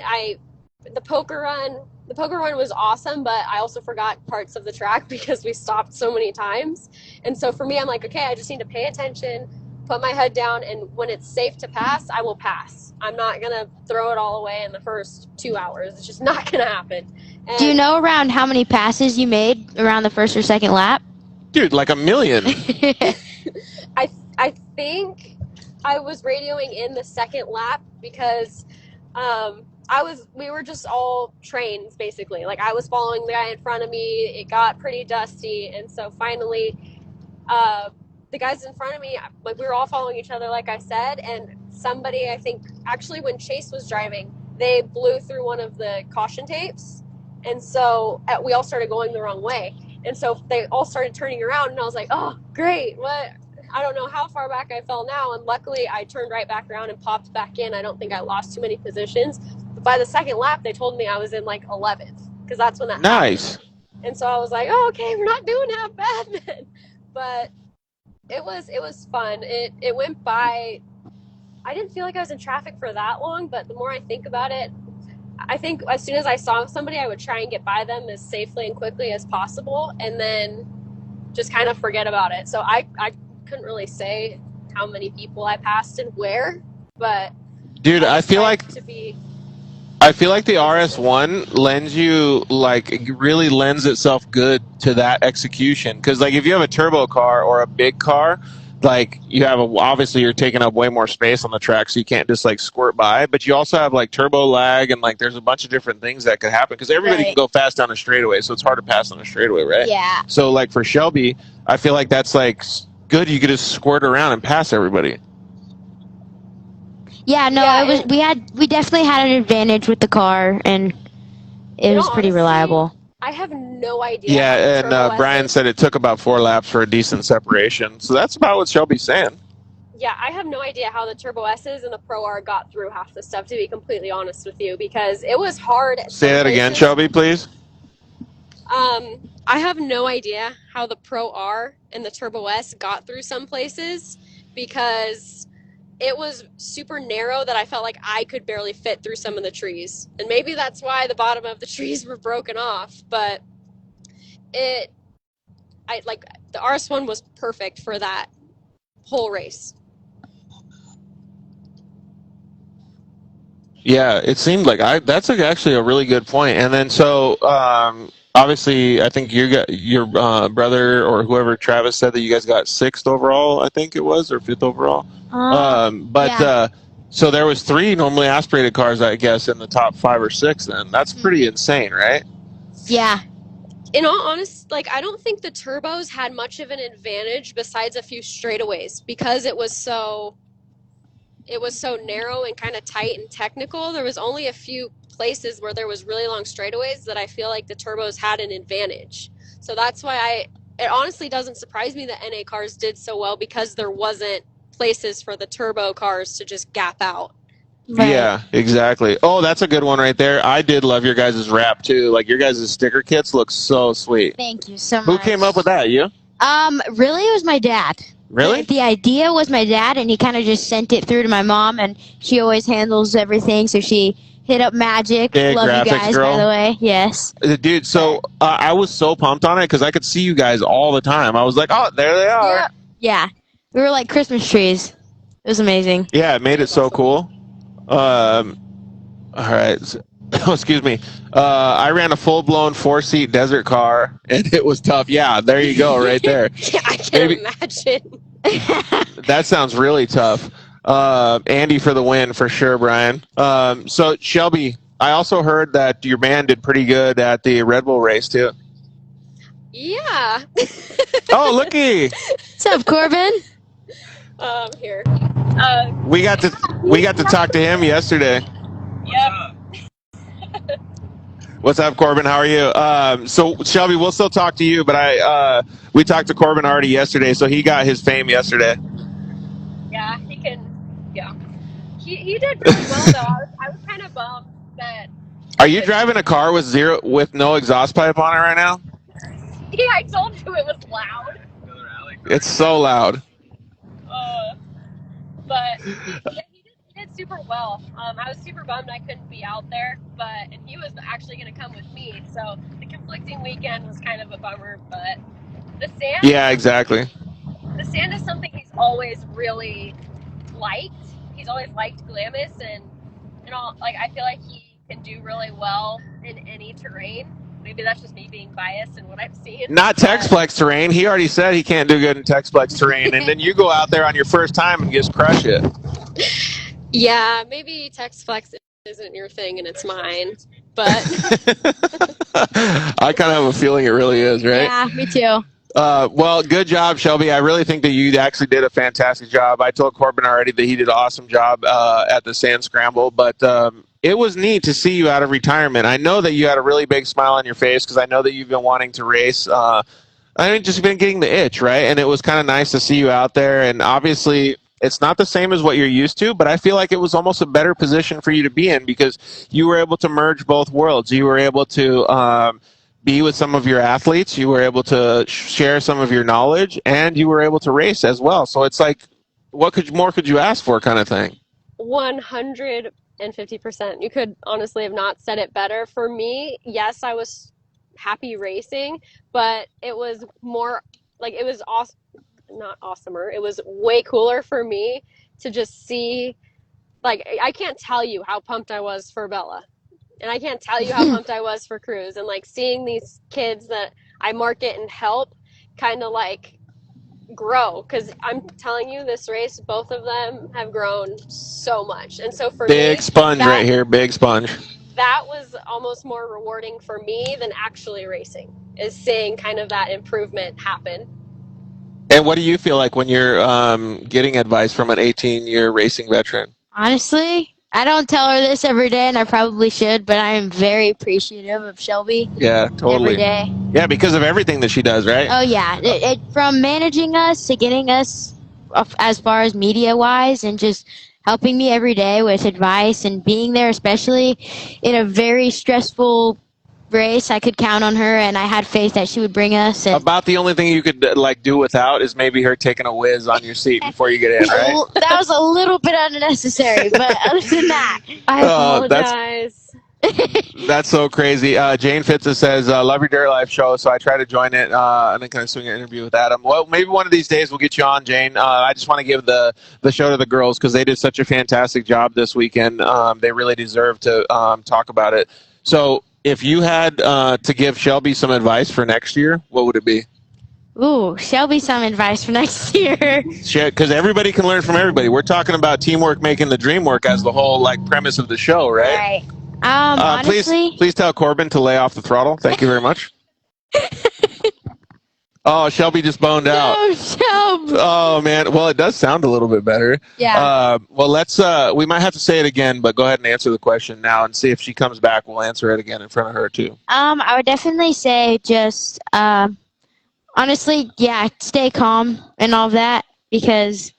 the poker run was awesome, but I also forgot parts of the track because we stopped so many times. And so for me, I'm like, okay, I just need to pay attention, put my head down, and when it's safe to pass, I will pass. I'm not going to throw it all away in the first 2 hours. It's just not going to happen. And do you know around how many passes you made around the first or second lap? Dude, like 1 million. I think I was radioing in the second lap because we were just all trains basically. Like I was following the guy in front of me. It got pretty dusty, and so finally the guys in front of me, like we were all following each other like I said, and somebody, I think actually when Chase was driving, they blew through one of the caution tapes, and so we all started going the wrong way. And so they all started turning around, and I was like, oh, great, what? I don't know how far back I fell now, and luckily I turned right back around and popped back in. I don't think I lost too many positions. But by the second lap, they told me I was in like 11th, because that's when that Nice. happened. And so I was like, oh, okay, we're not doing half bad then. But it was fun. It went by. I didn't feel like I was in traffic for that long, but the more I think about it, I think as soon as I saw somebody, I would try and get by them as safely and quickly as possible, and then just kind of forget about it. So I couldn't really say how many people I passed and where, but dude, I feel like the RS1 really lends itself good to that execution, because like if you have a turbo car or a big car, like you have obviously you're taking up way more space on the track, so you can't just like squirt by, but you also have like turbo lag, and like there's a bunch of different things that could happen because everybody can go fast down a straightaway, so it's hard to pass on a straightaway, right? Yeah. So like for Shelby, I feel like that's like good. You could just squirt around and pass everybody. Yeah, no, we definitely had an advantage with the car, and it was pretty reliable. I have no idea. Yeah, and Brian said it took about 4 laps for a decent separation, so that's about what Shelby's saying. Yeah, I have no idea how the Turbo S's and the Pro R got through half the stuff, to be completely honest with you, because it was hard. Say that again, Shelby, please. I have no idea how the Pro R and the Turbo S got through some places, because it was super narrow that I felt like I could barely fit through some of the trees. And maybe that's why the bottom of the trees were broken off, but the RS1 was perfect for that whole race. Yeah, it seemed like that's actually a really good point. And then so obviously, I think you got your brother or whoever, Travis, said that you guys got 6th overall, I think it was, or 5th overall. So there was 3 normally aspirated cars, I guess, in the top 5 or 6 then. That's pretty insane, right? Yeah. In all honesty, like, I don't think the turbos had much of an advantage besides a few straightaways because it was so narrow and kind of tight and technical. There was only a few places where there was really long straightaways that I feel like the turbos had an advantage. So that's why it honestly doesn't surprise me that NA cars did so well because there wasn't places for the turbo cars to just gap out. Right. Yeah, exactly. Oh, that's a good one right there. I did love your guys' wrap too. Like your guys' sticker kits look so sweet. Thank you so much. Who came up with that? You? Really, it was my dad. Really? The idea was my dad, and he kind of just sent it through to my mom, and she always handles everything, so she hit up Magic. Big Love you graphics guys, girl. by the way. Yes. Dude, so I was so pumped on it because I could see you guys all the time. I was like, oh, there they are. Yeah. We were like Christmas trees. It was amazing. Yeah, it made it so cool. All right. Excuse me. I ran a full-blown 4-seat desert car, and it was tough. Yeah, there you go, right there. Yeah, I can imagine. That sounds really tough. Andy for the win, for sure, Brian. So, Shelby, I also heard that your band did pretty good at the Red Bull race, too. Yeah. Oh, looky. What's up, Corbin? Here. We got to talk to him yesterday. Yep. What's up, Corbin? How are you? So, Shelby, we'll still talk to you, but we talked to Corbin already yesterday, so he got his fame yesterday. Yeah, he can. Yeah, he did really well though. I was kind of bummed that. Are you driving a car with no exhaust pipe on it right now? Yeah, I told you it was loud. It's so loud. But he did super well. I was super bummed I couldn't be out there, and he was actually going to come with me. So the conflicting weekend was kind of a bummer. But the sand. Yeah, exactly. The sand is something he's always really liked. He's always liked Glamis and all. Like, I feel like he can do really well in any terrain. Maybe that's just me being biased in what I've seen. Not Texplex terrain. He already said he can't do good in Texplex terrain, and then you go out there on your first time and just crush it. Yeah, maybe Texplex isn't your thing and it's mine, but I kind of have a feeling it really is, right? Yeah, me too. Well, good job, Shelby. I really think that you actually did a fantastic job. I told Corbin already that he did an awesome job at the Sand Scramble, but it was neat to see you out of retirement. I know that you had a really big smile on your face because I know that you've been wanting to race. Just been getting the itch, right? And it was kind of nice to see you out there. And obviously, it's not the same as what you're used to, but I feel like it was almost a better position for you to be in because you were able to merge both worlds. You were able to be with some of your athletes. You were able to share some of your knowledge, and you were able to race as well. So it's like, what more could you ask for, kind of thing? 150%. You could honestly have not said it better. For me, yes, I was happy racing, but it was more like it was awesome. Not awesomer. It was way cooler for me to just see. Like, I can't tell you how pumped I was for Bella. And I can't tell you how pumped I was for Cruz. And, like, seeing these kids that I market and help kind of, like, grow. Because I'm telling you, this race, both of them have grown so much. And so for big sponge right here, big sponge. That was almost more rewarding for me than actually racing, is seeing kind of that improvement happen. And what do you feel like when you're getting advice from an 18-year racing veteran? Honestly, I don't tell her this every day, and I probably should, but I am very appreciative of Shelby. Yeah, totally. Every day. Yeah, because of everything that she does, right? Oh, yeah. From managing us to getting us as far as media-wise and just helping me every day with advice and being there, especially in a very stressful race. I could count on her, and I had faith that she would bring us. And about the only thing you could do without is maybe her taking a whiz on your seat before you get in, right? That was a little bit unnecessary, but other than that, I apologize. That's so crazy. Jane Fitza says, love your Dirt Life show, so I try to join it and then kind of swing an interview with Adam. Well, maybe one of these days we'll get you on, Jane. I just want to give the show to the girls because they did such a fantastic job this weekend. They really deserve to talk about it. So, if you had to give Shelby some advice for next year, what would it be? Ooh, Shelby, some advice for next year. Because everybody can learn from everybody. We're talking about teamwork making the dream work as the whole like premise of the show, right? Right. Honestly, please tell Corbin to lay off the throttle. Thank you very much. Oh, Shelby just boned out. no, Shelby. Oh man, well it does sound a little bit better. Yeah. Well, let's. We might have to say it again, but go ahead and answer the question now, and see if she comes back. We'll answer it again in front of her too. I would definitely say just honestly, yeah, stay calm and all that, because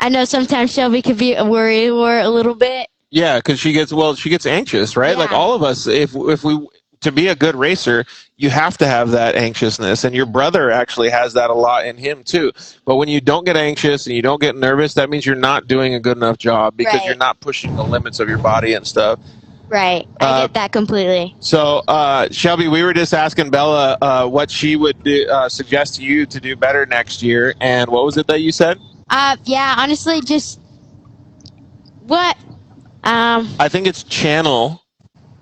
I know sometimes Shelby could be a worry or a little bit. Yeah, because she gets anxious, right? Yeah. Like all of us, if we to be a good racer, you have to have that anxiousness, and your brother actually has that a lot in him too. But when you don't get anxious and you don't get nervous, that means you're not doing a good enough job, because Right. you're not pushing the limits of your body and stuff. Right. I get that completely. So, Shelby, we were just asking Bella what she would suggest to you to do better next year, and what was it that you said? Yeah, honestly, just what? I think it's channel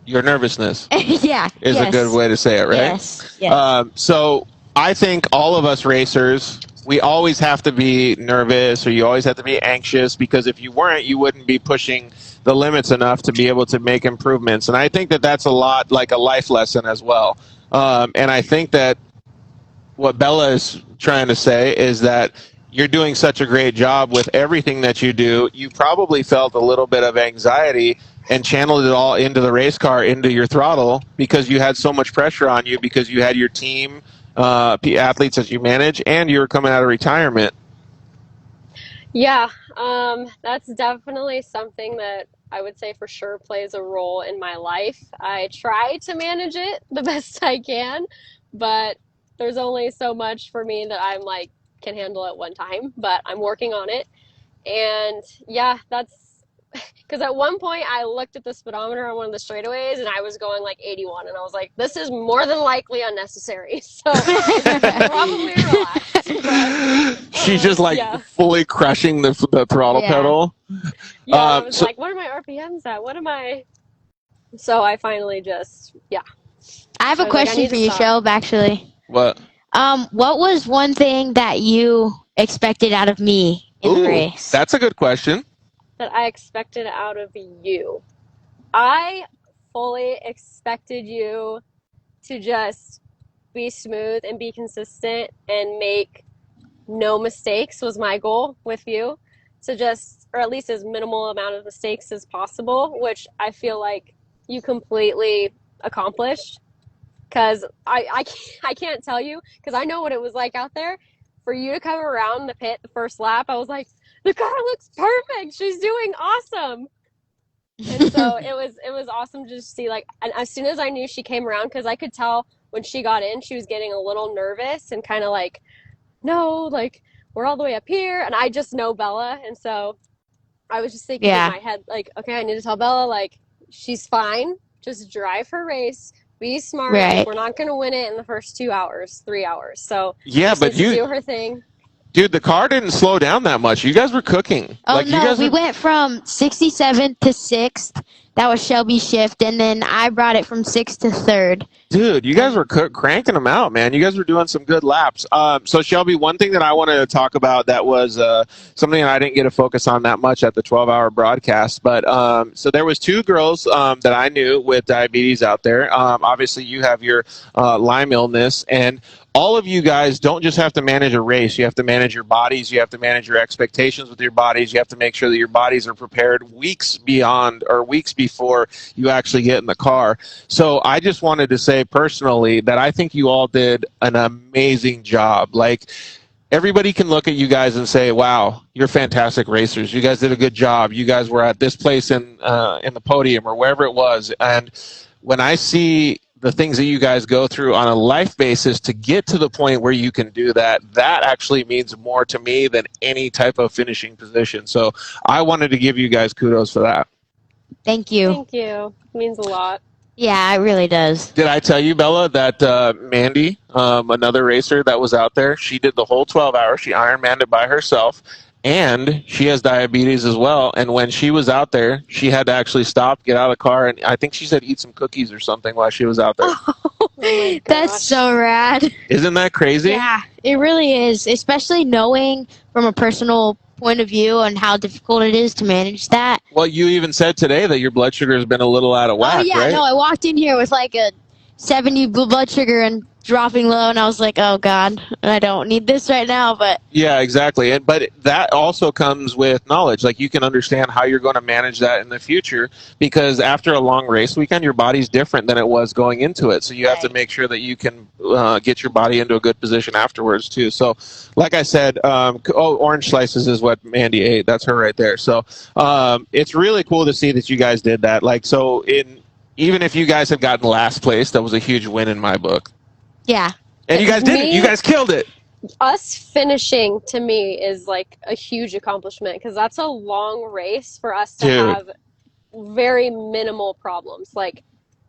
your nervousness. Yeah. Is yes. a good way to say it, right? Yes. Yes. So I think all of us racers, we always have to be nervous, or you always have to be anxious, because if you weren't, you wouldn't be pushing the limits enough to be able to make improvements. And I think that that's a lot like a life lesson as well. And I think that what Bella is trying to say is that you're doing such a great job with everything that you do. You probably felt a little bit of anxiety and channeled it all into the race car, into your throttle, because you had so much pressure on you, because you had your team athletes that you manage, and you were coming out of retirement. Yeah, that's definitely something that I would say for sure plays a role in my life. I try to manage it the best I can, but there's only so much for me that I'm like can handle at one time, but I'm working on it. And yeah, that's because at one point I looked at the speedometer on one of the straightaways and I was going like 81, and I was like, this is more than likely unnecessary. So I should probably relax. But, She's just like yeah. fully crushing the throttle pedal. Yeah, I was like, what are my RPMs at? What am I? So I finally just, yeah. I have a question for you, Shelb, actually. What? What was one thing that you expected out of me in the race? That's a good question. That I expected out of you. I fully expected you to just be smooth and be consistent and make no mistakes was my goal with you. So just, or at least as minimal amount of mistakes as possible, which I feel like you completely accomplished. Because I can't tell you, because I know what it was like out there. For you to come around the pit the first lap, I was like, the car looks perfect. She's doing awesome. And so it was awesome to just see, like, and as soon as I knew she came around, because I could tell when she got in, she was getting a little nervous and kind of like, no, like, we're all the way up here. And I just know Bella. And so I was just thinking in my head, like, okay, I need to tell Bella, like, she's fine. Just drive her race. Be smart. Right. Like, we're not going to win it in the first 2 hours, 3 hours. So yeah, but you do her thing. Dude, the car didn't slow down that much. You guys were cooking. Oh, like, no, you guys we went from 67th to 6th. That was Shelby's shift, and then I brought it from 6th to 3rd. Dude, you guys were cranking them out, man. You guys were doing some good laps. So, Shelby, one thing that I wanted to talk about that was something that I didn't get to focus on that much at the 12-hour broadcast. But so there was two girls that I knew with diabetes out there. Obviously, you have your Lyme illness, and all of you guys don't just have to manage a race. You have to manage your bodies. You have to manage your expectations with your bodies. You have to make sure that your bodies are prepared weeks beyond or weeks before you actually get in the car. So I just wanted to say personally that I think you all did an amazing job. Like, everybody can look at you guys and say, wow, you're fantastic racers. You guys did a good job. You guys were at this place in the podium or wherever it was. And when I see the things that you guys go through on a life basis to get to the point where you can do that, that actually means more to me than any type of finishing position. So I wanted to give you guys kudos for that. Thank you. Thank you. It means a lot. Yeah, it really does. Did I tell you, Bella, that Mandy, another racer that was out there, she did the whole 12 hours. She Ironmanned it by herself. and she has diabetes as well. And when she was out there, she had to actually stop, get out of the car, and I think she said eat some cookies or something while she was out there. Oh my That's gosh. so rad. Isn't that crazy? Yeah, it really is, especially knowing from a personal point of view on how difficult it is to manage that. Well, you even said today that your blood sugar has been a little out of whack, Oh yeah, right? no, I walked in here with like a 70 blood sugar and dropping low, and I was like, oh god, I don't need this right now. But Yeah, exactly. But that also comes with knowledge. Like you can understand how you're going to manage that in the future, because after a long race weekend, your body's different than it was going into it. So you have to Right. make sure that you can get your body into a good position afterwards too. So, like I said, orange slices is what Mandy ate. That's her right there. So it's really cool to see that you guys did that. Like so, even if you guys had gotten last place, that was a huge win in my book. yeah, And you guys did it. You guys killed it. Us finishing to me is like a huge accomplishment because that's a long race for us to Dude. have very minimal problems, like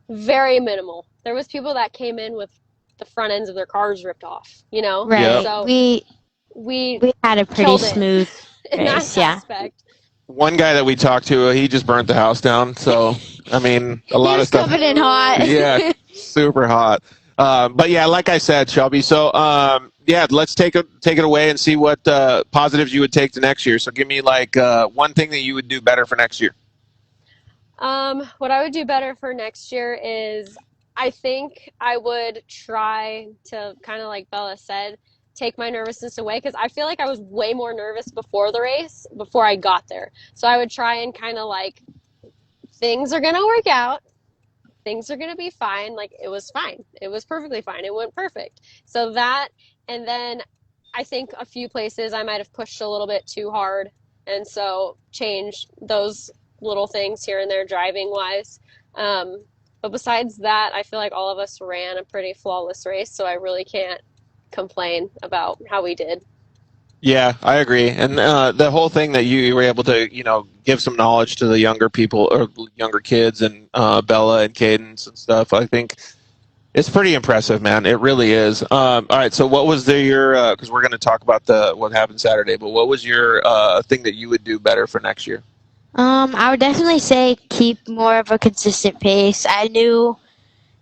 very minimal. There was people that came in with the front ends of their cars ripped off, you know? right. Yep. So We had a pretty killed it smooth in that race. Yeah, aspect. One guy that we talked to, he just burnt the house down. So, I mean, a lot he of was stuff. coming in hot. Yeah, super hot. But yeah, like I said, Shelby. So, yeah, let's take it away and see what positives you would take to next year. So, give me like one thing that you would do better for next year. What I would do better for next year is I think I would try to kind of like Bella said, take my nervousness away because I feel like I was way more nervous before the race, before I got there. So I would try and kind of like, things are going to work out. Things are going to be fine. Like it was fine. It was perfectly fine. It went perfect. So that, and then I think a few places I might have pushed a little bit too hard. And so change those little things here and there driving wise. But besides that, I feel like all of us ran a pretty flawless race. So I really can't complain about how we did. Yeah, I agree. And the whole thing that you were able to, give some knowledge to the younger people or younger kids and Bella and Cadence and stuff, I think it's pretty impressive, man. It really is. All right, so what was your, because we're going to talk about what happened Saturday, but what was your thing that you would do better for next year? I would definitely say keep more of a consistent pace. I knew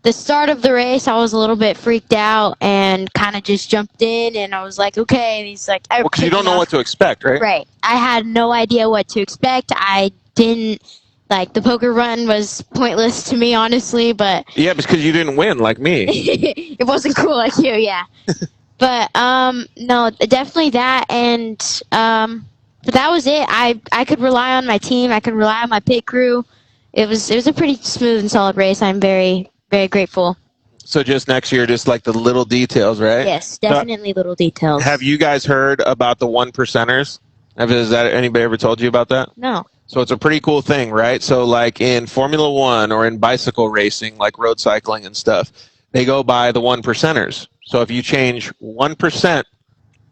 the start of the race, I was a little bit freaked out and kind of just jumped in, and I was like, okay. And he's like, well, because you don't know what to expect, right? Right. I had no idea what to expect. I didn't, the poker run was pointless to me, honestly, but. Yeah, because you didn't win like me. It wasn't cool like you, yeah. But, no, definitely that, and, but that was it. I could rely on my team. I could rely on my pit crew. It was a pretty smooth and solid race. I'm very, very grateful. So just next year, just like the little details, right? Yes, definitely little details. Have you guys heard about the 1%ers? Has that anybody ever told you about that? No. So it's a pretty cool thing, right? So like in Formula One or in bicycle racing, like road cycling and stuff, they go by the 1%ers. So if you change 1%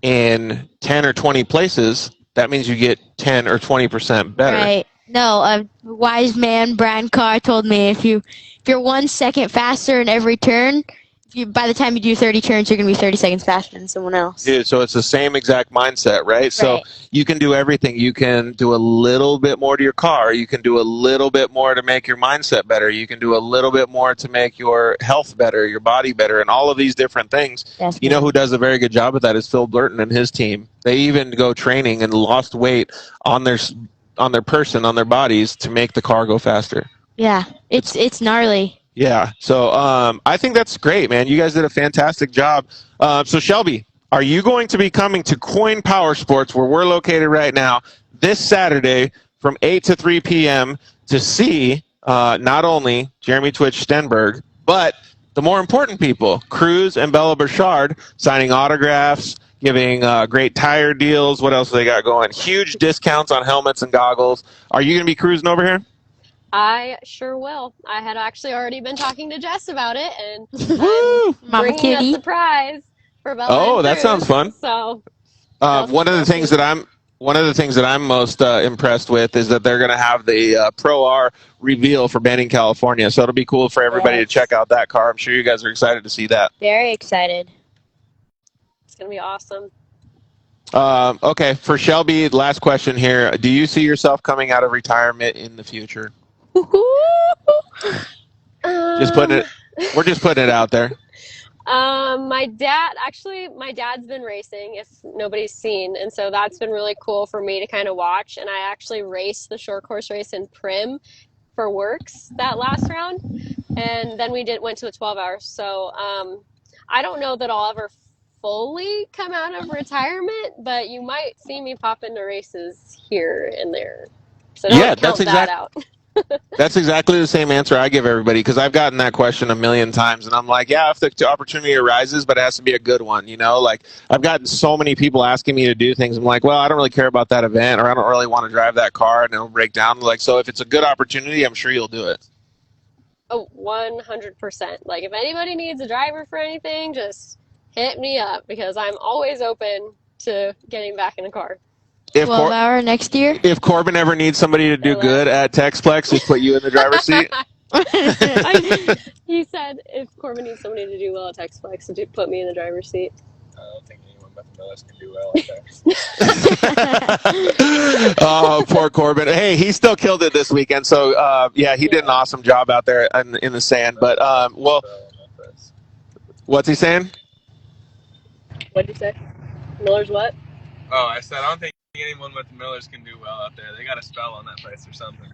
in 10 or 20 places, that means you get 10 or 20% better. Right. No, a wise man, Brian Carr, told me if you're 1 second faster in every turn, by the time you do 30 turns, you're going to be 30 seconds faster than someone else. Dude, so it's the same exact mindset, right? So you can do everything. You can do a little bit more to your car. You can do a little bit more to make your mindset better. You can do a little bit more to make your health better, your body better, and all of these different things. Definitely. You know who does a very good job at that is Phil Burton and his team. They even go training and lost weight on their person, on their bodies to make the car go faster. Yeah, it's gnarly. Yeah, so I think that's great, man. You guys did a fantastic job. So Shelby, are you going to be coming to Coin Power Sports, where we're located right now, this Saturday from 8 to 3 p.m. to see not only Jeremy Twitch Stenberg, but the more important people, Cruz and Bella Burchard, signing autographs, giving great tire deals. What else do they got going? Huge discounts on helmets and goggles. Are you going to be cruising over here? I sure will. I had actually already been talking to Jess about it, and Mama bringing Kitty. a surprise for Bella. Oh, and that Cruz. sounds fun. So, one of the things that I'm most impressed with is that they're going to have the Pro R reveal for Banning, California. So it'll be cool for everybody to check out that car. I'm sure you guys are excited to see that. Very excited. It's gonna be awesome. Okay, for Shelby, last question here. Do you see yourself coming out of retirement in the future? Just putting it. We're just putting it out there. My dad's been racing, if nobody's seen, and so that's been really cool for me to kind of watch. And I actually raced the short course race in Prim for Works that last round, and then we went to the 12 hours. So I don't know that I'll ever fully come out of retirement, but you might see me pop into races here and there. So Yeah, don't count that out. That's exactly the same answer I give everybody because I've gotten that question a million times, and I'm like, yeah, if the opportunity arises, but it has to be a good one, you know. Like I've gotten so many people asking me to do things. I'm like, well, I don't really care about that event, or I don't really want to drive that car, and it'll break down. Like, so if it's a good opportunity, I'm sure you'll do it. Oh, 100%. Like, if anybody needs a driver for anything, just hit me up because I'm always open to getting back in a car. If 12-hour next year? If Corbin ever needs somebody to do good at Texplex, just put you in the driver's seat. He said if Corbin needs somebody to do well at Texplex, to put me in the driver's seat. I don't think anyone but the Millers can do well at that. Oh, poor Corbin. Hey, he still killed it this weekend. So, yeah, he did an awesome job out there in the sand. But, well, what's he saying? What'd you say? Miller's what? Oh, I said I don't think anyone but the Millers can do well out there. They got a spell on that place or something.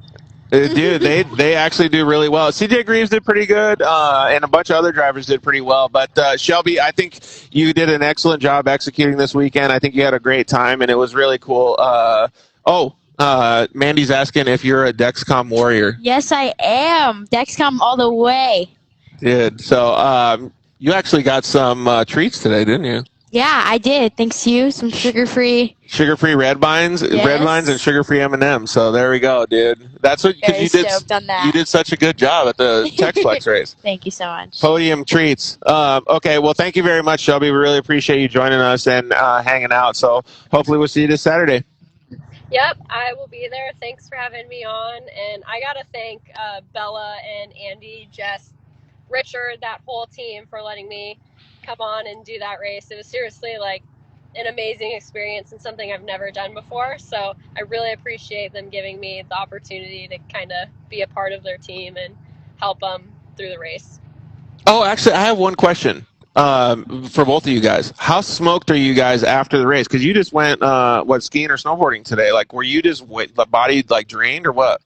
Dude, they actually do really well. CJ Greaves did pretty good, and a bunch of other drivers did pretty well. But Shelby, I think you did an excellent job executing this weekend. I think you had a great time, and it was really cool. Mandy's asking if you're a Dexcom warrior. Yes, I am. Dexcom all the way. Dude, so you actually got some treats today, didn't you? Yeah, I did. Thanks to you. Some sugar-free red vines, and sugar-free M&Ms. So there we go, dude. That's what because you did such a good job at the Texplex race. Thank you so much. Podium treats. Okay, well, thank you very much, Shelby. We really appreciate you joining us and hanging out. So hopefully we'll see you this Saturday. Yep, I will be there. Thanks for having me on. And I got to thank Bella and Andy, Jess, Richard, that whole team for letting me come on and do that race. It was seriously like an amazing experience and something I've never done before. So I really appreciate them giving me the opportunity to kind of be a part of their team and help them through the race. Oh, actually, I have one question for both of you guys. How smoked are you guys after the race? Because you just went, skiing or snowboarding today? Like, were you just the body like drained or what?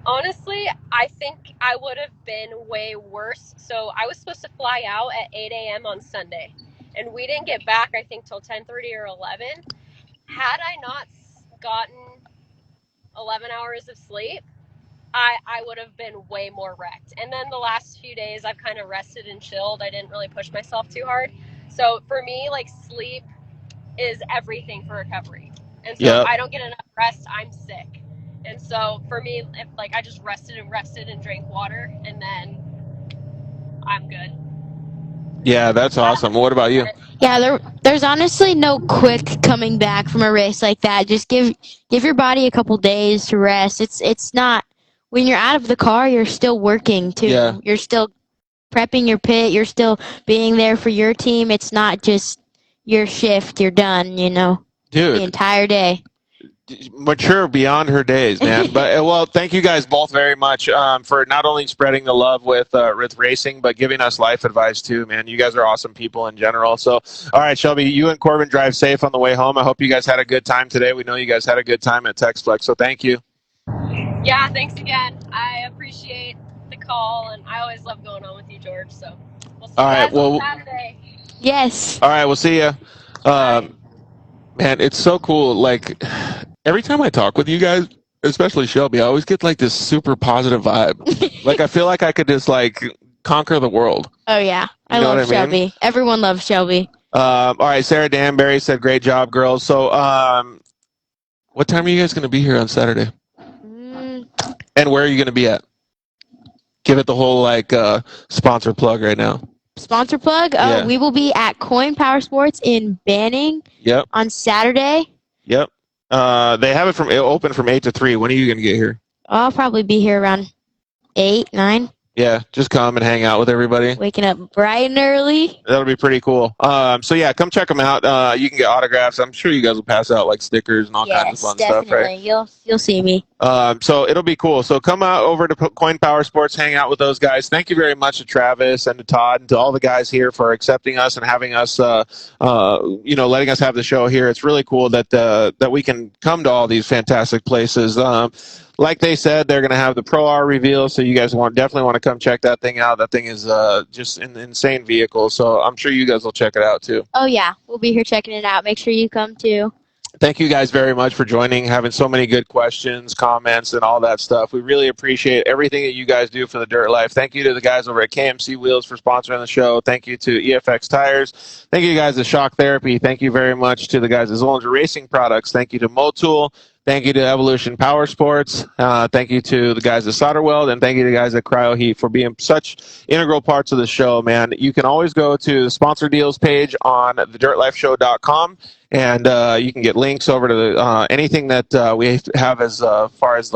Honestly, I think I would have been way worse. So I was supposed to fly out at 8 a.m. on Sunday, and we didn't get back, I think, till 10:30 or 11. Had I not gotten 11 hours of sleep, I would have been way more wrecked. And then the last few days, I've kind of rested and chilled. I didn't really push myself too hard. So for me, like, sleep is everything for recovery. And so if I don't get enough rest, I'm sick. And so for me, if like I just rested and drank water, and then I'm good. Yeah, that's awesome. What about you? Yeah, there's honestly no quick coming back from a race like that. Just give your body a couple days to rest. It's not when you're out of the car, you're still working too. Yeah. You're still prepping your pit. You're still being there for your team. It's not just your shift. You're done. You know, Dude. the entire day. Mature beyond her days, man. But well, thank you guys both very much for not only spreading the love with racing, but giving us life advice too, man. You guys are awesome people in general. So, all right, Shelby, you and Corbin drive safe on the way home. I hope you guys had a good time today. We know you guys had a good time at Texplex, so thank you. Yeah, thanks again. I appreciate the call, and I always love going on with you, George. So we'll see you guys on Saturday. Yes. All right, we'll see you. Man, it's so cool. Like every time I talk with you guys, especially Shelby, I always get like this super positive vibe. Like I feel like I could just like conquer the world. Oh yeah, I love Shelby. Everyone loves Shelby. All right, Sarah Danbury said, "Great job, girls." So, what time are you guys going to be here on Saturday? And where are you going to be at? Give it the whole like sponsor plug right now. Sponsor plug? Yeah. We will be at Coin Power Sports in Banning. Yep. On Saturday. Yep. They have it open from 8 to 3. When are you going to get here? I'll probably be here around 8, 9. Yeah, just come and hang out with everybody. Waking up bright and early. That'll be pretty cool. So yeah, come check them out. You can get autographs. I'm sure you guys will pass out like stickers and all kinds of fun stuff, right? You'll see me. So it'll be cool. So come out over to Coin Power Sports, hang out with those guys. Thank you very much to Travis and to Todd and to all the guys here for accepting us and having us, letting us have the show here. It's really cool that we can come to all these fantastic places. Like they said, they're going to have the Pro R reveal, so you guys definitely want to come check that thing out. That thing is just an insane vehicle, so I'm sure you guys will check it out too. Oh yeah, we'll be here checking it out. Make sure you come too. Thank you guys very much for joining, having so many good questions, comments, and all that stuff. We really appreciate everything that you guys do for the Dirt Life. Thank you to the guys over at KMC Wheels for sponsoring the show. Thank you to EFX Tires. Thank you guys at Shock Therapy. Thank you very much to the guys at Zollinger Racing Products. Thank you to Motul. Thank you to Evolution Power Sports. Thank you to the guys at Solderweld, and thank you to the guys at Cryo Heat for being such integral parts of the show, man. You can always go to the sponsor deals page on thedurtlifeshow.com, and you can get links over to anything that we have as far as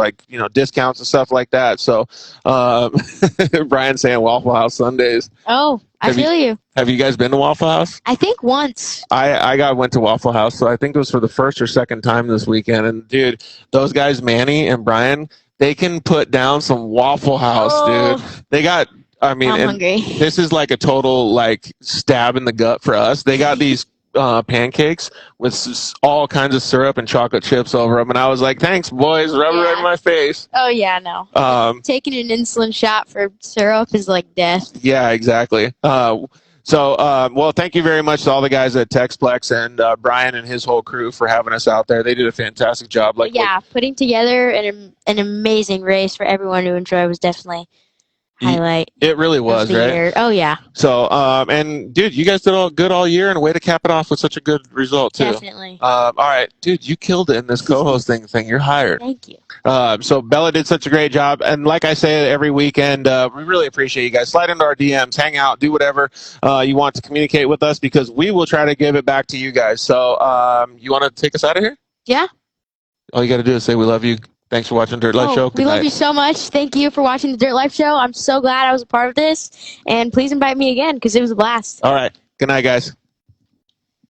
discounts and stuff like that. So Brian's saying Waffle House Sundays. Oh, I feel you. Have you guys been to Waffle House? I think once. I went to Waffle House, so I think it was for the first or second time this weekend. And dude, those guys, Manny and Brian, they can put down some Waffle House, dude. They got. I'm hungry. This is like a total stab in the gut for us. They got these pancakes with all kinds of syrup and chocolate chips over them, and I was like, "Thanks, boys, rub it right in my face." Oh yeah, no. Taking an insulin shot for syrup is like death. Yeah, exactly. Well, thank you very much to all the guys at Texplex and Brian and his whole crew for having us out there. They did a fantastic job. Putting together an amazing race for everyone to enjoy was definitely highlight. It really was, right? Year. Oh yeah. So, and dude, you guys did all good all year, and a way to cap it off with such a good result too. Definitely. All right, dude, you killed it in this co-hosting thing. You're hired. Thank you. So Bella did such a great job, and like I say every weekend, we really appreciate you guys. Slide into our DMs, hang out, do whatever you want to communicate with us, because we will try to give it back to you guys. So, you want to take us out of here? Yeah. All you got to do is say we love you. Thanks for watching Dirt Life Show. We love you so much. Thank you for watching the Dirt Life Show. I'm so glad I was a part of this, and please invite me again because it was a blast. All right. Good night, guys.